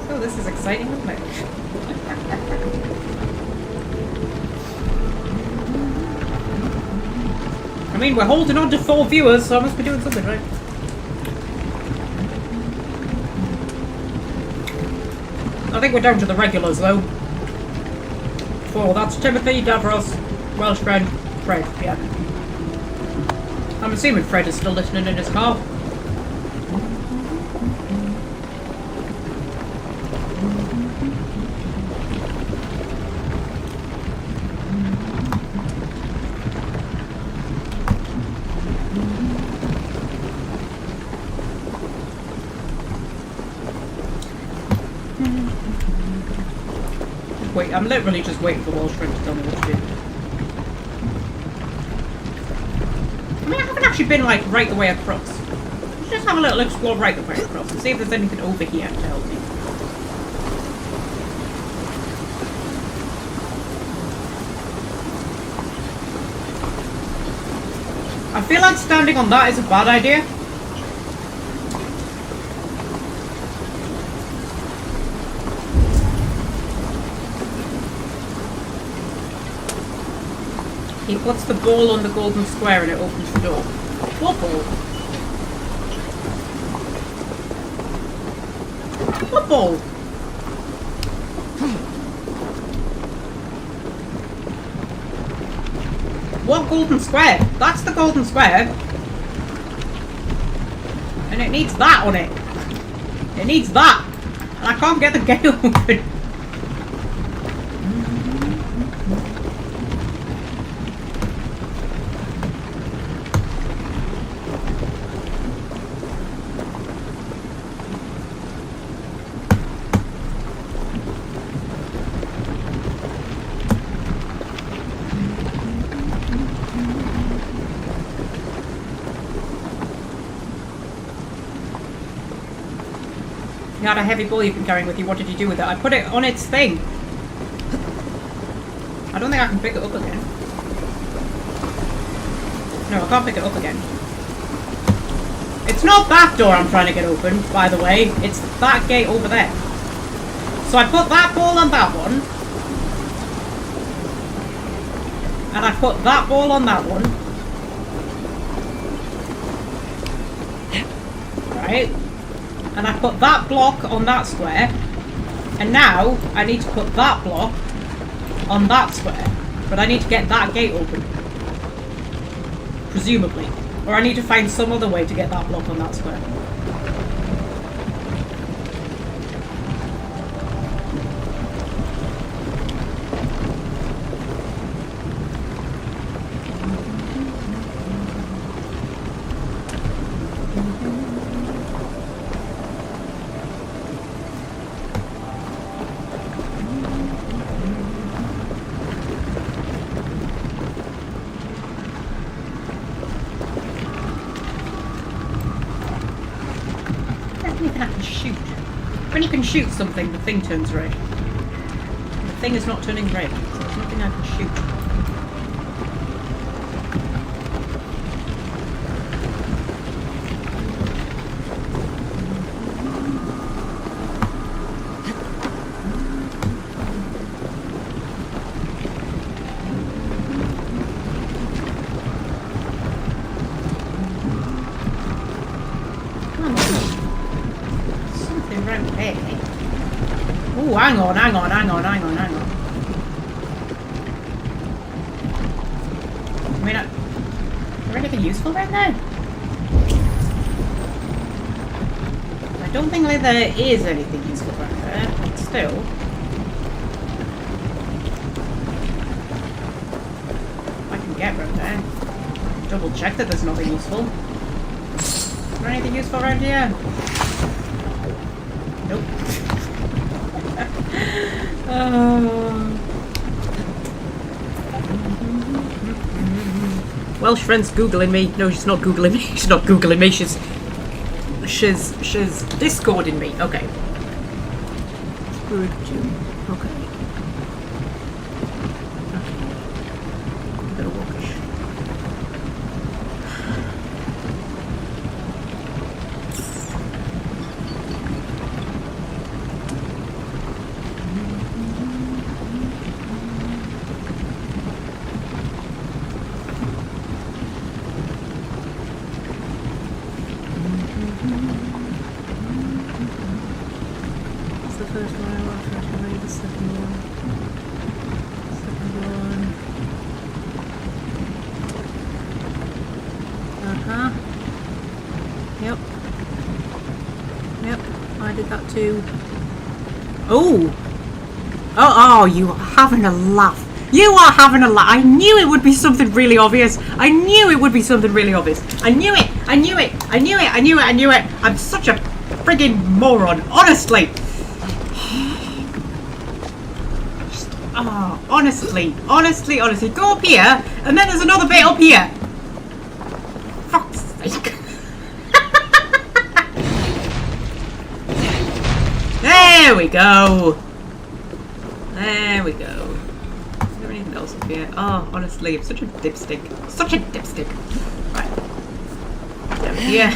So this is exciting, isn't it? I mean, we're holding on to 4 viewers, so I must be doing something right. I think we're down to the regulars, though. 4, that's Timothy, Davros, Welsh friend, Fred, yeah. I'm assuming Fred is still listening in his car. Wait, I'm literally just waiting for Welsh friend to tell me what to do. I mean, I haven't actually been, like, right the way across. Let's just have a little explore right the way across and see if there's anything over here to help me. I feel like standing on that is a bad idea. He puts the ball on the golden square and it opens the door. What ball? What ball? What golden square? That's the golden square. And it needs that on it. It needs that. And I can't get the gate open. You had a heavy ball you've been carrying with you. What did you do with it? I put it on its thing. I don't think I can pick it up again. No, I can't pick it up again. It's not that door I'm trying to get open, by the way. It's that gate over there. So I put that ball on that one. And I put that ball on that one. Right? And I put that block on that square. And now I need to put that block on that square. But I need to get that gate open. Presumably. Or I need to find some other way to get that block on that square. you can shoot something, the thing turns red. The thing is not turning red, so there's nothing I can shoot. Oh, hang on. I mean, is there anything useful right there? I don't think like there is anything useful right there, but still. I can get right there. Double check that there's nothing useful. Is there anything useful around here? Nope. Welsh friend's googling me. No, she's not googling me. She's not googling me. She's Discording me. Okay. Okay. A bit of walkish. Yep, I did that too. Oh! Oh, you are having a laugh. You are having a laugh. I knew it would be something really obvious. I knew it. I knew it. I'm such a friggin' moron. Honestly. Oh, honestly. Go up here, and then there's another bit up here. Fuck's sake. There we go. Is there anything else up here? Oh, honestly, I'm such a dipstick. Right. Down here.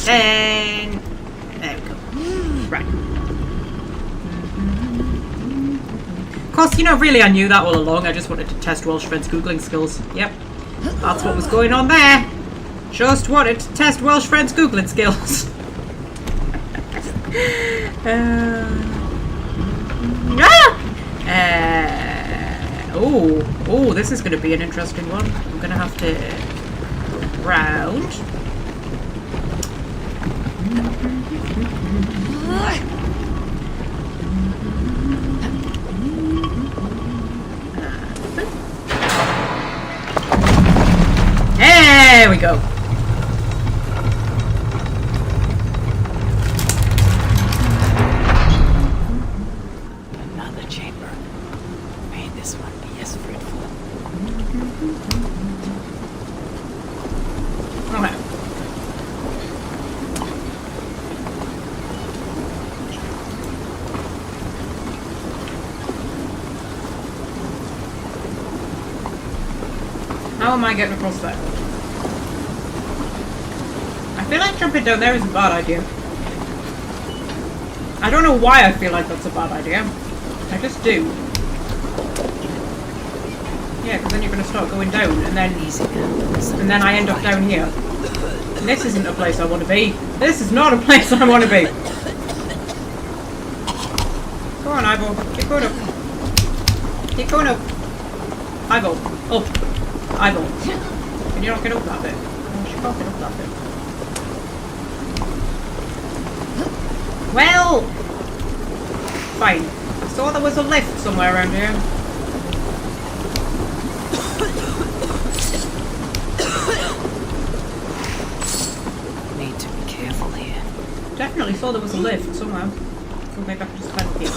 And there we go. Right. Of course, really, I knew that all along. I just wanted to test Welsh friend's Googling skills. Yep. That's what was going on there. Just wanted to test Welsh friend's Googling skills. Oh, this is going to be an interesting one. I'm going to have to go round. There we go. Another chamber. May this one be as fruitful. Okay. How am I getting across there? I feel like jumping down there is a bad idea. I don't know why I feel like that's a bad idea. I just do. Yeah, because then you're going to start going down, and then I end up down here. And this isn't a place I want to be. This is not a place I want to be. Go on, eyeball. Keep going up. Keep going up. Eyeball. Up. Eyeball. Can you not get up that bit? Oh, she can't get up that bit. Well, fine. I saw there was a lift somewhere around here. Need to be careful here. Definitely saw there was a lift somewhere. So maybe I can just climb up here.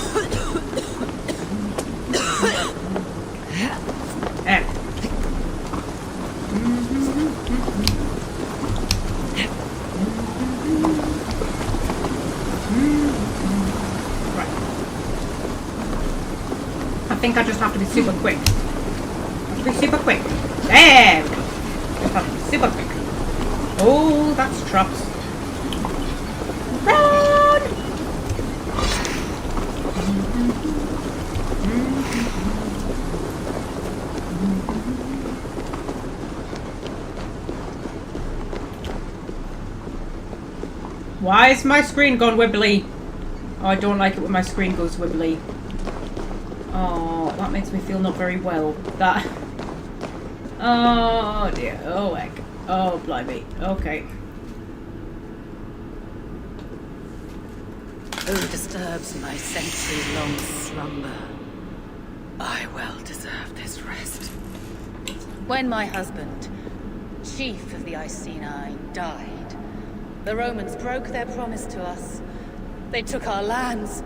think I just have to be super quick. Have to be super quick. There we go. Just have to be super quick. Oh, that's traps. Run! Why is my screen gone wibbly? Oh, I don't like it when my screen goes wibbly. Oh, that makes me feel not very well. That. Oh dear. Oh heck. Oh blimey. Okay. Who disturbs my century-long slumber? I well deserve this rest. When my husband, chief of the Iceni, died, the Romans broke their promise to us. They took our lands,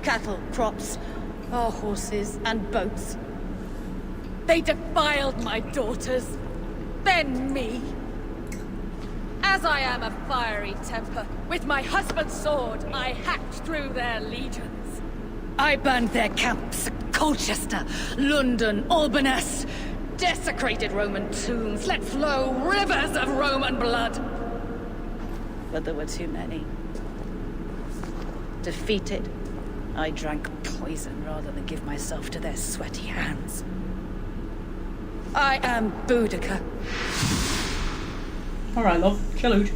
cattle, crops, our horses, and boats. They defiled my daughters, then me. As I am a fiery temper, with my husband's sword, I hacked through their legions. I burned their camps, Colchester, London, Albanus, desecrated Roman tombs, let flow rivers of Roman blood. But there were too many. Defeated, I drank poison rather than give myself to their sweaty hands. I am Boudica. Alright, love. Salute.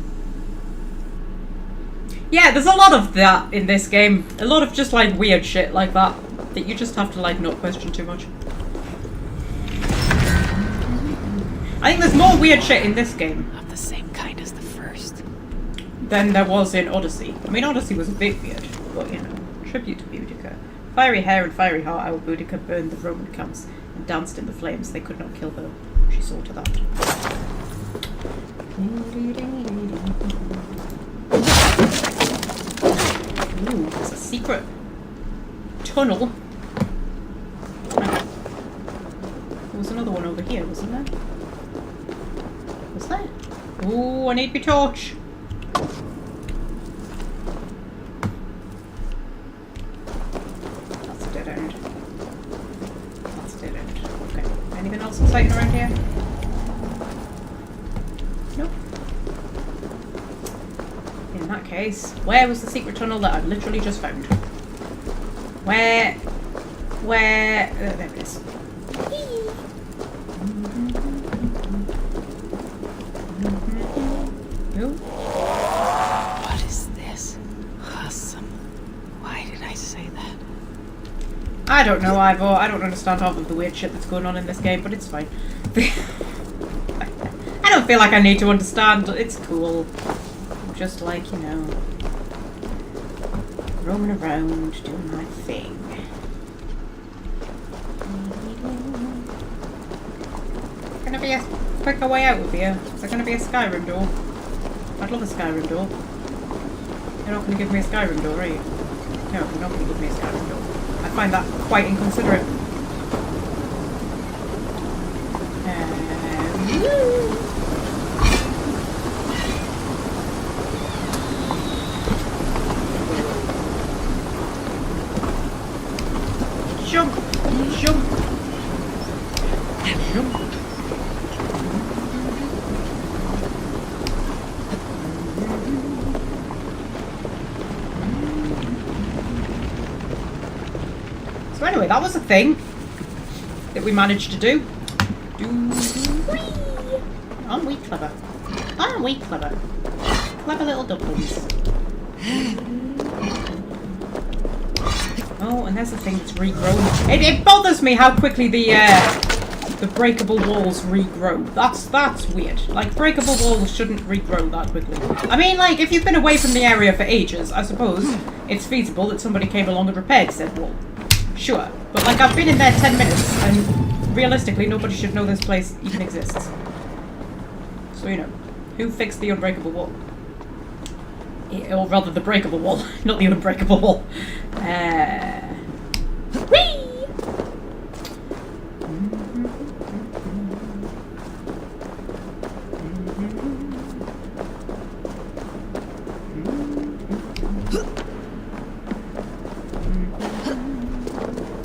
Yeah, there's a lot of that in this game. A lot of just like weird shit like that. That you just have to like not question too much. I think there's more weird shit in this game. Of the same kind as the first. Than there was in Odyssey. I mean, Odyssey was a bit weird, but you know, tribute to Boudica. Fiery hair and fiery heart, our Boudica burned the Roman camps and danced in the flames. They could not kill her. She saw to that. Ooh, there's a secret tunnel. There was another one over here, wasn't there? Was there? Ooh, I need my torch. That's a dead end. That's a dead end. Okay. Anything else exciting around here? Nope. In that case, where was the secret tunnel that I've literally just found? Where? There it is. What is this? Awesome. Why did I say that? I don't know, Ivor. I don't understand half of the weird shit that's going on in this game, but it's fine. I don't feel like I need to understand. It's cool. I'm just like, you know, roaming around, doing my thing. Gonna be a quicker way out of here. Is there gonna be a Skyrim door? I'd love a Skyrim door. You're not gonna give me a Skyrim door, are you? No, you're not gonna give me a Skyrim door. I find that quite inconsiderate. Jump! Jump! Jump! So anyway, that was a thing that we managed to do. Aren't we clever? Aren't we clever? Clever little ducklings. Oh, and there's the thing that's regrown. It bothers me how quickly the breakable walls regrow. That's weird. Like, breakable walls shouldn't regrow that quickly. I mean, like, if you've been away from the area for ages, I suppose it's feasible that somebody came along and repaired said wall. Sure. But, like, I've been in there 10 minutes, and realistically, nobody should know this place even exists. So, you know, who fixed the unbreakable wall? Or rather, the breakable wall, not the unbreakable wall. Whee!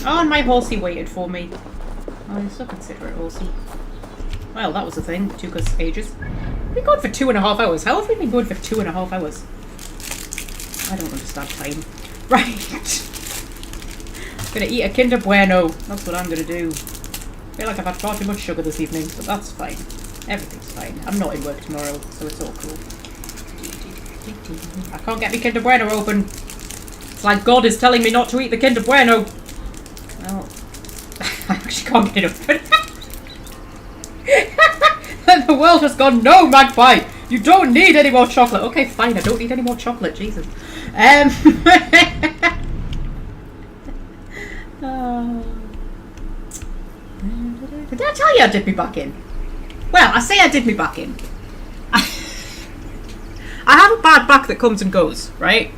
Oh, and my horsey waited for me. Oh, you're so considerate, horsey. Well, that was the thing. Took us ages. We've been going for 2.5 hours. How have we been going for 2.5 hours? I don't understand time. Right. Gonna eat a Kinder Bueno. That's what I'm gonna do. I feel like I've had far too much sugar this evening, but that's fine. Everything's fine. I'm not in work tomorrow, so it's all cool. I can't get my Kinder Bueno open. It's like God is telling me not to eat the Kinder Bueno. Well, I actually can't get it open. And the world has gone, no, Magpie! You don't need any more chocolate. Okay, fine, I don't need any more chocolate, Jesus. Did I tell you I did me back in? Well, I say I did me back in. I have a bad back that comes and goes, right?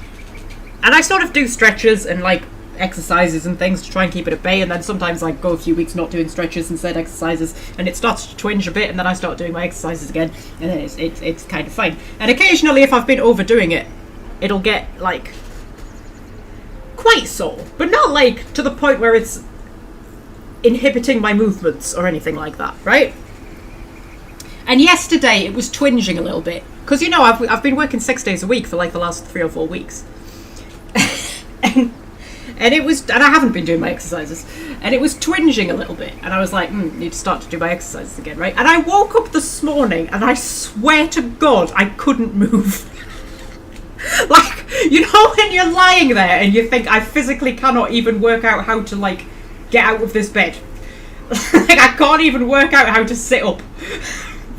And I sort of do stretches and like exercises and things to try and keep it at bay, and then sometimes like go a few weeks not doing stretches and said exercises, and it starts to twinge a bit, and then I start doing my exercises again, and then it's kind of fine. And occasionally, if I've been overdoing it, it'll get like quite sore, but not like to the point where it's inhibiting my movements or anything like that, right? And yesterday it was twinging a little bit because you know I've been working 6 days a week for like the last 3 or 4 weeks, and it was, and I haven't been doing my exercises, and it was twinging a little bit, and I was like, need to start to do my exercises again, right? And I woke up this morning, and I swear to God, I couldn't move. Like, you know when you're lying there and you think, I physically cannot even work out how to, like, get out of this bed. Like, I can't even work out how to sit up.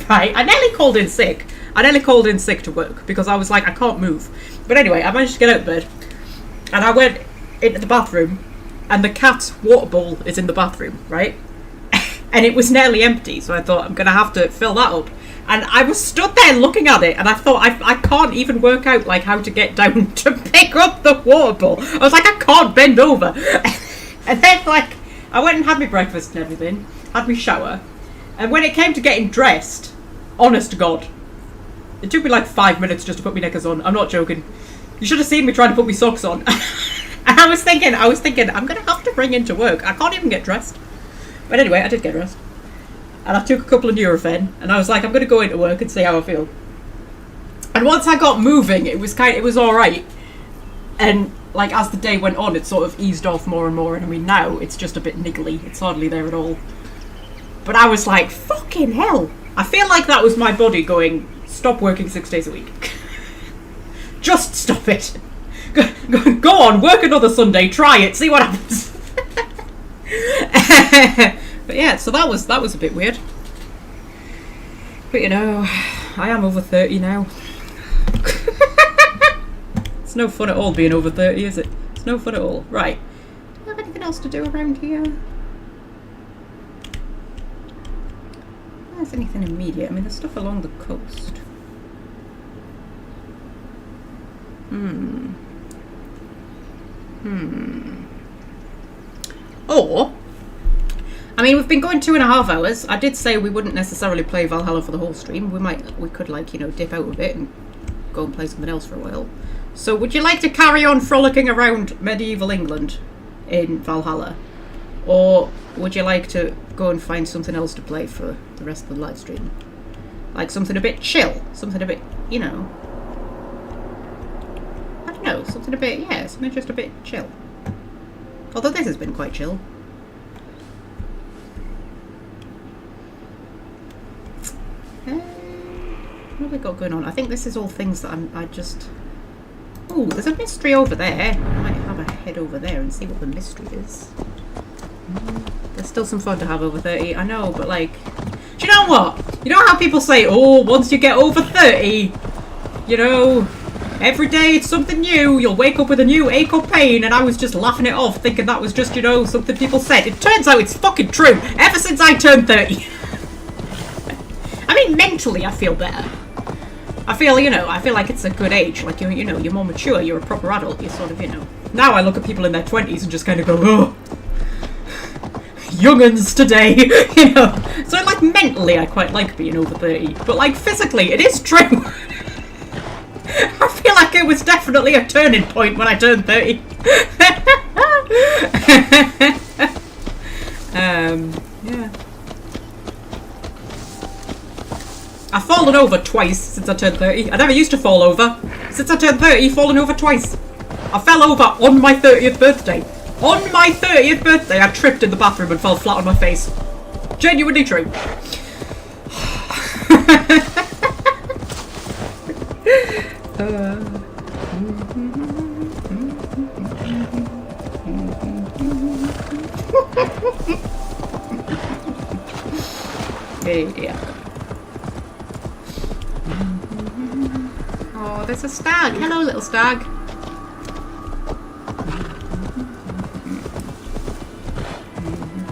Right? I nearly called in sick. I nearly called in sick to work, because I was like, I can't move. But anyway, I managed to get out of bed, and I went into the bathroom, and the cat's water bowl is in the bathroom, right? And it was nearly empty, so I thought I'm gonna have to fill that up. And I was stood there looking at it, and I thought I can't even work out like how to get down to pick up the water bowl. I was like, I can't bend over. And then like I went and had my breakfast and everything, had my shower, and when it came to getting dressed, honest to God, it took me like 5 minutes just to put my knickers on. I'm not joking. You should have seen me trying to put my socks on. And I was thinking, I'm going to have to bring into work. I can't even get dressed. But anyway, I did get dressed. And I took a couple of Nurofen, and I was like, I'm going to go into work and see how I feel. And once I got moving, it was alright. And like as the day went on, it sort of eased off more and more. And I mean, now it's just a bit niggly. It's hardly there at all. But I was like, fucking hell. I feel like that was my body going, stop working 6 days a week. Just stop it. Go on, work another Sunday, try it, see what happens. But yeah, so that was a bit weird. But you know, I am over 30 now. It's no fun at all being over 30, is it? It's no fun at all. Right. Do you have anything else to do around here? There's anything immediate. I mean, there's stuff along the coast. Or, I mean, we've been going 2.5 hours. I did say we wouldn't necessarily play Valhalla for the whole stream. We could like, you know, dip out a bit and go and play something else for a while. So would you like to carry on frolicking around medieval England in Valhalla? Or would you like to go and find something else to play for the rest of the live stream? Like something a bit chill, something a bit, you know, I don't know, something a bit, yeah, something just a bit chill. Although this has been quite chill. What have we got going on? I think this is all things that I just... Oh, there's a mystery over there. I might have a head over there and see what the mystery is. There's still some fun to have over 30, I know, but like... Do you know what? You know how people say, oh, once you get over 30, you know, every day it's something new, you'll wake up with a new ache or pain, and I was just laughing it off, thinking that was just, you know, something people said. It turns out it's fucking true, ever since I turned 30. I mean, mentally I feel better. I feel, you know, I feel like it's a good age, like, you know, you're more mature, you're a proper adult, you're sort of, you know. Now I look at people in their 20s and just kind of go, oh, young'uns today, you know. So like mentally I quite like being over 30, but like physically it is true. I feel like it was definitely a turning point when I turned 30. over twice since I turned 30. I never used to fall over. Since I turned 30, fallen over twice. I fell over on my 30th birthday. On my 30th birthday, I tripped in the bathroom and fell flat on my face. Genuinely true. Hey dear. Oh, there's a stag. Hello, little stag.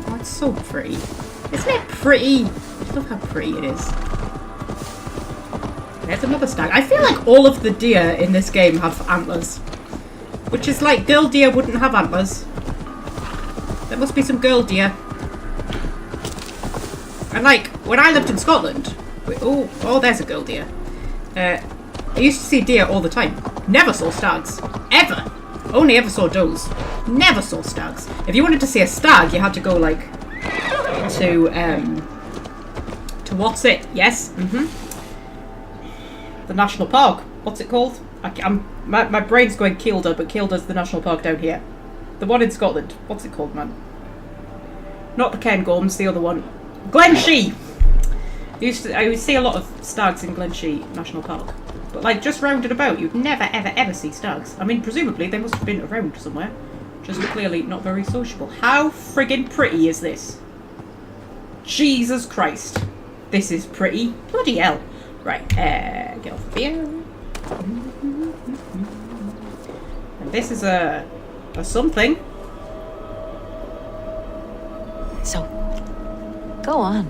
Oh, it's so pretty. Isn't it pretty? I love how pretty it is. There's another stag. I feel like all of the deer in this game have antlers. Which is like, girl deer wouldn't have antlers. There must be some girl deer. And like, when I lived in Scotland... Oh, there's a girl deer. I used to see deer all the time. Never saw stags. Ever. Only ever saw does. Never saw stags. If you wanted to see a stag, you had to go like... to what's it? Yes? The national park. What's it called? My brain's going Kielder, but Kielder's the national park down here. The one in Scotland. What's it called, man? Not the Cairngorms, the other one. Glenshee! I would see a lot of stags in Glenshee National Park. But like, just rounded about, you'd never ever ever see stags. I mean, presumably they must have been around somewhere. Just clearly not very sociable. How friggin' pretty is this? Jesus Christ. This is pretty. Bloody hell. Right, get off of here. And this is a something. So, go on.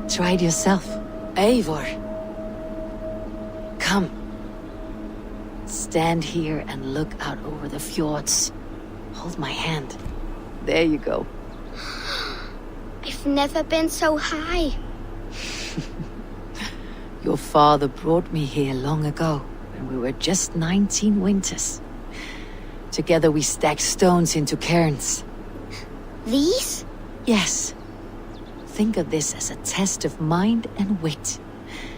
Try it yourself. Eivor. Come. Stand here and look out over the fjords. Hold my hand. There you go. I've never been so high. Your father brought me here long ago, when we were just 19 winters. Together we stacked stones into cairns. These? Yes. Think of this as a test of mind and wit.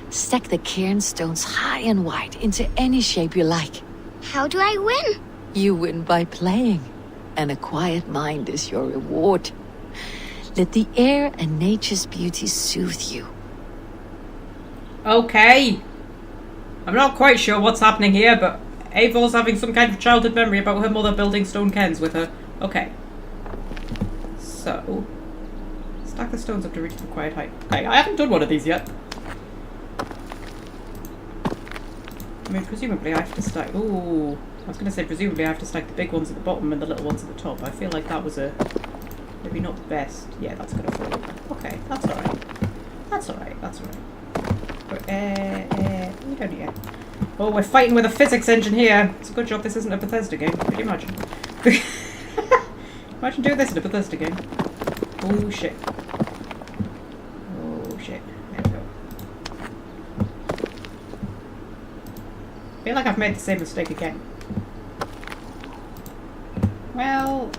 Stack the cairn stones high and wide into any shape you like. How do I win? You win by playing, and a quiet mind is your reward. Let the air and nature's beauty soothe you. Okay. I'm not quite sure what's happening here, but Eivor's having some kind of childhood memory about her mother building stone cairns with her. Okay. So, stack the stones up to reach the required height. Okay, I haven't done one of these yet. I mean, presumably I have to stack... Ooh. I was going to say, presumably I have to stack the big ones at the bottom and the little ones at the top. I feel like that was maybe not the best. Yeah, that's going to fall over. Okay, that's alright. That's alright, that's alright. We don't here. Oh, we're fighting with a physics engine here. It's a good job this isn't a Bethesda game. Could you imagine? Imagine doing this in a Bethesda game. Oh, shit. Oh, shit. There we go. I feel like I've made the same mistake again. Well...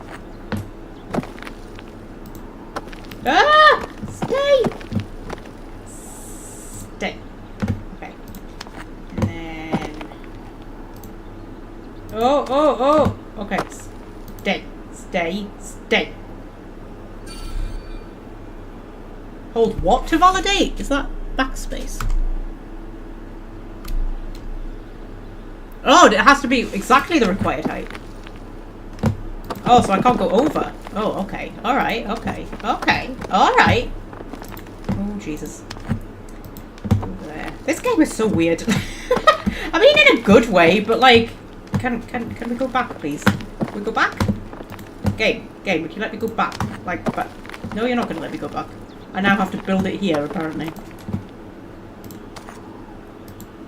Ah! Stay! Stay. Okay. And then... Oh! Okay. Stay. Stay. Stay. Hold what to validate? Is that backspace? Oh, it has to be exactly the required height. Oh, so I can't go over. Oh, okay. Alright, okay. Okay. Alright. Oh, Jesus. Over there. This game is so weird. I mean, in a good way, but like... Can we go back, please? Can we go back? Game, would you let me go back? Like, back. No, you're not going to let me go back. I now have to build it here, apparently.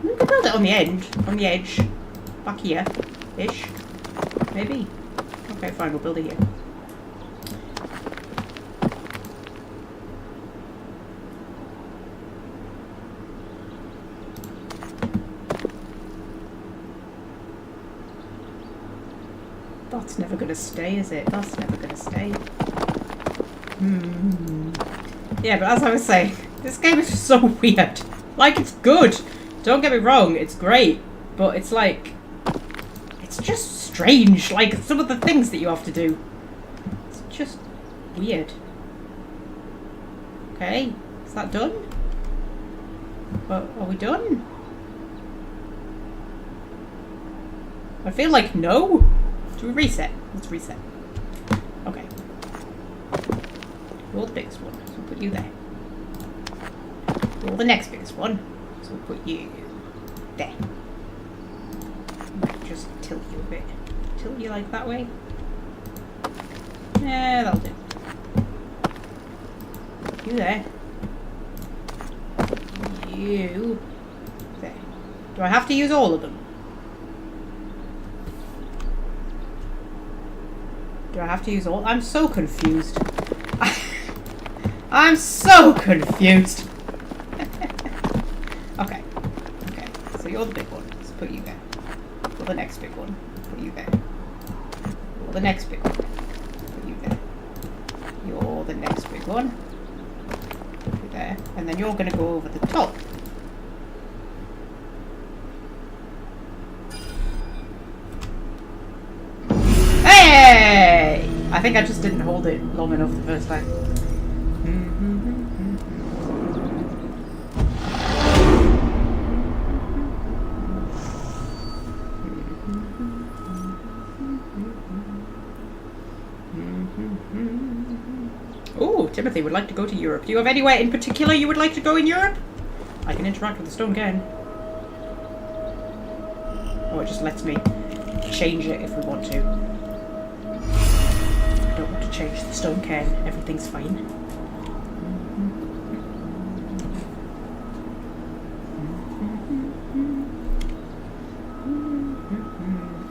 We can build it on the end. On the edge. Back here. Ish. Maybe. Okay, fine, we'll build it here. That's never going to stay, is it? That's never going to stay. Yeah, but as I was saying, this game is just so weird. Like, it's good. Don't get me wrong, it's great. But it's like... It's just strange. Like, some of the things that you have to do. It's just weird. Okay, is that done? Are we done? I feel like no. Do we reset? Let's reset. Okay. Roll the biggest one, so we'll put you there. Roll the next biggest one, so we'll put you there. Might just tilt you a bit. Tilt you like that way. Yeah, that'll do. You there. You there. Do I have to use all of them? Do I have to use all? I'm so confused. I'm so confused. Okay. Okay. So you're the big one. Let's put you there. For the next big one. Put you there. For the next big one. Put you there. You're the next big one. Put you there. And then you're going to go over the top. Hey! I think I just didn't hold it long enough the first time. Oh, Timothy would like to go to Europe. Do you have anywhere in particular you would like to go in Europe? I can interact with the stone can. Oh, it just lets me change it if we want to. I don't want to change the stone can. Everything's fine.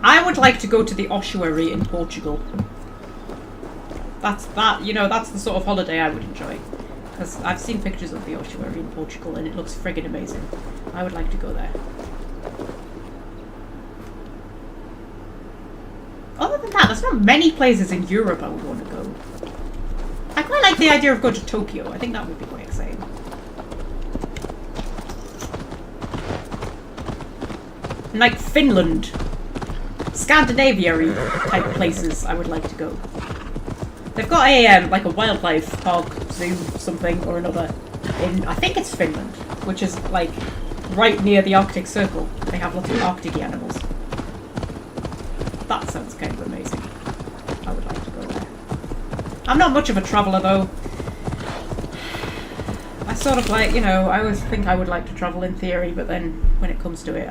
I would like to go to the ossuary in Portugal. That's the sort of holiday I would enjoy. Because I've seen pictures of the ossuary in Portugal and it looks friggin' amazing. I would like to go there. Other than that, there's not many places in Europe I would want to go. I quite like the idea of going to Tokyo. I think that would be quite exciting. And like Finland. Scandinavia-y type places I would like to go. They've got a like a wildlife park, zoo, something or another in, I think it's Finland, which is like right near the Arctic Circle. They have lots of Arctic animals. That sounds kind of amazing. I would like to go there. I'm not much of a traveller though. I sort of like, I always think I would like to travel in theory, but then when it comes to it,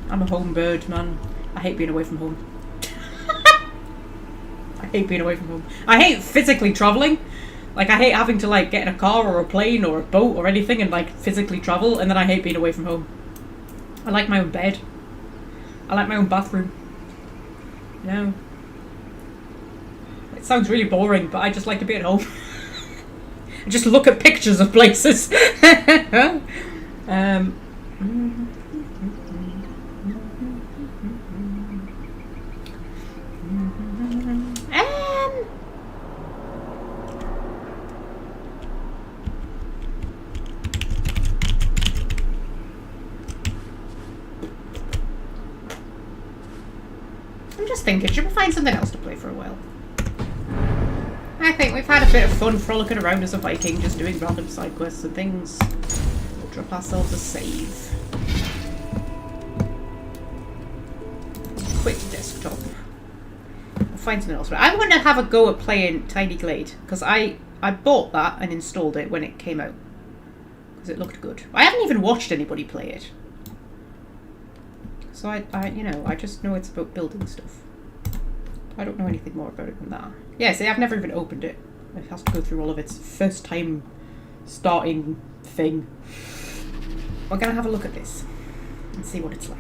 I'm a home bird, man. I hate being away from home. I hate being away from home. I hate physically travelling. Like, I hate having to, like, get in a car or a plane or a boat or anything and, like, physically travel, and then I hate being away from home. I like my own bed. I like my own bathroom. It sounds really boring, but I just like to be at home. I just look at pictures of places. I'm just thinking, should we find something else to play for a while? I think we've had a bit of fun frolicking around as a Viking, just doing random side quests and things. We'll drop ourselves a save. Quit desktop. We'll find something else. I want to have a go at playing Tiny Glade, because I bought that and installed it when it came out. Because it looked good. I haven't even watched anybody play it. So I just know it's about building stuff. I don't know anything more about it than that. Yeah, see, I've never even opened it. It has to go through all of its first time starting thing. We're gonna have a look at this and see what it's like.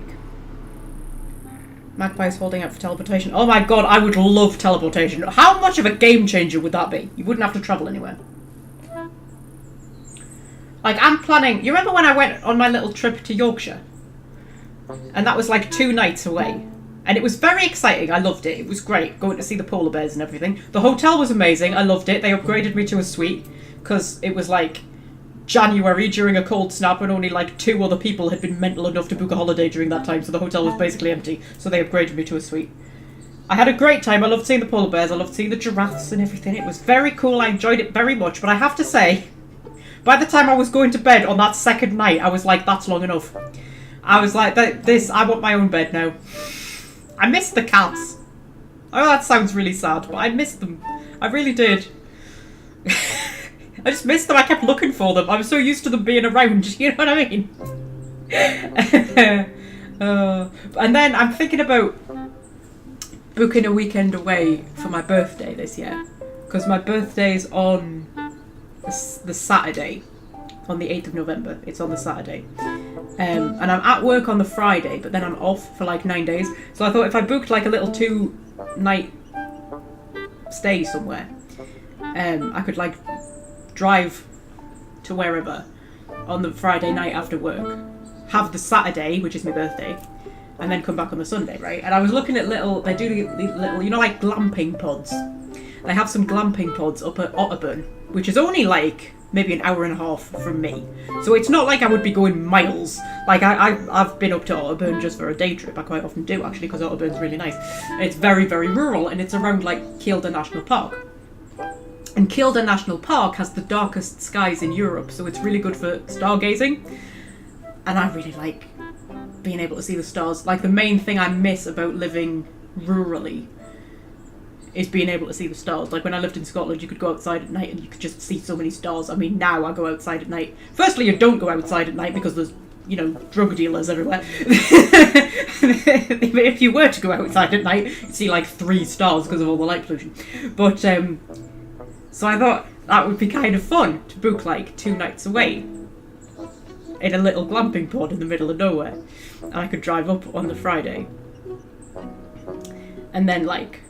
Magpie's holding out for teleportation. Oh my god, I would love teleportation. How much of a game changer would that be? You wouldn't have to travel anywhere. Like, I'm planning... You remember when I went on my little trip to Yorkshire? And that was like 2 nights away. And it was very exciting. I loved it. It was great going to see the polar bears and everything. The hotel was amazing. I loved it. They upgraded me to a suite because it was like January during a cold snap, and only like 2 other people had been mental enough to book a holiday during that time, so the hotel was basically empty, so they upgraded me to a suite. I had a great time. I loved seeing the polar bears, I loved seeing the giraffes and everything. It was very cool, I enjoyed it very much, but I have to say, by the time I was going to bed on that second night, I was like, that's long enough. I was like, I want my own bed now. I missed the cats. Oh, that sounds really sad, but I missed them. I really did. I just missed them. I kept looking for them. I was so used to them being around. You know what I mean? And then I'm thinking about booking a weekend away for my birthday this year. Because my birthday's on the Saturday. On the 8th of November. It's on the Saturday. And I'm at work on the Friday, but then I'm off for like 9 days. So I thought if I booked like a little 2-night stay somewhere, I could like drive to wherever on the Friday night after work, have the Saturday, which is my birthday, and then come back on the Sunday, right? And I was looking at they do the little, you know, like glamping pods. They have some glamping pods up at Otterburn, which is only like maybe an hour and a half from me. So it's not like I would be going miles. Like I've been up to Otterburn just for a day trip. I quite often do actually, because Otterburn's really nice. It's very, very rural, and it's around like Kielder National Park. And Kielder National Park has the darkest skies in Europe, so it's really good for stargazing. And I really like being able to see the stars. Like, the main thing I miss about living rurally is being able to see the stars. Like, when I lived in Scotland, you could go outside at night and you could just see so many stars. I mean, now I go outside at night. Firstly, you don't go outside at night because there's, you know, drug dealers everywhere. If you were to go outside at night, you'd see like 3 stars because of all the light pollution. But, so I thought that would be kind of fun to book like 2 nights away in a little glamping pod in the middle of nowhere. And I could drive up on the Friday. And then like,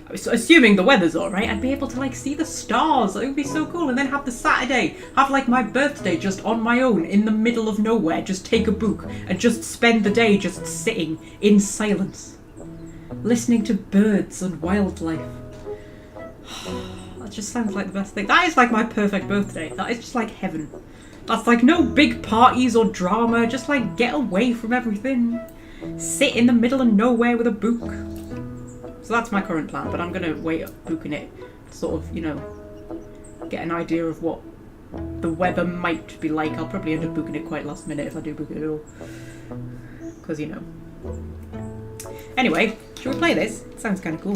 assuming the weather's alright, I'd be able to like see the stars. It would be so cool. And then have the Saturday, have like my birthday just on my own in the middle of nowhere. Just take a book and just spend the day just sitting in silence, listening to birds and wildlife. That just sounds like the best thing. That is like my perfect birthday. That is just like heaven. That's like no big parties or drama. Just like get away from everything. Sit in the middle of nowhere with a book. So that's my current plan, but I'm going to wait up booking it. Sort of, you know, get an idea of what the weather might be like. I'll probably end up booking it quite last minute if I do book it at all. Because, you know. Anyway, should we play this? It sounds kind of cool.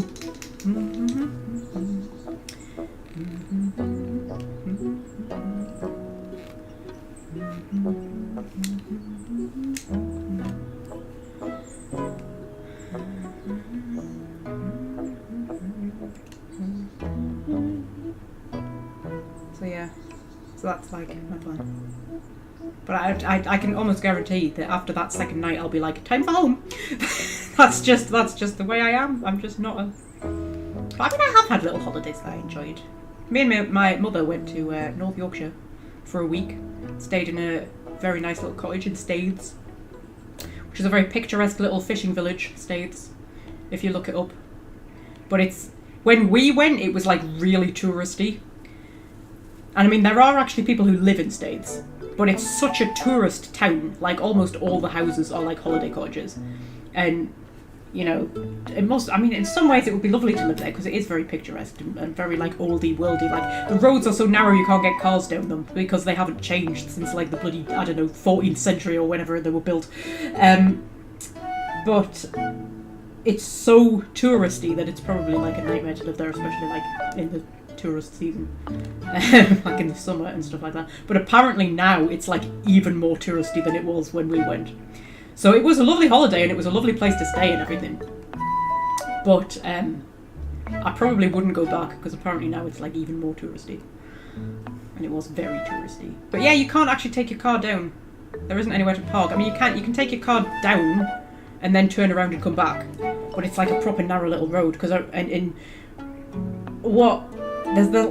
So yeah, so that's like my plan. But I can almost guarantee that after that second night I'll be like, time for home. that's just the way I am. I'm just not a... But I mean, I have had little holidays that I enjoyed. Me and my mother went to North Yorkshire for a week. Stayed in a very nice little cottage in Staithes, which is a very picturesque little fishing village, Staithes, if you look it up. But it's... When we went, it was like really touristy. And I mean, there are actually people who live in Staithes, but it's such a tourist town. Like, almost all the houses are like holiday cottages. And, you know, it must, I mean, in some ways it would be lovely to live there because it is very picturesque and very like oldie worldy. Like, the roads are so narrow you can't get cars down them because they haven't changed since like the bloody, I don't know, 14th century or whenever they were built. But it's so touristy that it's probably like a nightmare to live there, especially like in the tourist season, like in the summer and stuff like that. But apparently now it's like even more touristy than it was when we went. So it was a lovely holiday and it was a lovely place to stay and everything. But I probably wouldn't go back because apparently now it's like even more touristy. And it was very touristy. But yeah, you can't actually take your car down. There isn't anywhere to park. I mean, you can take your car down and then turn around and come back. But it's like a proper narrow little road because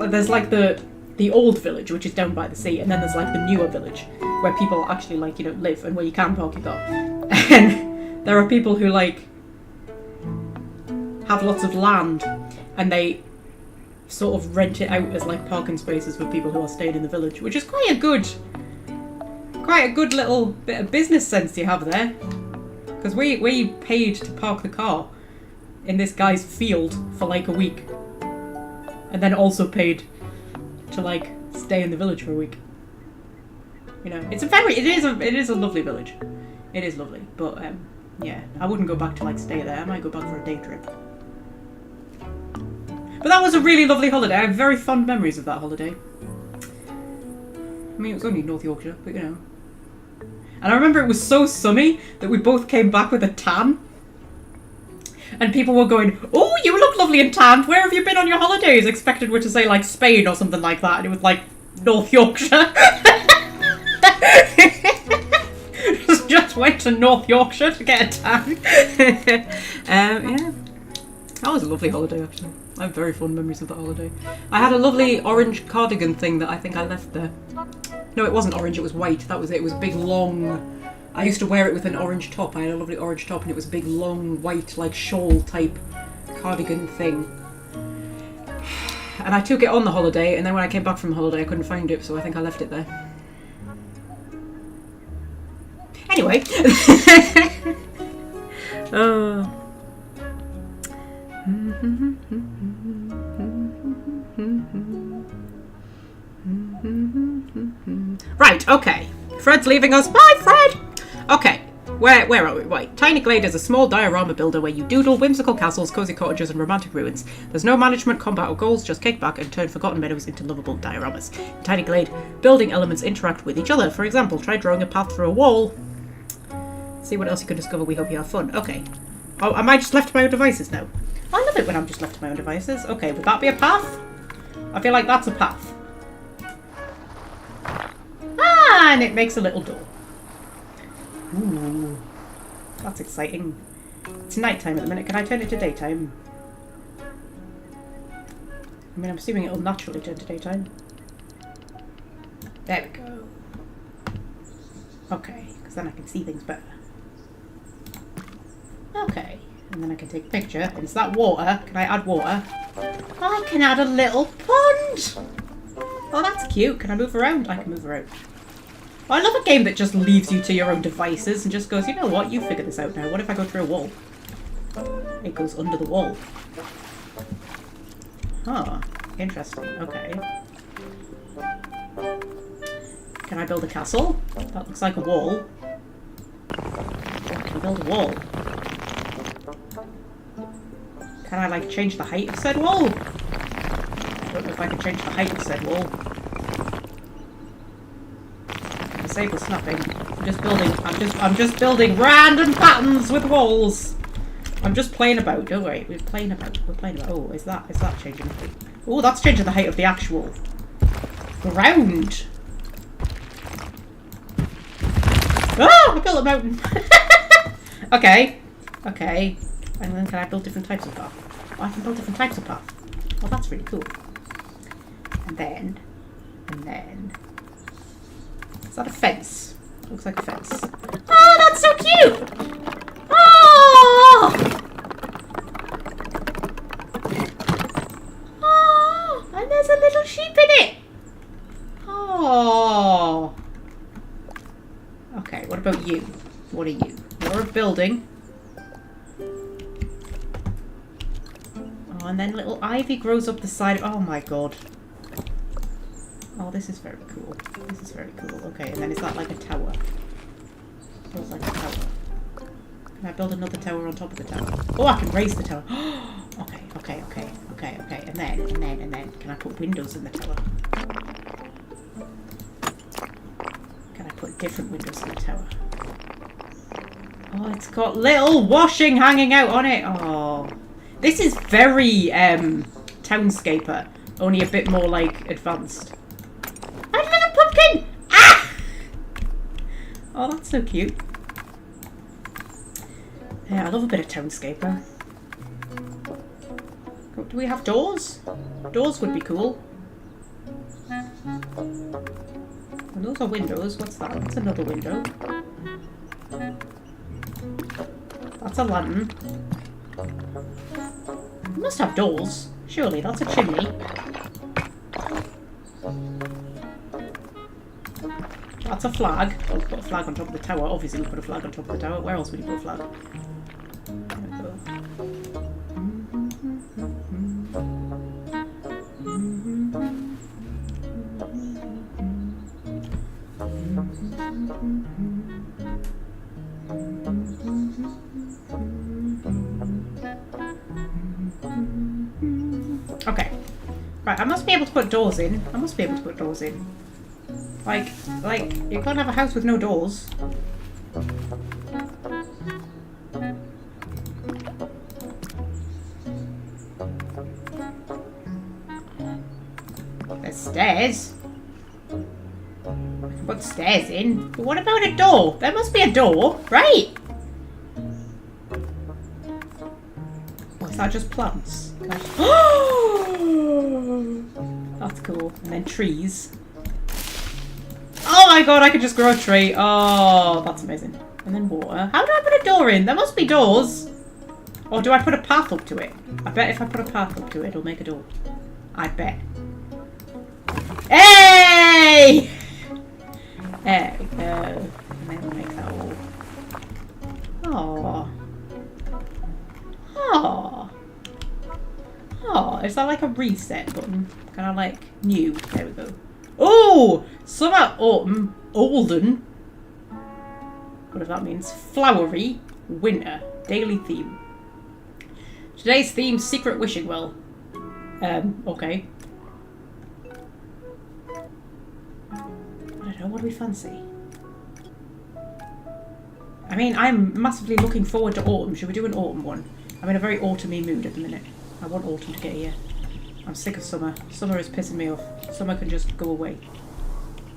there's like the old village, which is down by the sea, and then there's like the newer village where people actually like, you know, live and where you can park your car. And there are people who like have lots of land and they sort of rent it out as like parking spaces for people who are staying in the village, which is quite a good little bit of business sense you have there. Because we paid to park the car in this guy's field for like a week, and then also paid to like stay in the village for a week. You know, it is a lovely village. It is lovely, but yeah, I wouldn't go back to like stay there. I might go back for a day trip. But that was a really lovely holiday. I have very fond memories of that holiday. I mean, it was only North Yorkshire, but you know. And I remember it was so sunny that we both came back with a tan. And people were going, "Oh, you look lovely and tanned. Where have you been on your holidays?" Expected we're to say like Spain or something like that, and it was like North Yorkshire. Just went to North Yorkshire to get a tan. Yeah, that was a lovely holiday actually. I have very fond memories of that holiday. I had a lovely orange cardigan thing that I think I left there. No, it wasn't orange, it was white. That was it. It was a big long... I used to wear it with an orange top. I had a lovely orange top and it was a big long white like shawl type cardigan thing. And I took it on the holiday, and then when I came back from the holiday I couldn't find it, so I think I left it there. Anyway. Right, okay. Fred's leaving us. Bye, Fred! Okay, where are we? Right. Tiny Glade is a small diorama builder where you doodle whimsical castles, cozy cottages, and romantic ruins. There's no management, combat, or goals, just kick back and turn forgotten meadows into lovable dioramas. In Tiny Glade, building elements interact with each other. For example, try drawing a path through a wall. See what else you can discover. We hope you have fun. Okay. Oh, am I just left to my own devices now? I love it when I'm just left to my own devices. Okay, would that be a path? I feel like that's a path. Ah, and it makes a little door. Ooh, that's exciting. It's nighttime at the minute. Can I turn it to daytime? I mean, I'm assuming it'll naturally turn to daytime. There we go. Okay, because then I can see things better. Okay, and then I can take a picture. And is that water? Can I add water? I can add a little pond! Oh, that's cute. Can I move around? I can move around. I love a game that just leaves you to your own devices and just goes, you know what, you figure this out now. What if I go through a wall? It goes under the wall. Huh. Interesting. Okay. Can I build a castle? That looks like a wall. Can I build a wall? Can I, like, change the height of said wall? I don't know if I can change the height of said wall. Disable snapping. I'm just building random patterns with walls. I'm just playing about. Don't worry, we're playing about. Oh, is that changing the height? Oh, that's changing the height of the actual ground. Ah, I built a mountain. Okay. And then can I build different types of path? Oh, I can build different types of path. Oh, that's really cool. And then. Is that a fence? Looks like a fence. Oh, that's so cute! Oh! Oh, and there's a little sheep in it. Oh. Okay, what about you? What are you? You're a building. Oh, and then little ivy grows up the side. Oh my god. Oh, this is very cool. This is very cool. Okay, and then is that like a tower? Feels like a tower. Can I build another tower on top of the tower? Oh, I can raise the tower. Okay. And then, can I put windows in the tower? Can I put different windows in the tower? Oh, it's got little washing hanging out on it. Oh, this is very Townscaper, only a bit more like advanced. A little pumpkin! Ah! Oh, that's so cute. Yeah, I love a bit of Townscaper. Do we have doors? Doors would be cool. And those are windows. What's that? That's another window. That's a lantern. We must have doors. Surely, that's a chimney. That's a flag. Oh, put a flag on top of the tower. Obviously, we put a flag on top of the tower. Where else would you put a flag? There we go. Okay. Right, I must be able to put doors in. I must be able to put doors in. Like, you can't have a house with no doors. There's stairs. I can put stairs in. But what about a door? There must be a door, right? Or is that just plants? That's cool. And then trees. Oh my god, I could just grow a tree. Oh, that's amazing. And then water. How do I put a door in? There must be doors. Or do I put a path up to it? I bet if I put a path up to it, it'll make a door. I bet. Hey! There we go. And then we'll make that all. Aww. Aww. Oh, is that like a reset button? Kind of like new. There we go. Oh! Summer, autumn, olden. Whatever that means. Flowery, winter. Daily theme. Today's theme, secret wishing well. Okay. I don't know, what do we fancy? I mean, I'm massively looking forward to autumn. Should we do an autumn one? I'm in a very autumny mood at the minute. I want autumn to get here. I'm sick of summer. Summer is pissing me off. Summer can just go away.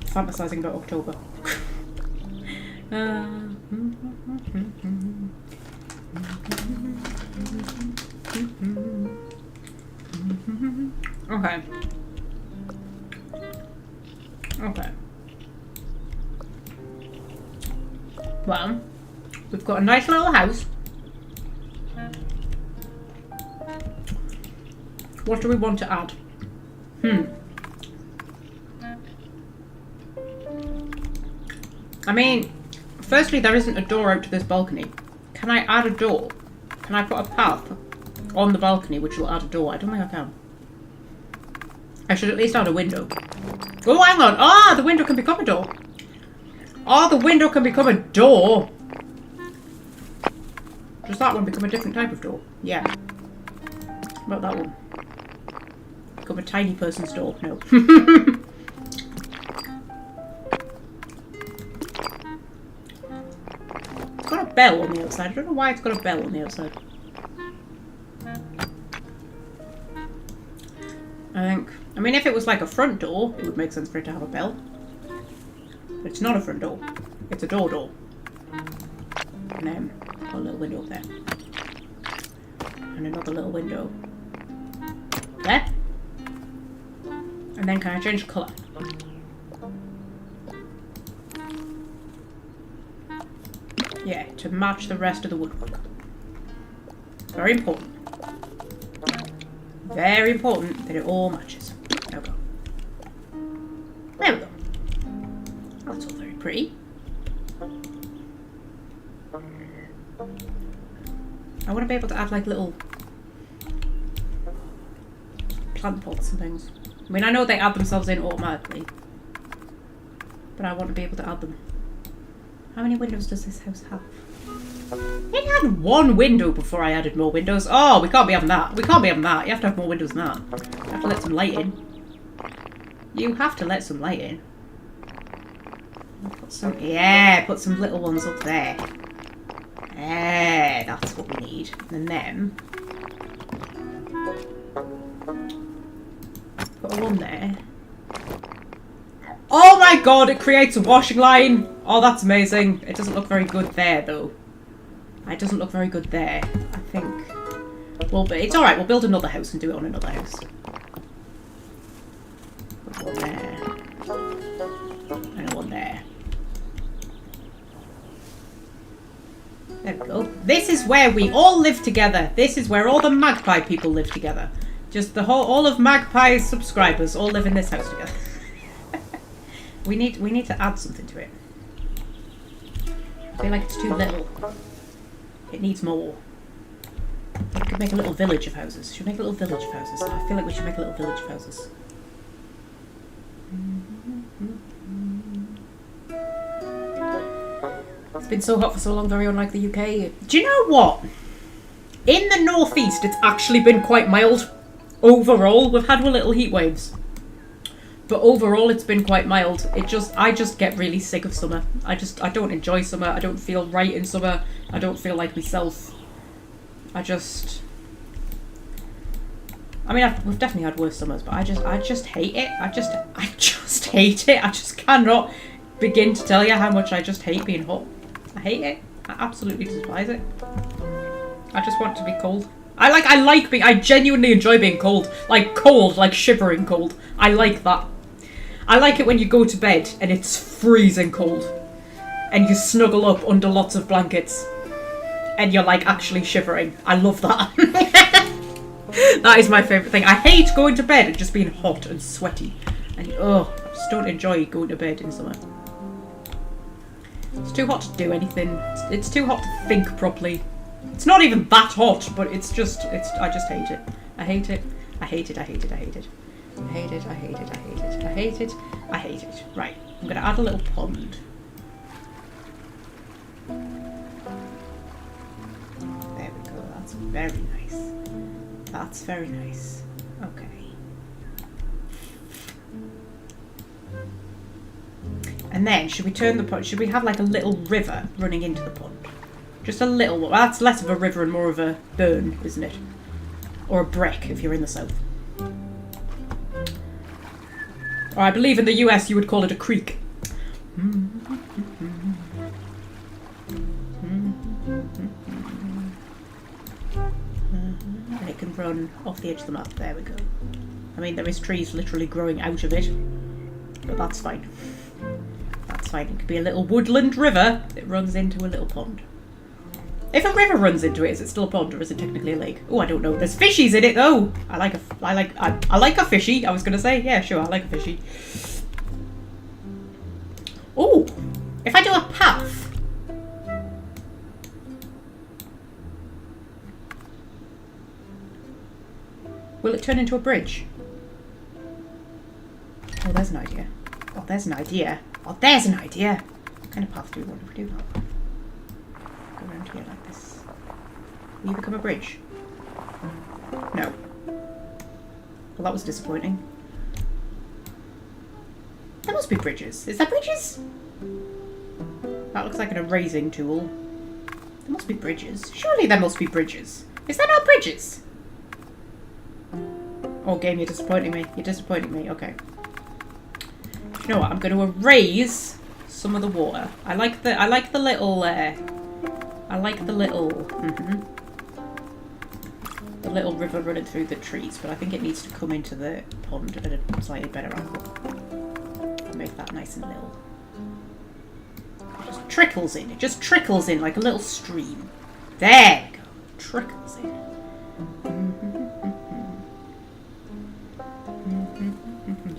Fantasizing about October. Okay. Okay. Well, we've got a nice little house. What do we want to add? I mean, firstly, there isn't a door out to this balcony. Can I add a door? Can I put a path on the balcony which will add a door? I don't think I can. I should at least add a window. Oh, hang on. Ah, the window can become a door. Oh, the window can become a door. Does that one become a different type of door? Yeah. What about that one? Become a tiny person's door. No. It's got a bell on the outside. I don't know why it's got a bell on the outside. I mean, if it was like a front door, it would make sense for it to have a bell. But it's not a front door. It's a door. And then a little window up there. And another little window there. And then can I change colour? Yeah, to match the rest of the woodwork. Very important. Very important that it all matches. There we go. There we go. That's all very pretty. I want to be able to add like little plant pots and things. I mean, I know they add themselves in automatically, but I want to be able to add them. How many windows does this house have? It had one window before I added more windows. Oh, we can't be having that. We can't be having that. You have to have more windows than that. You have to let some light in. You have to let some light in. Put some, yeah, put some little ones up there. Yeah, that's what we need. And then put a one there. Oh my god, it creates a washing line. Oh, that's amazing. It doesn't look very good there, though. It doesn't look very good there, I think. Well, but it's alright. We'll build another house and do it on another house. Put one there. And one there. There we go. This is where we all live together. This is where all the magpie people live together. Just all of Magpie's subscribers all live in this house together. we need to add something to it. I feel like it's too little. It needs more. We could make a little village of houses. Should we make a little village of houses? I feel like we should make a little village of houses. It's been so hot for so long, very unlike the UK. Do you know what? In the northeast, it's actually been quite mild. Overall, we've had our little heat waves. But overall, it's been quite mild. I just get really sick of summer. I don't enjoy summer. I don't feel right in summer. I don't feel like myself. I mean, we've definitely had worse summers, but I just hate it. I just hate it. I just cannot begin to tell you how much I just hate being hot. I hate it. I absolutely despise it. I just want to be cold. I genuinely enjoy being cold. Like shivering cold. I like that. I like it when you go to bed and it's freezing cold. And you snuggle up under lots of blankets. And you're like actually shivering. I love that. That is my favourite thing. I hate going to bed and just being hot and sweaty. And I just don't enjoy going to bed in summer. It's too hot to do anything. It's too hot to think properly. It's not even that hot, but I just hate it. I hate it. I hate it. I hate it. I hate it. I hate it. I hate it. I hate it. I hate it. I hate it. Right. I'm gonna add a little pond. There we go. That's very nice. That's very nice. Okay. And then, should we turn the pond? Should we have like a little river running into the pond? Just a little one. Well, that's less of a river and more of a burn, isn't it? Or a breck if you're in the south. Or I believe in the US you would call it a creek. And it can run off the edge of the map. There we go. I mean, there is trees literally growing out of it. But that's fine. That's fine. It could be a little woodland river that runs into a little pond. If a river runs into it, is it still a pond or is it technically a lake? Oh, I don't know. There's fishies in it though. I like a fishy. I was gonna say, yeah, sure, I like a fishy. Oh, if I do a path. Will it turn into a bridge? Oh, there's an idea. Oh, there's an idea. Oh, there's an idea. What kind of path do we want if we do that? Go around here like this. Will you become a bridge? No. Well, that was disappointing. There must be bridges. Is there bridges? That looks like an erasing tool. There must be bridges. Surely there must be bridges. Is there no bridges? Oh, game, you're disappointing me. You're disappointing me. Okay. You know what? I'm going to erase some of the water. I like the little the little river running through the trees, but I think it needs to come into the pond at a slightly better angle. Make that nice and little. It just trickles in. It just trickles in like a little stream. There we go. Trickles in.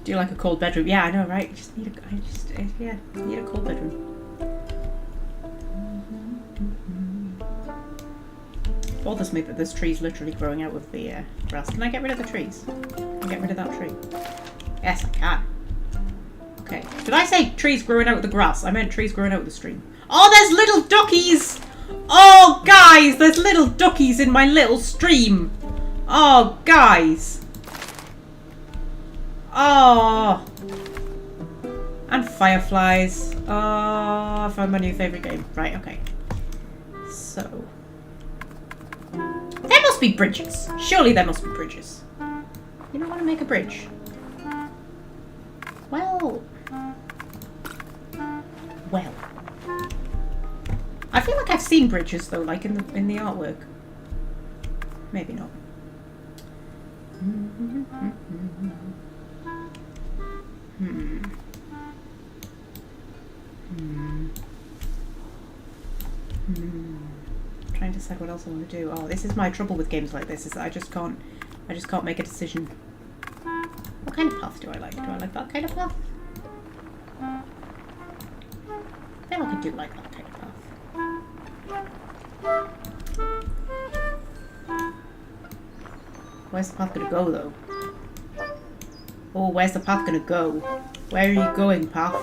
Do you like a cold bedroom? Yeah, I know, right? Need a cold bedroom. Bothers me that there's trees literally growing out of the grass. Can I get rid of the trees? Can I get rid of that tree? Yes, I can. Okay. Did I say trees growing out of the grass? I meant trees growing out of the stream. Oh, there's little duckies! Oh, guys, there's little duckies in my little stream. Oh, guys. Oh. And fireflies. Oh, I found my new favourite game. Right, okay. So. There must be bridges. Surely there must be bridges. You don't want to make a bridge? Well. I feel like I've seen bridges though, like in the artwork. Maybe not. Trying to decide what else I want to do. Oh, this is my trouble with games like this, is that I just can't I just can't make a decision. What kind of path do I like? Do I like that kind of path? I feel like I do like that kind of path. Where's the path gonna go though? Oh, where's the path gonna go? Where are you going, path?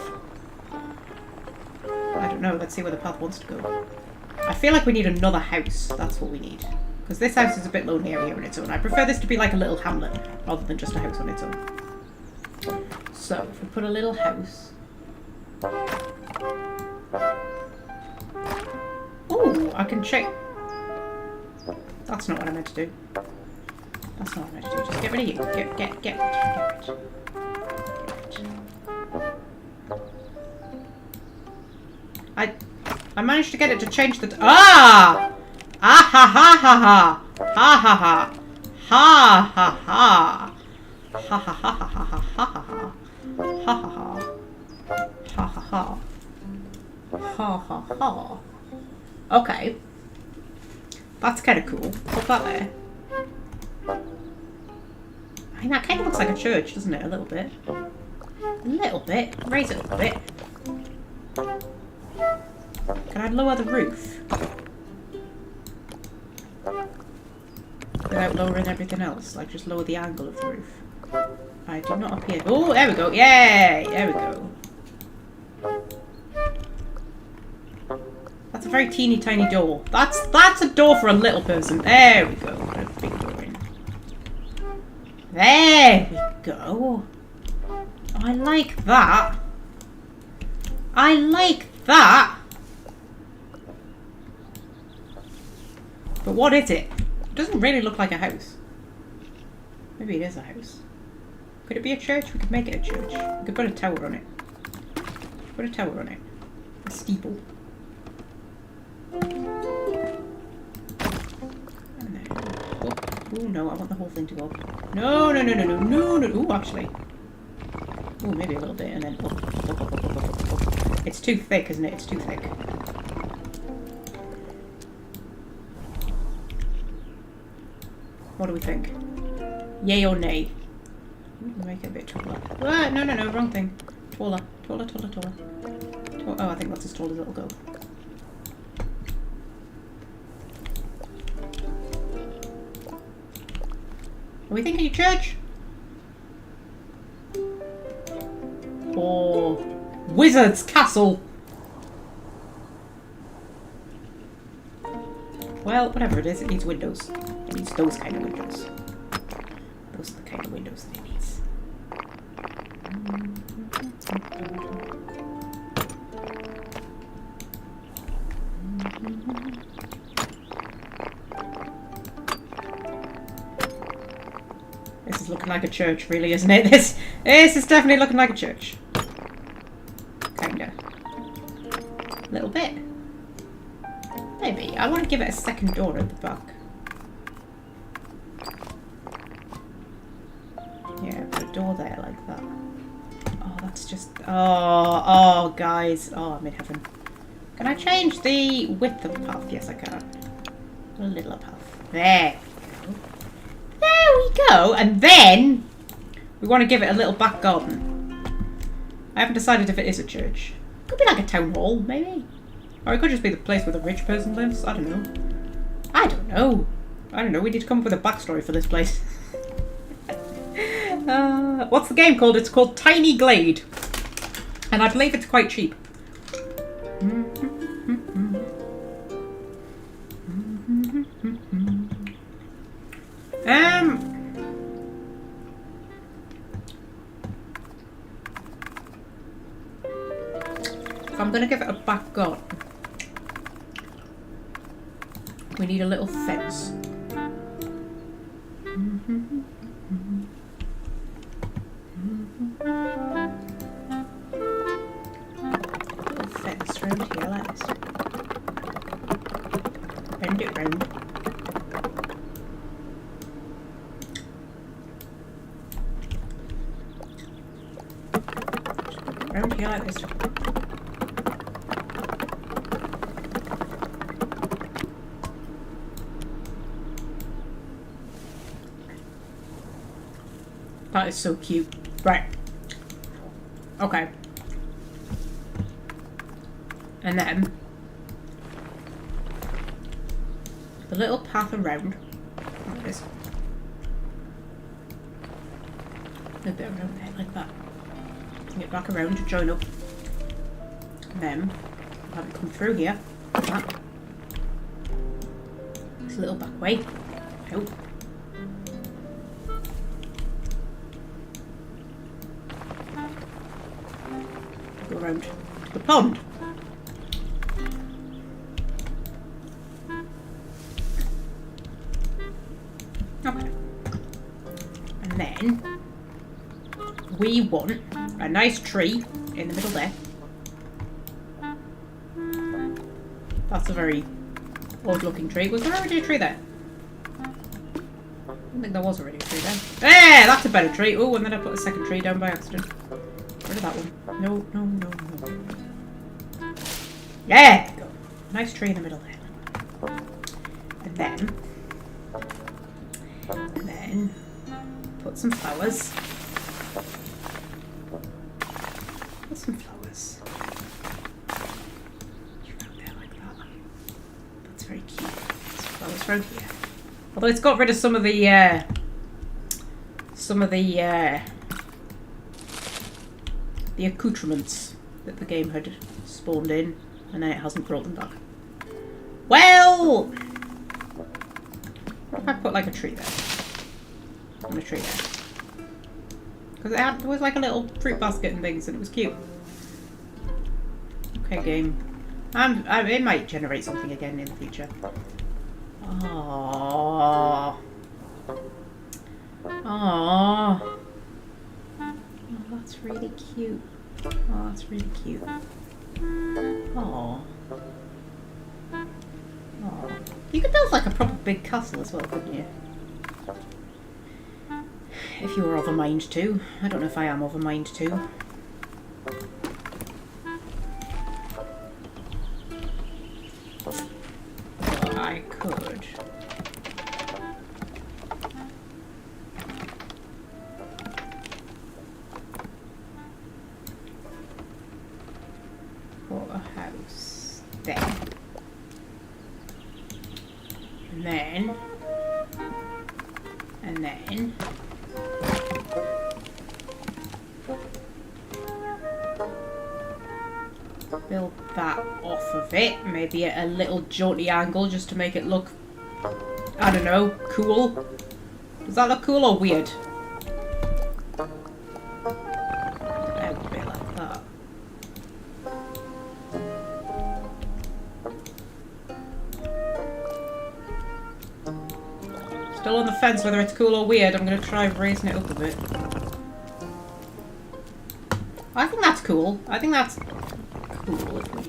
I don't know. Let's see where the path wants to go. I feel like we need another house. That's what we need. Because this house is a bit lonely out here on its own. I prefer this to be like a little hamlet rather than just a house on its own. So, if we put a little house... Ooh, I can check... That's not what I meant to do. That's not what I meant to do. Just get rid of you. Get rid. I managed to get it to change the... Ah! Ah ha ha ha ha! Ha ha ha! Ha ha ha! Ha ha ha ha ha ha ha ha ha! Ha ha ha! Ha ha ha! Ha ha ha! Okay. That's kind of cool. Put that there. I mean, that kind of looks like a church, doesn't it? A little bit. A little bit. Raise it a little bit. Can I lower the roof? Without lowering everything else? Like, just lower the angle of the roof. I do not appear... Oh, there we go. Yay! There we go. That's a very teeny tiny door. That's a door for a little person. There we go. Put a big door in. There we go. Oh, I like that. I like that. But what is it? It doesn't really look like a house. Maybe it is a house. Could it be a church? We could make it a church. We could put a tower on it. Put a tower on it. A steeple. And then, oh no, I want the whole thing to go up. No. Ooh, actually. Ooh, maybe a little bit, and then up. It's too thick, isn't it? It's too thick. What do we think? Yay or nay? Make it a bit taller. Ah, no, wrong thing. Taller. Oh, I think that's as tall as it'll go. Are we thinking church? Or Wizard's Castle? Well, whatever it is, it needs windows. It needs those kind of windows. Those are the kind of windows that it needs. This is looking like a church, really, isn't it? This is definitely looking like a church. Kinda. A little bit. Maybe. I want to give it a second door at the back. Yeah, put a door there like that. Oh, that's just... Oh, guys. Oh, I'm in heaven. Can I change the width of the path? Yes, I can. A little path. There we go. There we go. And then we want to give it a little back garden. I haven't decided if it is a church. Could be like a town hall, maybe. Or it could just be the place where the rich person lives. I don't know. We need to come up with a backstory for this place. What's the game called? It's called Tiny Glade. And I believe it's quite cheap. If I'm gonna give it a back garden, we need a little fence. Little fence round here like this. Bend it round. Round here like this. That is so cute. Right. Okay. And then the little path around like this. A bit around there like that. Bring it back around to join up. And then have it come through here. Like that. This little back way. Out. Go around to the pond. Okay. And then we want a nice tree in the middle there. That's a very odd looking tree. Was there already a tree there? I don't think there was already a tree there. There! That's a better tree. Oh, and then I put a second tree down by accident. Rid of that one. No, no, no, no. Yeah! There we go. Nice tree in the middle there. And then put some flowers. Put some flowers. Around there like that. That's very cute. There's flowers around here. Although it's got rid of some of the accoutrements that the game had spawned in, and then it hasn't brought them back. Well, what if I put like a tree there? And a tree there. Because there was like a little fruit basket and things, and it was cute. Okay, game. It might generate something again in the future. Aww. Aww. Oh, that's really cute. Oh, that's really cute. Aww. Aww. You could build like a proper big castle as well, couldn't you? If you were of a mind to. I don't know if I am of a mind to. I could. Put a house there. And then build that off of it, maybe at a little jaunty angle just to make it look, I don't know, cool. Does that look cool or weird? A bit like that. Still on the fence whether it's cool or weird. I'm going to try raising it up a bit. I think that's cool. I think that's cool if we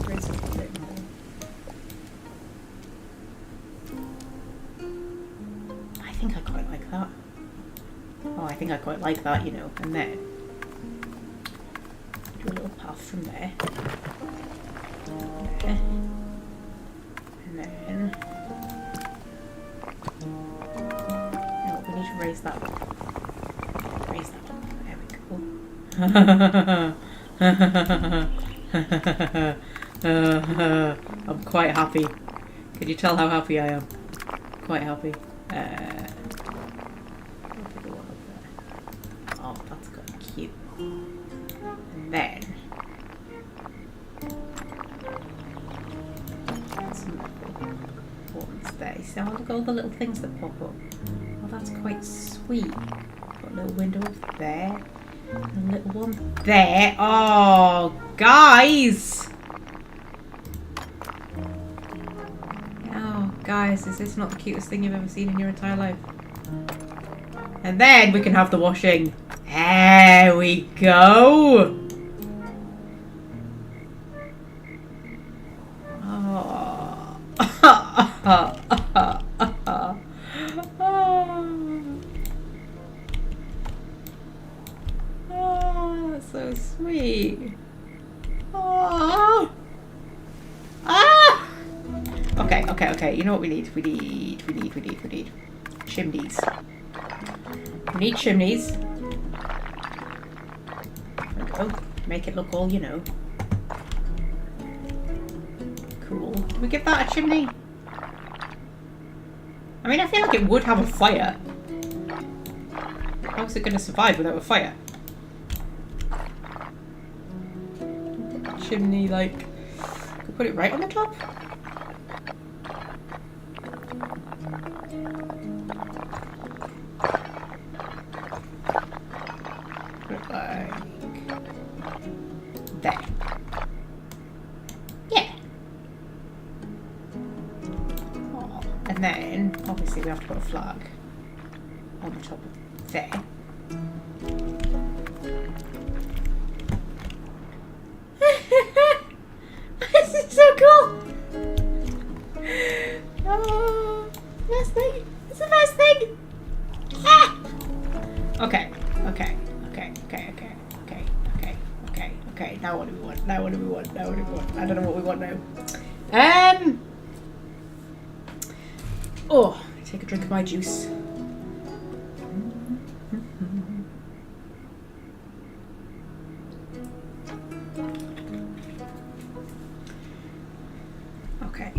raise it up a bit more. I think I quite like that. Oh, I think I quite like that, you know. And then do a little path from there. There. And then no, we need to raise that one. Raise that one. There we go. I'm quite happy. Can you tell how happy I am? Quite happy. Oh, that's quite cute. And then some ones there. See how look at all the little things that pop up. Oh, that's quite sweet. Got a little window up there. And a little one there. Oh, guys! Oh, guys, is this not the cutest thing you've ever seen in your entire life? And then we can have the washing. There we go! Oh. Oh, that's so sweet. Oh. Ah! Okay. You know what we need? We need chimneys. We need chimneys. There we go. Make it look all, you know. Cool. Can we give that a chimney? I mean, I feel like it would have a fire. How's it going to survive without a fire? Chimney, like... Could we put it right on the top? Put it like... there. Yeah. Oh. And then, obviously, we have to put a flag on the top of there. This is so cool! Oh, first thing. It's the first thing! Ah! Okay. Now what do we want? I don't know what we want now. Oh, take a drink of my juice. Okay.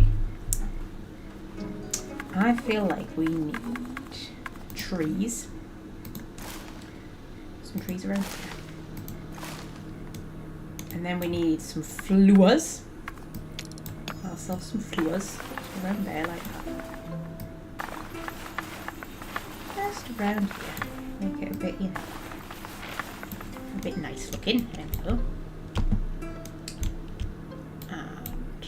I feel like we need trees. Some trees around here. And then we need some flowers. Ourselves some flowers around there like that. Just around here. Make it a bit, you know, a bit nice looking. There we go. And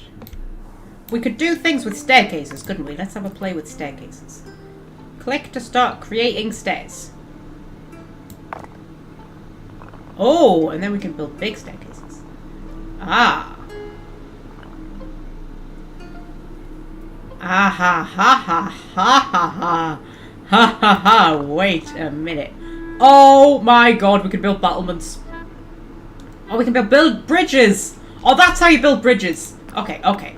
we could do things with staircases, couldn't we? Let's have a play with staircases. Click to start creating stairs. Oh, and then we can build big staircases. Ah. Ah ha ha ha ha ha ha ha ha ha. Wait a minute. Oh my god, we can build battlements. Oh, we can build bridges. Oh, that's how you build bridges. Okay. Okay,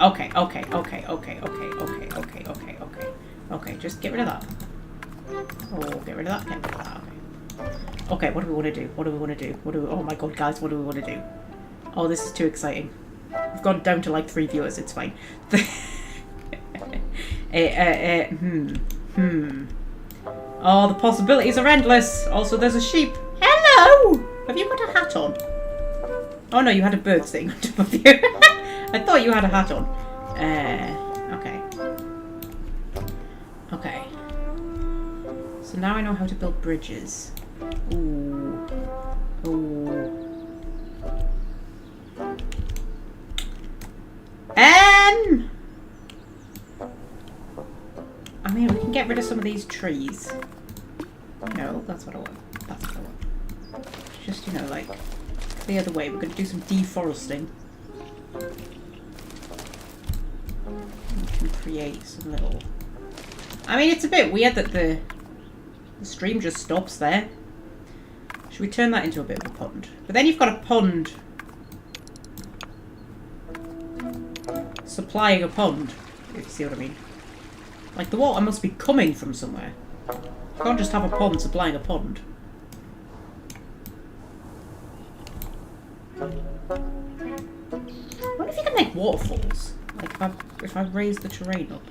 just get rid of that. Oh, get rid of that. Okay, what do we want to do? Oh my god, guys, what do we want to do? Oh, this is too exciting. We've gone down to like 3 viewers, it's fine. Oh, the possibilities are endless. Also, there's a sheep. Hello! Have you got a hat on? Oh no, you had a bird sitting on top of you. I thought you had a hat on. Okay. So now I know how to build bridges. Ooh. I mean, we can get rid of some of these trees. No, that's what I want. Just, you know, like, clear the way. We're going to do some deforesting. We can create some little... I mean, it's a bit weird that the stream just stops there. Should we turn that into a bit of a pond? But then you've got a pond supplying a pond, if you see what I mean. Like, the water must be coming from somewhere. You can't just have a pond supplying a pond. I wonder if you can make waterfalls. Like, if I raise the terrain up.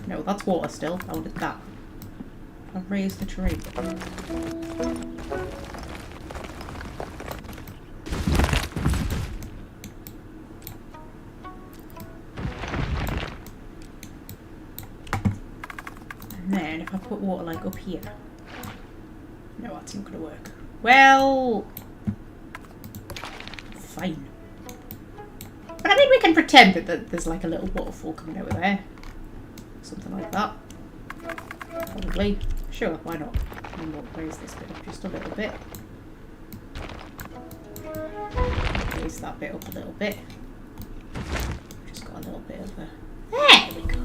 No, that's water still. I wanted that. I've raised the terrain. And then if I put water like up here. No, that's not going to work. Well, fine. But I mean, we can pretend that there's like a little waterfall coming out of there. Something like that. Probably. Sure, why not? And we'll raise this bit up just a little bit. Raise that bit up a little bit. Just got a little bit of a... There we go.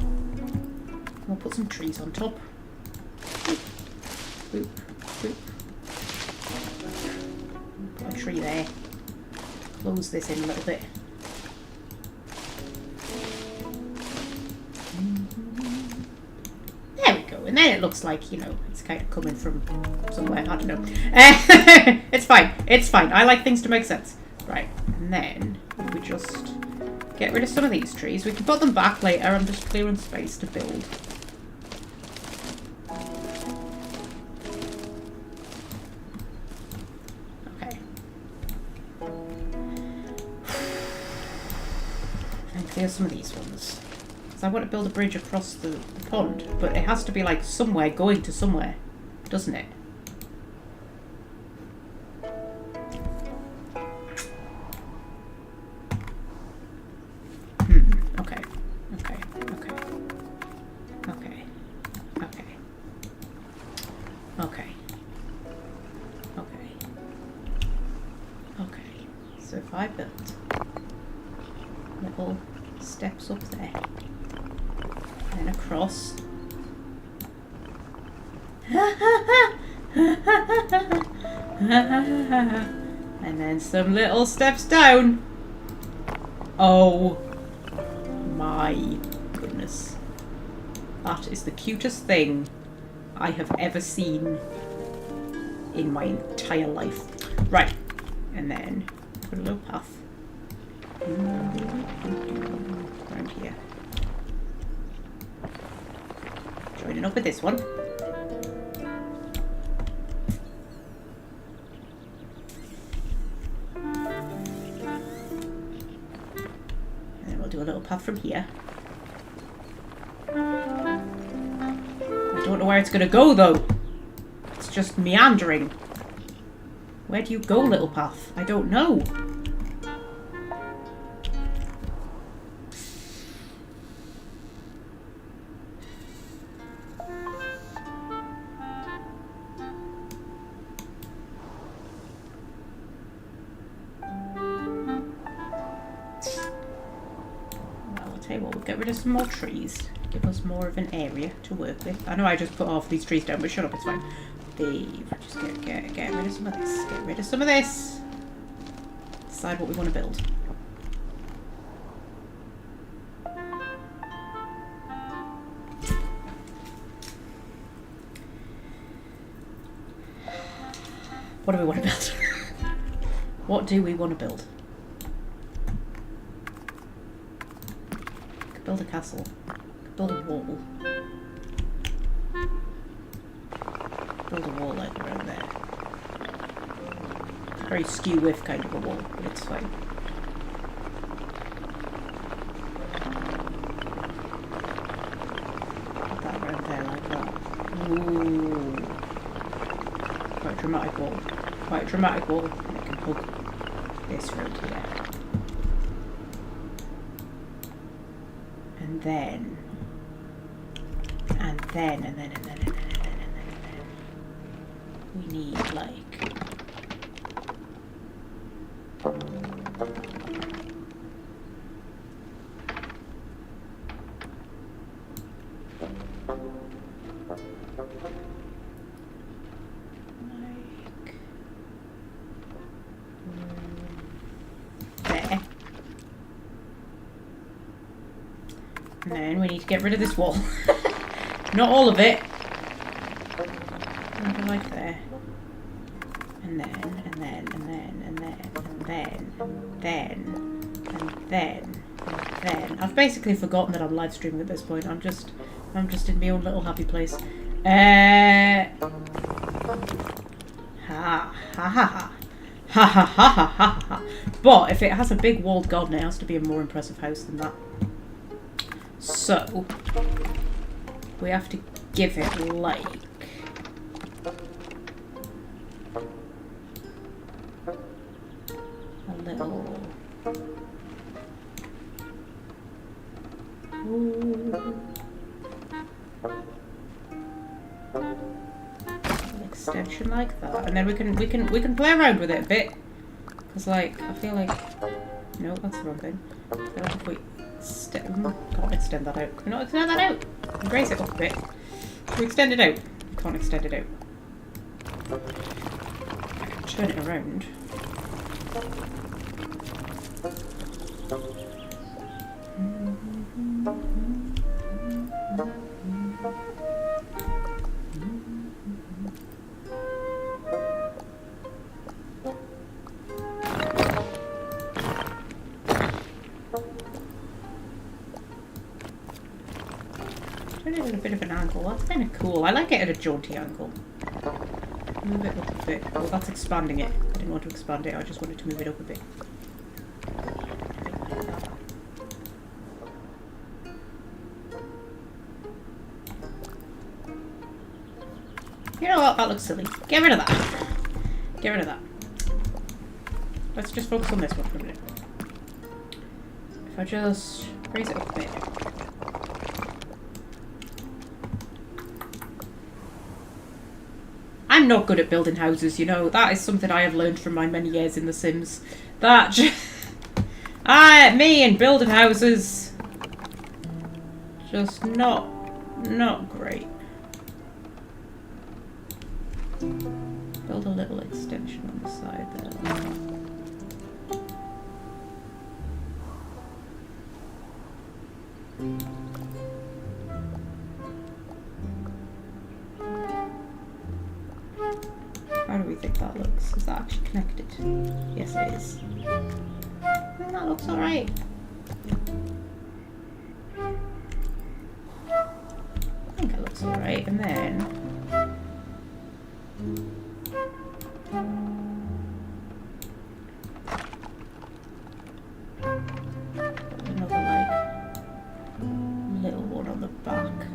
We'll put some trees on top. Boop, boop. Put a tree there. Close this in a little bit. There we go. And then it looks like, you know, it's kind of coming from somewhere. I don't know. It's fine. It's fine. I like things to make sense. Right. And then we just get rid of some of these trees. We can put them back later. I'm just clearing space to build. Okay. And clear some of these ones. I want to build a bridge across the pond, but it has to be like somewhere going to somewhere, doesn't it? Okay. Okay. Okay. Okay. Okay. Okay. Okay. Okay. So if I built little steps up there. And across. And then some little steps down. Oh my goodness. That is the cutest thing I have ever seen in my entire life. Right. And then put a little path around here. Joining up with this one. And then we'll do a little path from here. I don't know where it's going to go though. It's just meandering. Where do you go, little path? I don't know. Get rid of some more trees. Give us more of an area to work with. I know I just put half these trees down, but shut up, it's fine. Just get rid of some of this. Get rid of some of this. Decide what we want to build. What do we want to build? What do we want to build? Build a castle. Build a wall. Build a wall like around there. It's a very skew-with kind of a wall, but it's fine. Put that around there like that. Ooh. Quite a dramatic wall. Quite a dramatic wall. And I can hug this round here. And then we need like there. And then we need to get rid of this wall. Not all of it. Maybe like there. And then. I've basically forgotten that I'm live streaming at this point. I'm just in my own little happy place. Ha ha ha ha. Ha ha ha ha ha ha. But if it has a big walled garden, it has to be a more impressive house than that. So we have to give it like a little. Ooh. An extension like that, and then we can play around with it a bit, because like I feel like no, that's the wrong thing. I feel like if we can't extend that out. Can we not extend that out? Raise it up a bit. Can we extend it out? We can't extend it out. I can turn it around. at a bit of an angle. That's kind of cool. I like it at a jaunty angle. Move it up a bit. Oh, that's expanding it. I didn't want to expand it. I just wanted to move it up a bit. You know what? That looks silly. Get rid of that. Get rid of that. Let's just focus on this one for a minute. If I just raise it up a bit. I'm not good at building houses, you know. That is something I have learned from my many years in The Sims. That me and building houses, just not great. Build a little extension on the side there. How do we think that looks? Is that actually connected? Yes, it is. Well, that looks alright. I think it looks alright. And then another like little one on the back.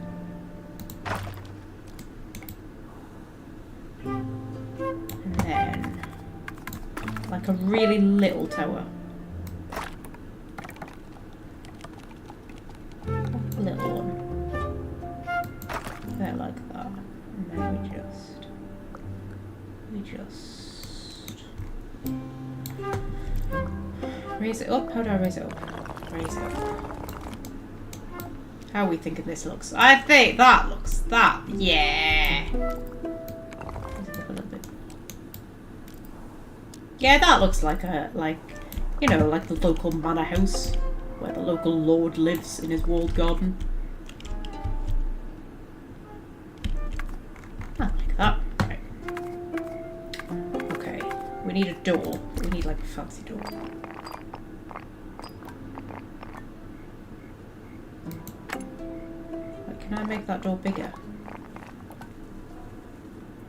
And then like a really little tower. A little one. There like that. And then we just raise it up. How do I raise it up? Raise it up. How are we thinking this looks? I think that looks yeah. Raise it up a little bit. Yeah, that looks like you know, like the local manor house where the local lord lives in his walled garden. I like that. Right. Okay. We need a door. We need like a fancy door. Like, can I make that door bigger?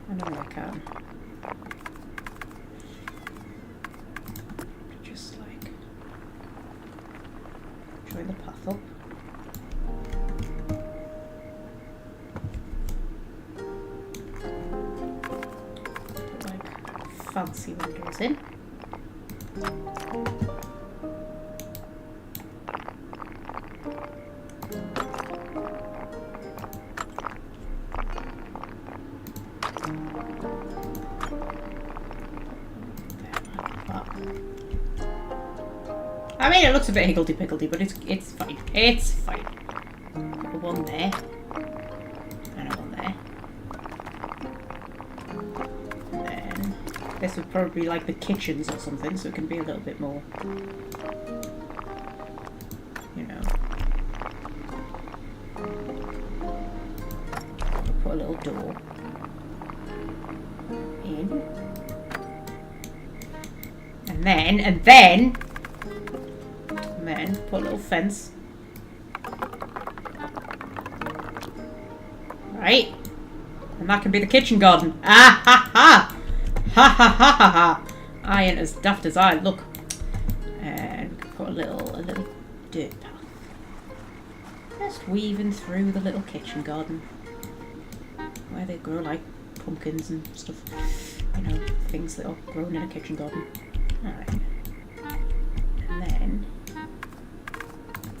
I know I can. Just like join the path up. Put like fancy windows in. I mean, it looks a bit higgledy-piggledy, but it's fine. It's fine. Put a one there. And a one there. And then this would probably be like the kitchens or something, so it can be a little bit more, you know. We'll put a little door in. And then put a little fence. Right. And that can be the kitchen garden. Ah ha ha! Ha ha ha ha ha! I ain't as daft as I look. And put a little dirt path. Just weaving through the little kitchen garden. Where they grow like pumpkins and stuff. You know, things that are grown in a kitchen garden. Alright. And then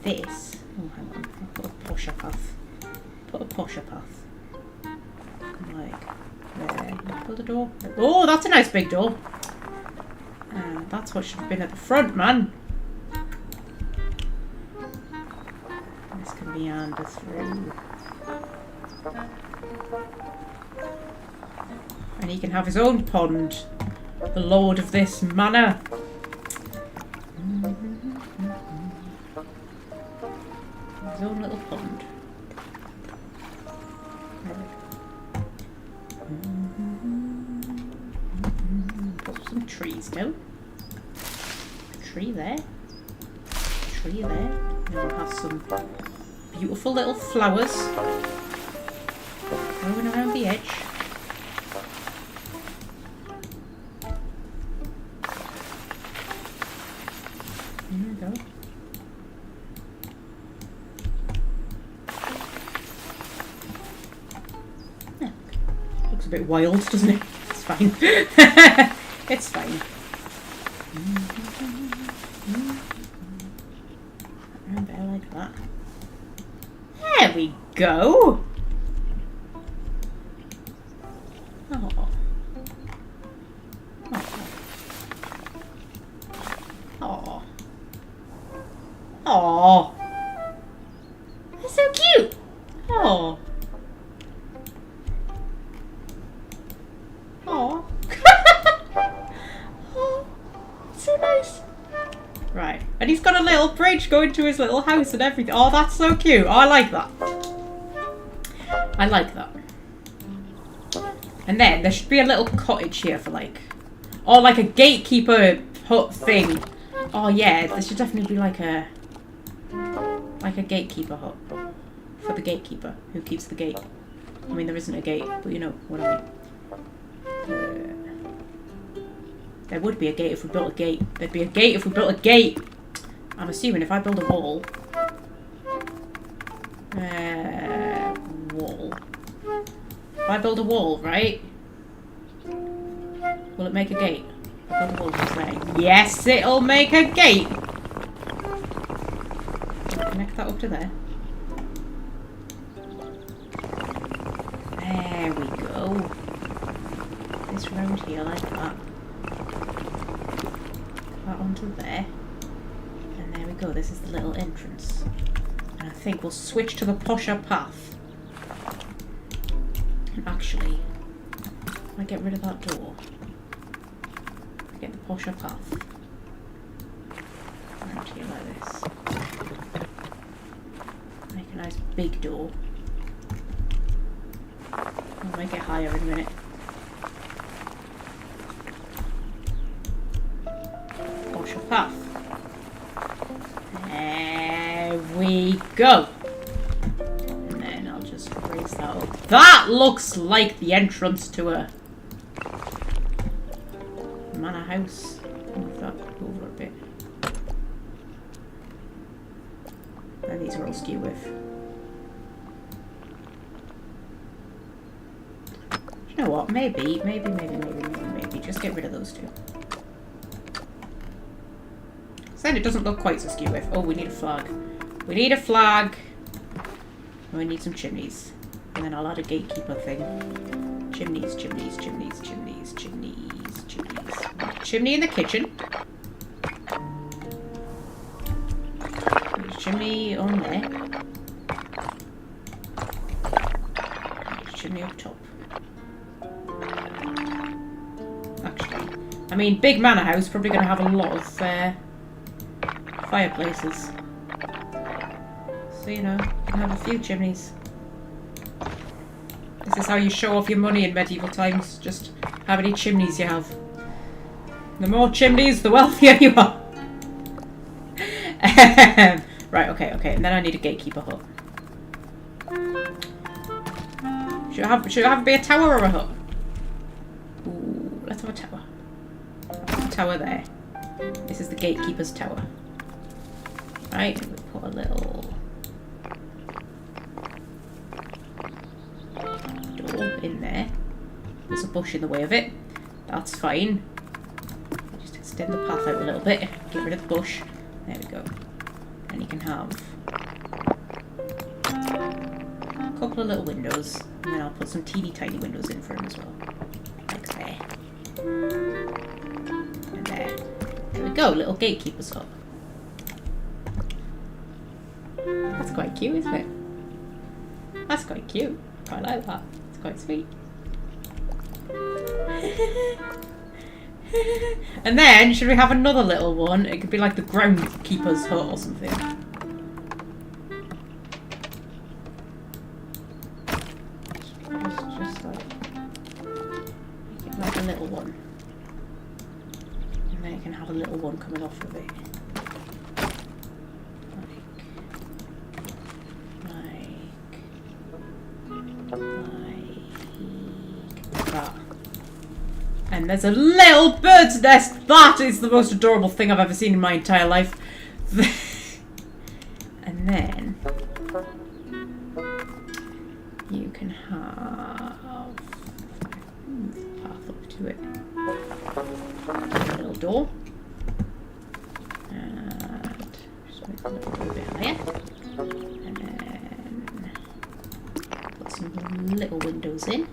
this. Oh, hang on. I'll put a posher path. Put a posher path. Like there. Build a door. Oh, that's a nice big door. That's what should have been at the front, man. This can meander through. And he can have his own pond. The lord of this manor. His own little pond. Put some trees down. Tree there. Tree there. And we'll have some beautiful little flowers. Moving around the edge. There we go. Yeah. Looks a bit wild, doesn't it? It's fine. It's fine. Around there like that. There we go. Oh. Oh. Oh. That's so cute. Oh. Oh. Oh. So nice. Right. And he's got a little bridge going to his little house and everything. Oh, that's so cute. Oh, I like that. I like that. And then there should be a little cottage here for like, or like a gatekeeper hut thing. Oh yeah, there should definitely be like a gatekeeper hut for the gatekeeper who keeps the gate. I mean, there isn't a gate, but you know what I mean. There would be a gate if we built a gate. There'd be a gate if we built a gate. I'm assuming if I build a wall. Wall. If I build a wall, right? Will it make a gate? If I build a wall just there. Yes, it'll make a gate! Connect that up to there. There we go. This round here like that. That onto there. And there we go, this is the little entrance. And I think we'll switch to the posher path. And actually, if I get rid of that door, I get the posher path. Around here like this. Make a nice big door. I'll make it higher in a minute. Posher path. There we go. And then I'll just raise that up. That looks like the entrance to a manor house. Move that over a bit. And these are all skew with. You know what? Maybe. Just get rid of those two. Then it doesn't look quite so skew with. Oh, we need a flag. We need a flag. We need some chimneys. And then I'll add a gatekeeper thing. Chimneys. Chimney in the kitchen. There's a chimney on there. There's a chimney up top. Actually, I mean, big manor house, probably going to have a lot of fireplaces. So, you know, you can have a few chimneys. This is how you show off your money in medieval times. Just how many chimneys you have. The more chimneys, the wealthier you are. Right, okay. And then I need a gatekeeper hut. Should it have be a tower or a hut? Ooh, let's have a tower. A tower there. This is the gatekeeper's tower. Right, and we put a little door in there. There's a bush in the way of it. That's fine. Just extend the path out a little bit. Get rid of the bush. There we go. And you can have a couple of little windows. And then I'll put some teeny tiny windows in for him as well. Like there. And there. There we go, little gatekeeper's hut. That's quite cute, isn't it? That's quite cute. I like that. It's quite sweet. And then, should we have another little one? It could be like the groundkeeper's hut or something. Just like, make it like a little one. And then you can have a little one coming off of it. Like And there's a little bird's nest. That is the most adorable thing I've ever seen in my entire life. And then you can have path up to it. A little door. And just make it a little bit higher. And then put some little windows in.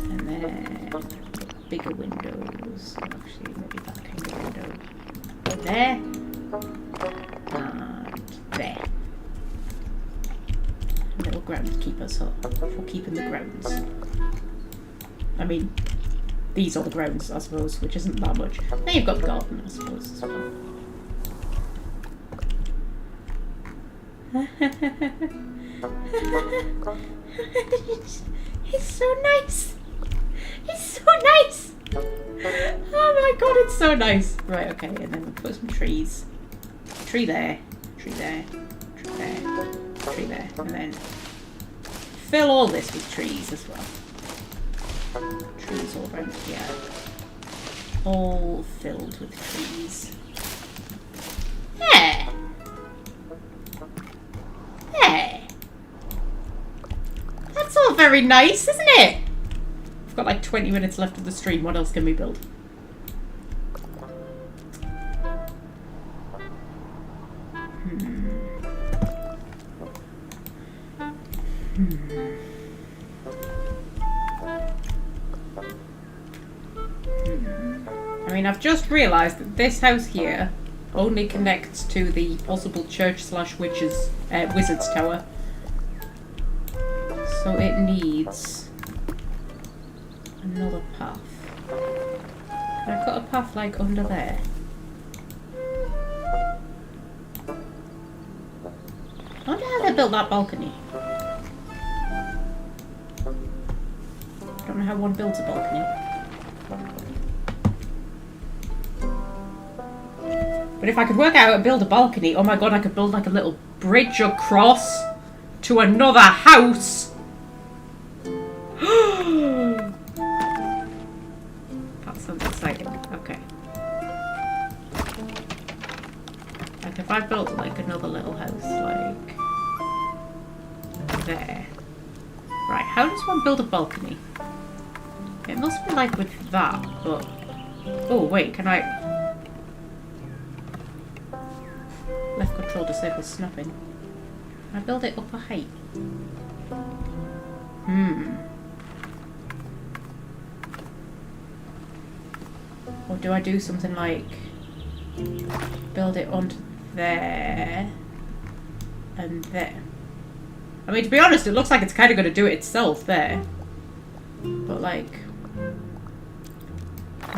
And then bigger windows. Actually, maybe that kind of window. There. And there. Little groundskeepers for keeping the grounds. I mean, these are the grounds, I suppose, which isn't that much. Then you've got the garden, I suppose, as well. It's so nice. It's so nice. Oh my god, it's so nice. Right, okay, and then we'll put some trees. Tree there, tree there, tree there, tree there, and then fill all this with trees as well. Trees all around here. All filled with trees. There! There! That's all very nice, isn't it? We've got like 20 minutes left of the stream. What else can we build? I mean, I've just realised that this house here only connects to the possible church/witches, wizard's tower. So it needs another path. Can I cut a path like under there? I wonder how they built that balcony. I don't know how one builds a balcony. But if I could work out how to build a balcony, oh my god, I could build like a little bridge across to another house. That sounds exciting. Okay. Like if I built like another little house, like there. Right, how does one build a balcony? It must be like with that, but... Oh, wait, can I... Left control disables snapping. Can I build it up a height? Or do I do something like... build it onto there... and there? I mean, to be honest, it looks like it's kind of going to do it itself there. But like...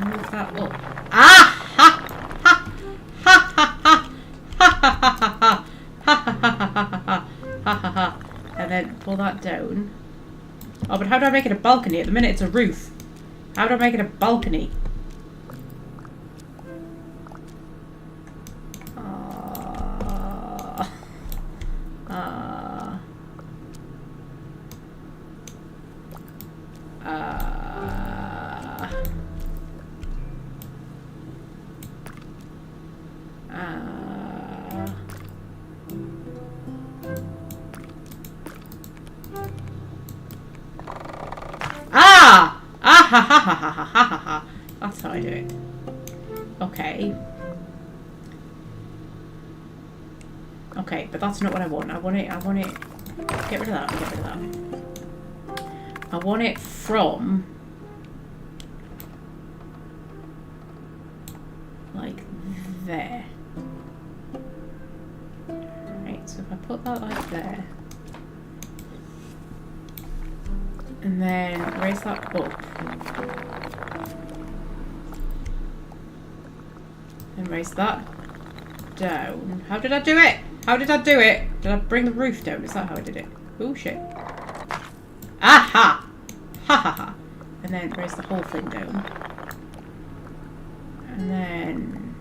move that up. Ah! Ha! Ha! Ha! Ha! Ha! Ha! Ha! Ha! Ha! Ha! And then pull that down. Oh, but how do I make it a balcony? At the minute it's a roof. How do I make it a balcony? That's how I do it. Okay. Okay, but that's not what I want. I want it, get rid of that, get rid of that. I want it from, like, there. Right, so if I put that like there, and then raise that up, and raise that down. How did I do it? How did I do it? Did I bring the roof down? Is that how I did it? Oh shit. Aha! Ha ha ha. And then raise the whole thing down. And then...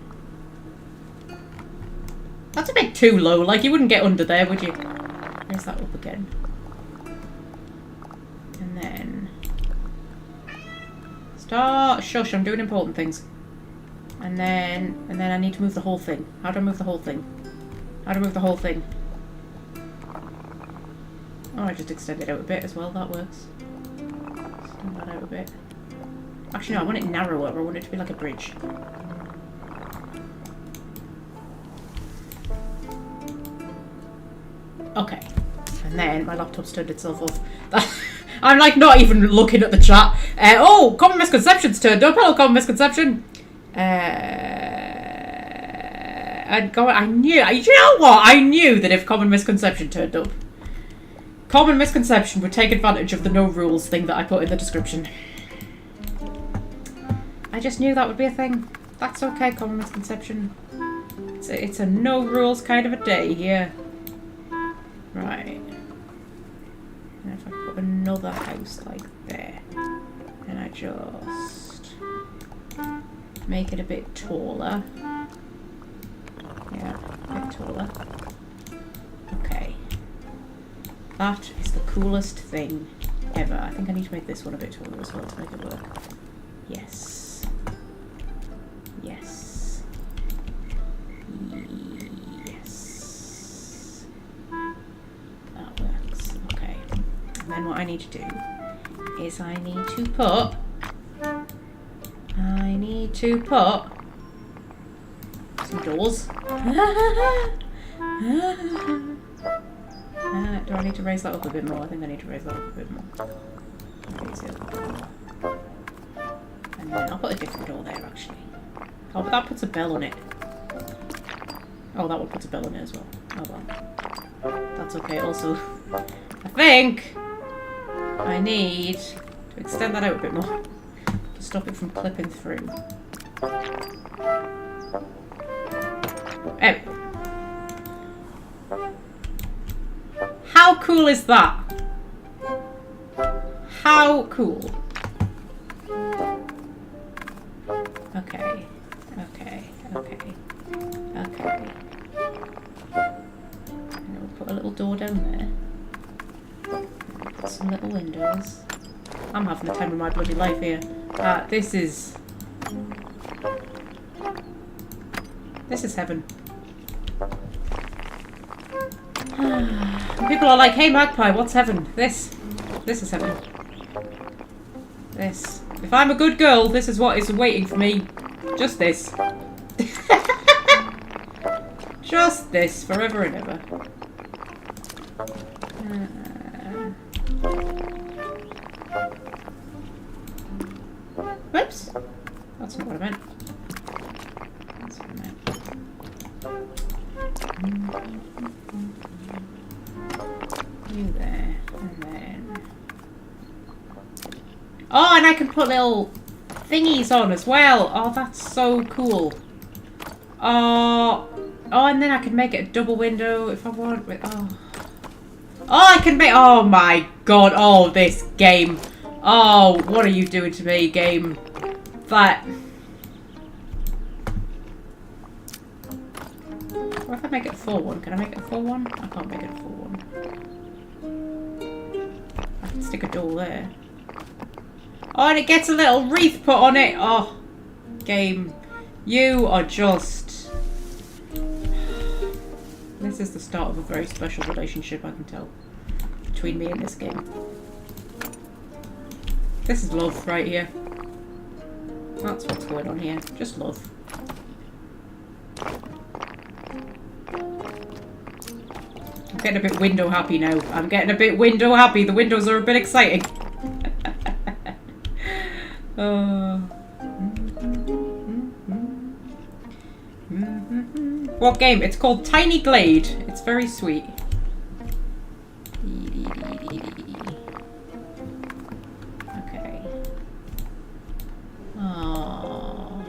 That's a bit too low. Like, you wouldn't get under there, would you? Raise that up again. And then... Start. Shush, I'm doing important things. And then I need to move the whole thing. How do I move the whole thing? How do I move the whole thing? Oh, I just extend it out a bit as well. That works. Extend that out a bit. Actually, no, I want it narrower. I want it to be like a bridge. Okay. And then my laptop turned itself off. I'm like not even looking at the chat. Oh, common misconceptions turned up. Hello, common misconception. I knew. You know what? I knew that if common misconception turned up, common misconception would take advantage of the no rules thing that I put in the description. I just knew that would be a thing. That's okay, common misconception. It's a no rules kind of a day here. Right. And if I put another house like there, and I just make it a bit taller. Yeah, a bit taller. Okay. That is the coolest thing ever. I think I need to make this one a bit taller as well to make it work. Yes. Yes. Yes. That works. Okay. And then what I need to do is I need to put some doors. Do I need to raise that up a bit more? I think I need to raise that up a bit more. And then I'll put a different door there actually. Oh, but that puts a bell on it. Oh, that one puts a bell on it as well. Oh well. That's okay. Also, I think I need to extend that out a bit more to stop it from clipping through. Oh. How cool is that? How cool? Okay. Okay. Okay. Okay. And we'll put a little door down there. Put some little windows. I'm having the time of my bloody life here. This is heaven. People are like, hey Magpie, what's heaven? This is heaven. This. If I'm a good girl, this is what is waiting for me. Just this. Just this, forever and ever. Whoops. That's not what I meant. That's what I meant. You there, and then... Oh, and I can put little thingies on as well. Oh, that's so cool. Oh, and then I can make it a double window if I want. Oh, I can make... Oh my god. Oh, this game. Oh, what are you doing to me, game? That... What if I make it a full one? Can I make it a full one? I can't make it a full one. I can stick a door there. Oh, and it gets a little wreath put on it. Oh, game. You are just... This is the start of a very special relationship, I can tell, between me and this game. This is love right here. That's what's going on here. Just love. I'm getting a bit window happy now. I'm getting a bit window happy. The windows are a bit exciting. What game? It's called Tiny Glade. It's very sweet. Okay. Aww.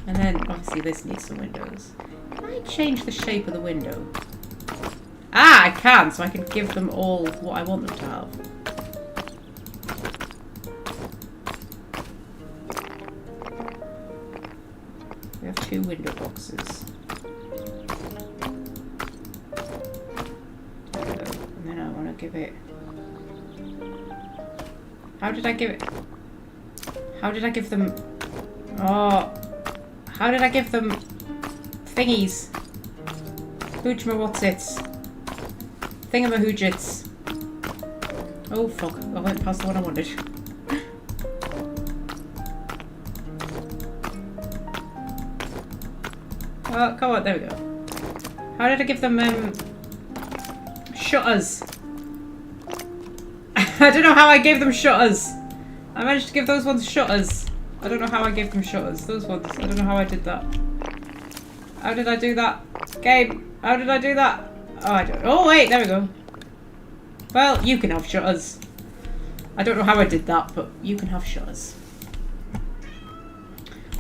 And then obviously this needs some windows. Can I change the shape of the window? Ah, I can, so I can give them all what I want them to have. We have 2 window boxes. And then I want to give it How did I give it? How did I give them? Oh, how did I give them thingies? Hoojma what's it? Thingamahoojits. Oh fuck! I went past the one I wanted. Oh, come on, there we go. How did I give them shutters? I don't know how I gave them shutters. I managed to give those ones shutters. I don't know how I gave them shutters. Those ones. I don't know how I did that. How did I do that? Game. How did I do that? Oh, I don't. Oh wait, there we go. Well, you can have shutters. I don't know how I did that, but you can have shutters.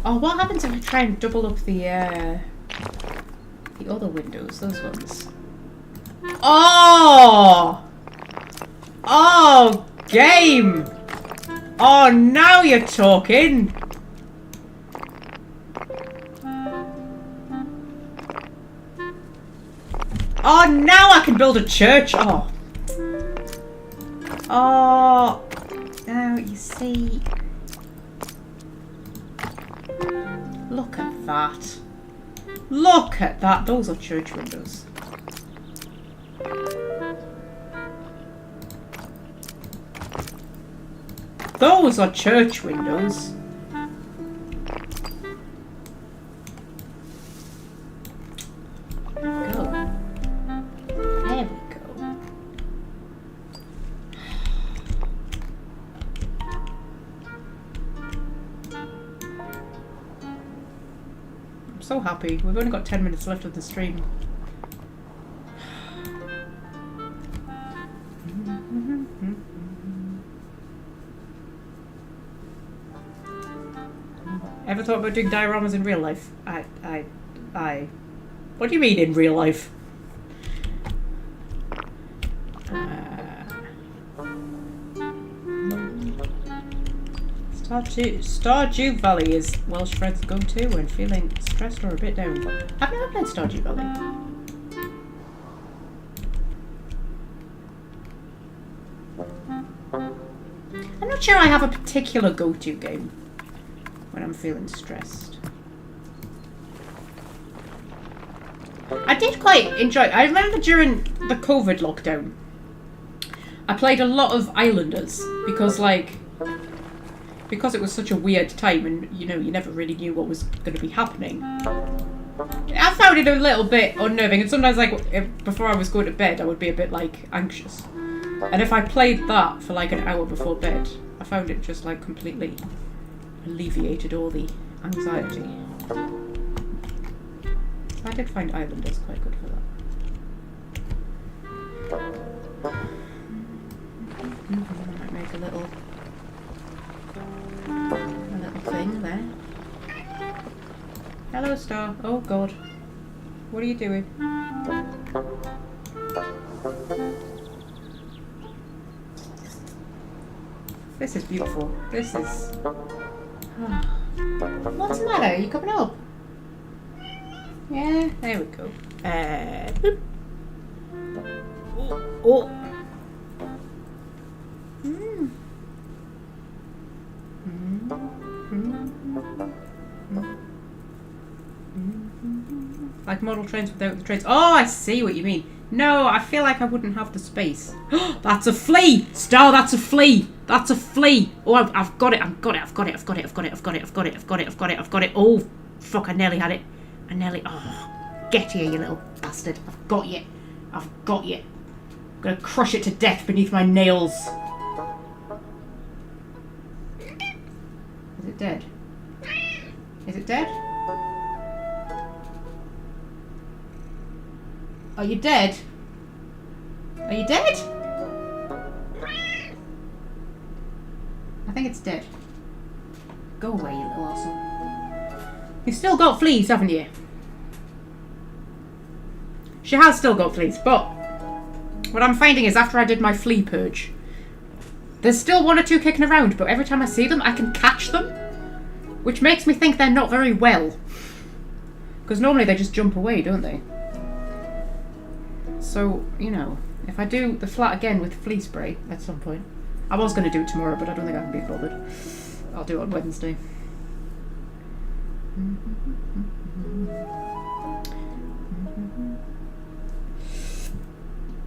Oh, what happens if I try and double up the other windows? Those ones. Oh! Oh, game! Oh, now you're talking! Oh, now I can build a church! Oh. Oh. Now, you see... Look at that. Look at that! Those are church windows. Those are church windows. Go. There we go. I'm so happy. We've only got 10 minutes left of the stream. Ever thought about doing dioramas in real life? I. What do you mean in real life? Stardew Valley is Welsh friends go to when feeling stressed or a bit down. I've never played Stardew Valley. I'm not sure I have a particular go-to game when I'm feeling stressed. I did quite enjoy it. I remember during the COVID lockdown, I played a lot of Islanders because it was such a weird time and you never really knew what was going to be happening. I found it a little bit unnerving, and sometimes before I was going to bed I would be a bit anxious. And if I played that for an hour before bed, I found it just completely alleviated all the anxiety. I did find Islanders quite good for that. I might make a little thing there. Hello, Star. Oh God, what are you doing? This is beautiful. This is... What's the matter? Are you coming up? Yeah, there we go. Boop. Oh. Like model trains without the trains. Oh, I see what you mean. No, I feel like I wouldn't have the space. That's a flea! Star, that's a flea! That's a flea! Oh, I've got it, I've got it, I've got it, I've got it, I've got it, I've got it, I've got it, I've got it, I've got it, I've got it. Oh, fuck, I nearly had it. I nearly... Oh, get here, you little bastard. I've got you. I've got you. I'm gonna crush it to death beneath my nails. Is it dead? Is it dead? Are you dead? Are you dead? I think it's dead. Go away, you little arsehole. You've still got fleas, haven't you? She has still got fleas, but what I'm finding is after I did my flea purge, there's still one or two kicking around, but every time I see them, I can catch them, which makes me think they're not very well. Because normally they just jump away, don't they? So, if I do the flat again with flea spray at some point, I was going to do it tomorrow, but I don't think I can be bothered. I'll do it on Wednesday.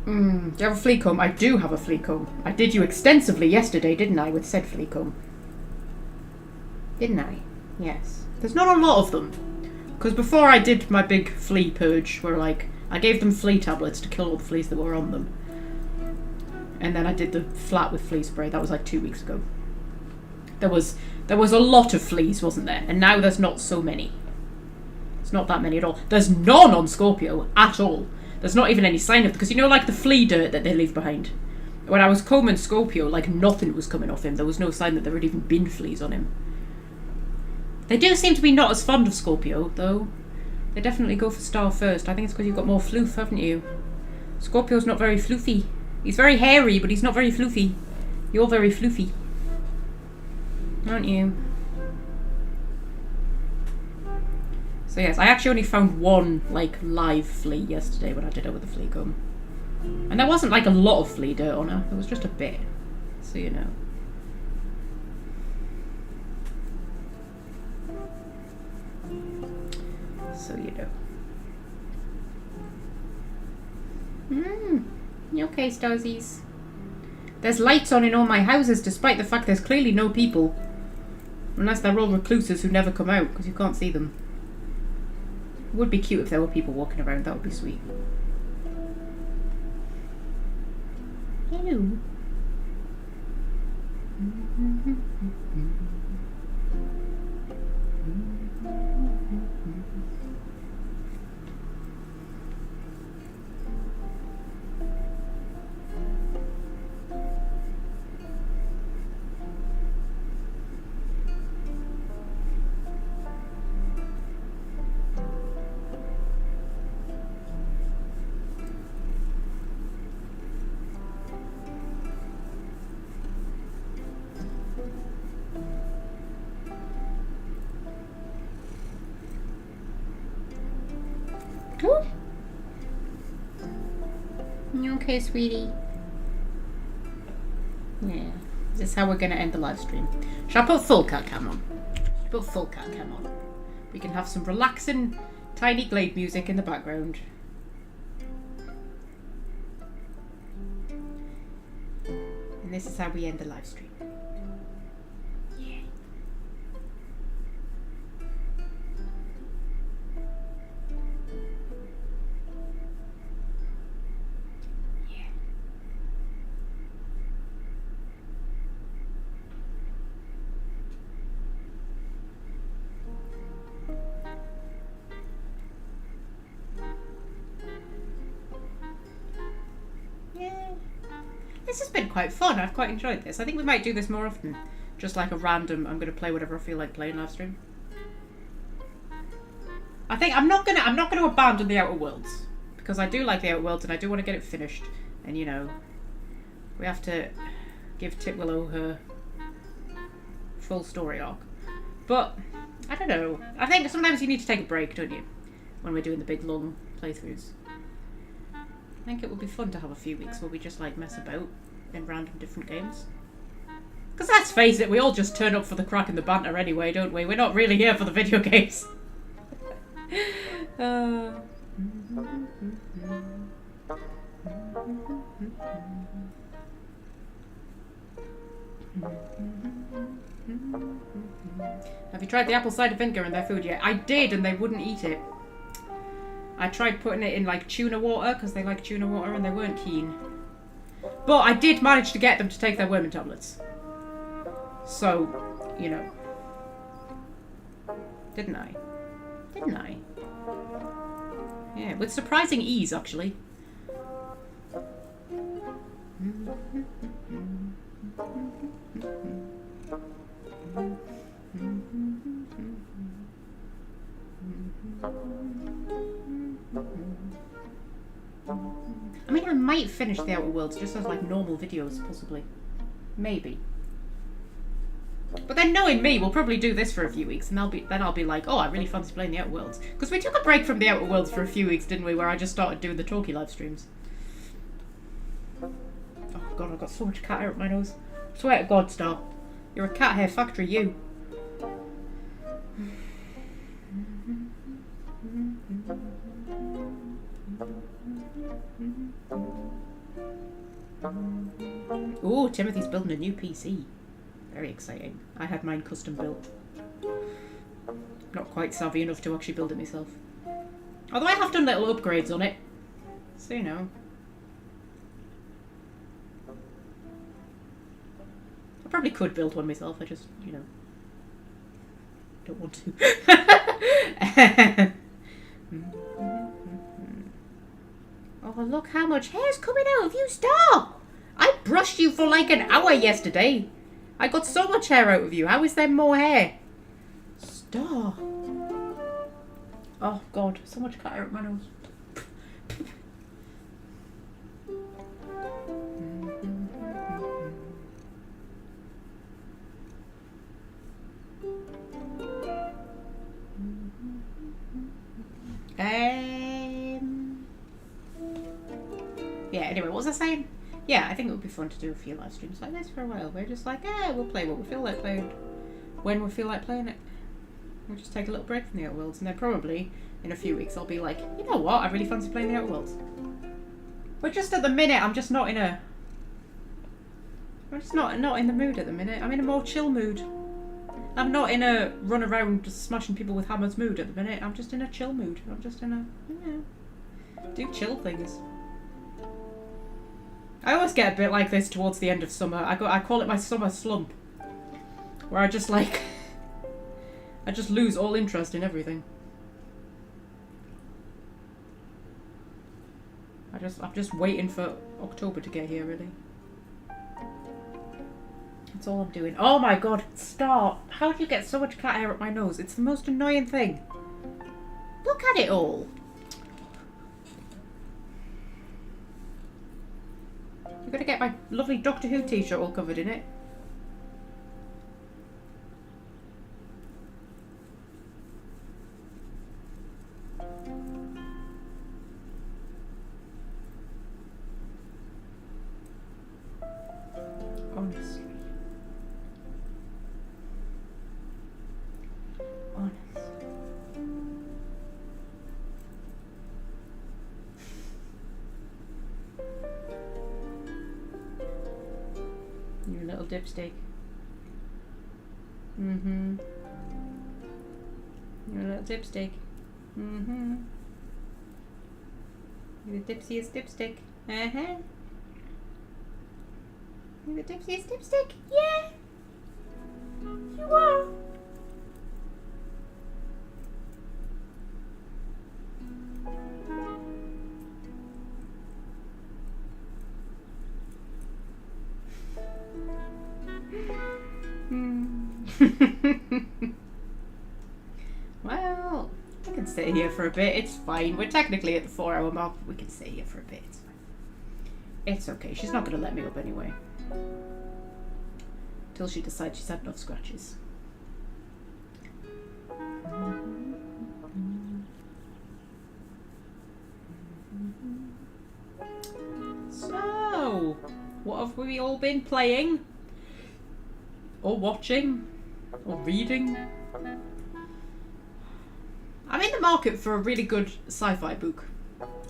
Do you have a flea comb? I do have a flea comb. I did you extensively yesterday, didn't I, with said flea comb? Didn't I? Yes. There's not a lot of them. Because before I did my big flea purge, where like, I gave them flea tablets to kill all the fleas that were on them. And then I did the flat with flea spray. That was like 2 weeks ago. There was a lot of fleas, wasn't there? And now there's not so many. It's not that many at all. There's none on Scorpio at all. There's not even any sign of, because you know, like the flea dirt that they leave behind. When I was combing Scorpio, like nothing was coming off him. There was no sign that there had even been fleas on him. They do seem to be not as fond of Scorpio, though. They definitely go for Star first. I think it's because you've got more floof, haven't you? Scorpio's not very floofy. He's very hairy, but he's not very floofy. You're very floofy. Aren't you? So yes, I actually only found one, like, live flea yesterday when I did it with the flea comb. And there wasn't, like, a lot of flea dirt on her. There was just a bit. So you know. So you know. You okay, Starsies? There's lights on in all my houses, despite the fact there's clearly no people. Unless they're all recluses who never come out, because you can't see them. It would be cute if there were people walking around, that would be sweet. Hello. You okay, sweetie? Yeah. Is this how we're going to end the live stream? Shall I put full cat cam on? Put full cat cam on. We can have some relaxing, tiny Glade music in the background. And this is how we end the live stream. This has been quite fun. I've quite enjoyed this. I think we might do this more often. Just like a random, I'm going to play whatever I feel like playing live stream. I think I'm not gonna abandon the Outer Worlds, because I do like the Outer Worlds and I do want to get it finished. And you know, we have to give Titwillow her full story arc. But I don't know. I think sometimes you need to take a break, don't you? When we're doing the big long playthroughs. I think it would be fun to have a few weeks where we just like mess about in random different games. Because let's face it, we all just turn up for the crack and the banter anyway, don't we? We're not really here for the video games. I Have you tried the apple cider vinegar in their food yet? I did, and they wouldn't eat it. I tried putting it in like tuna water, because they like tuna water, and they weren't keen. But I did manage to get them to take their worming tablets. So, you know. Didn't I? Didn't I? Yeah, with surprising ease, actually. I mean, I might finish the Outer Worlds just as like normal videos, possibly. Maybe. But then knowing me, we'll probably do this for a few weeks, and then I'll be like, oh, I really fancy playing the Outer Worlds. Because we took a break from the Outer Worlds for a few weeks, didn't we? Where I just started doing the talkie live streams. Oh god, I've got so much cat hair up my nose. Swear to God, Star. You're a cat hair factory, you. Ooh, Timothy's building a new PC. Very exciting. I had mine custom built. Not quite savvy enough to actually build it myself. Although I have done little upgrades on it. So, you know. I probably could build one myself, I just, you know, don't want to. Oh, look how much hair's coming out of you, Star! I brushed you for like an hour yesterday. I got so much hair out of you. How is there more hair? Star. Oh, God. So much cat hair up my nose. Yeah, anyway, what was I saying? Yeah, I think it would be fun to do a few live streams like this for a while. We're just like, we'll play what we feel like playing. When we feel like playing it. We'll just take a little break from the Outer Worlds, and then probably in a few weeks I'll be like, you know what, I really fancy playing the Outer Worlds. But just at the minute, I'm just not in a... I'm just not in the mood at the minute. I'm in a more chill mood. I'm not in a run around just smashing people with hammers mood at the minute. I'm just in a chill mood. I'm just in a, you know, do chill things. I always get a bit like this towards the end of summer. I call it my summer slump. Where I just like... I just lose all interest in everything. I'm just waiting for October to get here, really. That's all I'm doing. Oh my God, Star! How do you get so much cat hair up my nose? It's the most annoying thing. Look at it all. You're gonna get my lovely Doctor Who t-shirt all covered in it. Honestly. Your little dipstick. Mm-hmm. Your little dipstick. Mm-hmm. You're the dipsiest dipstick. Uh-huh. You're the dipsiest dipstick. Yeah. You are. Well, I can stay here for a bit. It's fine. We're technically at the 4-hour mark. We can stay here for a bit. It's fine. It's okay. She's not going to let me up anyway. Till she decides she's had enough scratches. So, what have we all been playing? Or watching? Or reading? I'm in the market for a really good sci-fi book.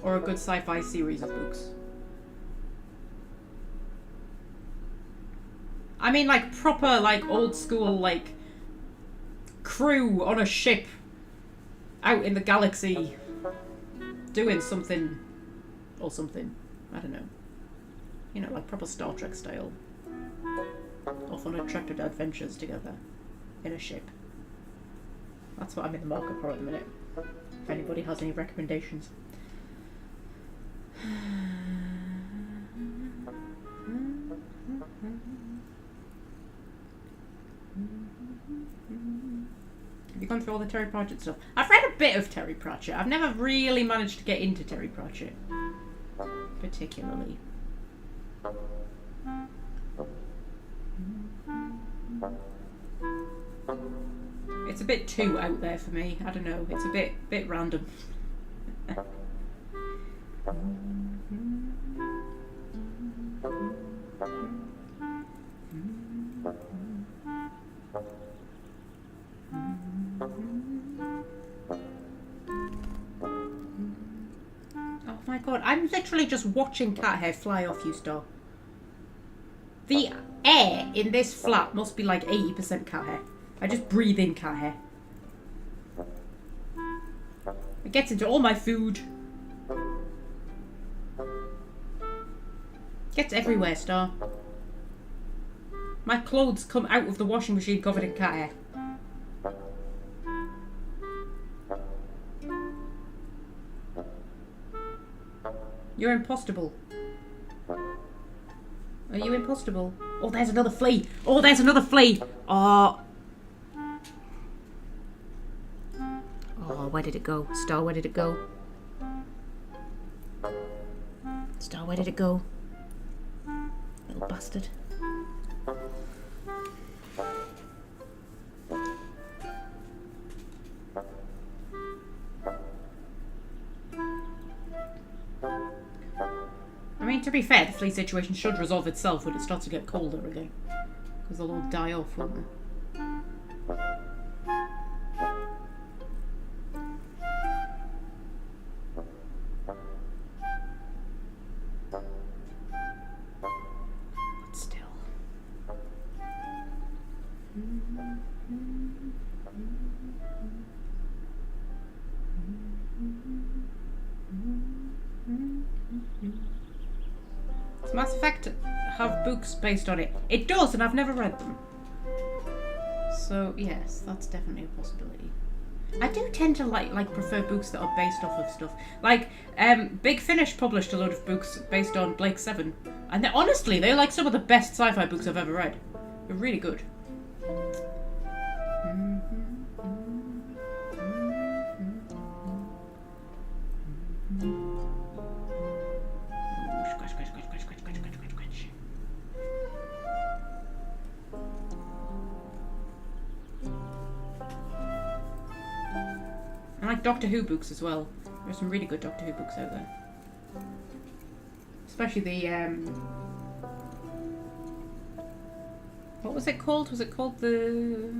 Or a good sci-fi series of books. I mean, like, proper, like, old school, like, crew on a ship out in the galaxy doing something or something. I don't know. You know, like proper Star Trek style. Off on attractive adventures together in a ship. That's what I'm in the market for at the minute. If anybody has any recommendations. Have you gone through all the Terry Pratchett stuff? I've read a bit of Terry Pratchett. I've never really managed to get into Terry Pratchett. Particularly. It's a bit too out there for me. I don't know. It's a bit random. literally just watching cat hair fly off you, Star. The air in this flat must be like 80% cat hair. I just breathe in cat hair. It gets into all my food. Gets everywhere, Star. My clothes come out of the washing machine covered in cat hair. You're impostable. Are you impostable? Oh, there's another flea. Oh, there's another flea. Oh. Oh, where did it go? Star, where did it go? Star, where did it go? Little bastard. I mean, to be fair, the flea situation should resolve itself when it starts to get colder again. Because they'll all die off, won't they? But still. Does Mass Effect have books based on it? It does, and I've never read them. So yes, that's definitely a possibility. I do tend to like prefer books that are based off of stuff. Like, Big Finish published a load of books based on Blake 7. And honestly, they're like some of the best sci-fi books I've ever read. They're really good. I like Doctor Who books as well. There's some really good Doctor Who books out there. Especially the, what was it called? Was it called the...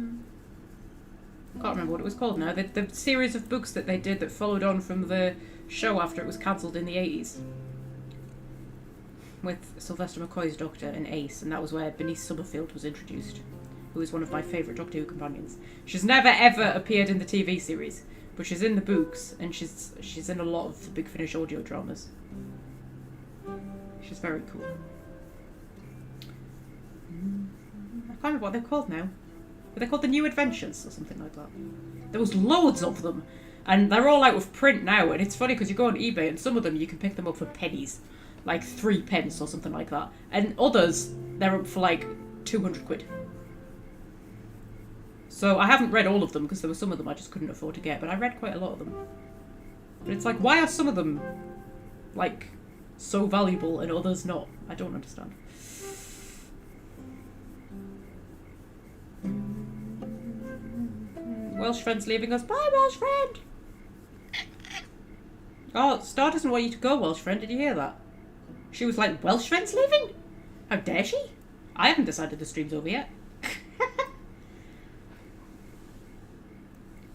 I can't remember what it was called now. The series of books that they did that followed on from the show after it was cancelled in the 80s. With Sylvester McCoy's Doctor and Ace, and that was where Bernice Summerfield was introduced, who is one of my favourite Doctor Who companions. She's never ever appeared in the TV series, but she's in the books, and she's in a lot of the Big Finish audio dramas. She's very cool. I can't remember what they're called now. But they're called The New Adventures, or something like that. There was loads of them, and they're all out of print now, and it's funny because you go on eBay, and some of them you can pick them up for pennies. Like 3 pence or something like that. And others, they're up for like 200 quid. So I haven't read all of them because there were some of them I just couldn't afford to get, but I read quite a lot of them. But it's like, why are some of them like so valuable and others not? I don't understand. Welsh friend's leaving us. Bye, Welsh friend! Oh, Star doesn't want you to go, Welsh friend. Did you hear that? She was like, Welsh friend's leaving? How dare she? I haven't decided the stream's over yet.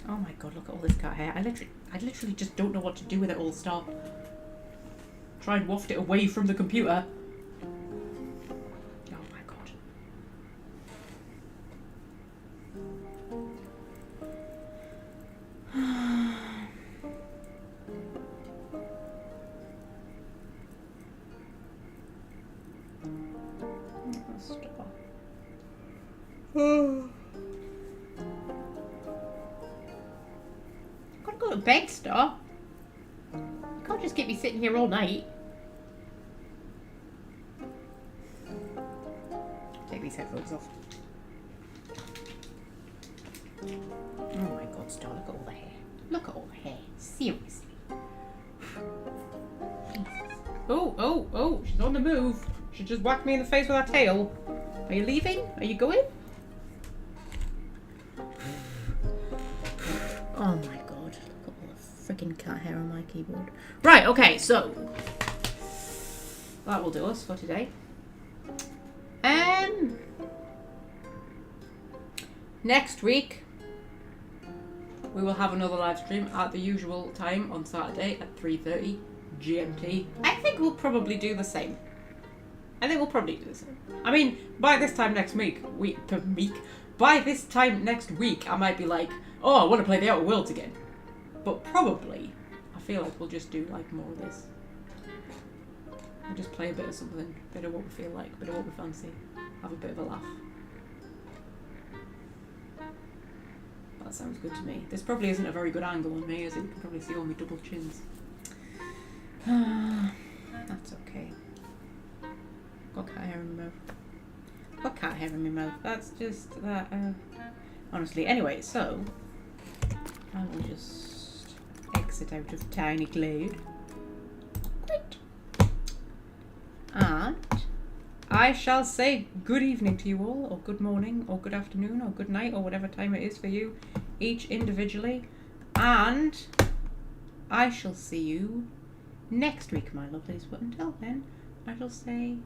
Oh my god, look at all this cat hair. I literally just don't know what to do with it all, Star. Try and waft it away from the computer. Oh my god. Stop. Gotta go to bed, Star. You can't just keep me sitting here all night. Take these headphones off. Oh my god, Star, look at all the hair. Look at all the hair. Seriously. Oh, she's on the move. She just whacked me in the face with her tail. Are you leaving? Are you going? Oh my god, look at all the freaking cat hair on my keyboard. Right, okay, so that will do us for today. Next week we will have another live stream at the usual time on Saturday at 3:30. GMT. I think we'll probably do the same. I mean, by this time next week, by this time next week, I might be like, oh, I want to play the Outer Worlds again. But probably, I feel like we'll just do like more of this. We'll just play a bit of something, a bit of what we feel like, a bit of what we fancy, have a bit of a laugh. That sounds good to me. This probably isn't a very good angle on me, as you can probably see all my double chins. That's okay. Got cat hair in my mouth. Got cat hair in my mouth. That's just that. Honestly, anyway, so I will just exit out of Tiny Glade. Great. And I shall say good evening to you all, or good morning, or good afternoon, or good night, or whatever time it is for you, each individually. And I shall see you next week, my lovelies. But until then, I shall say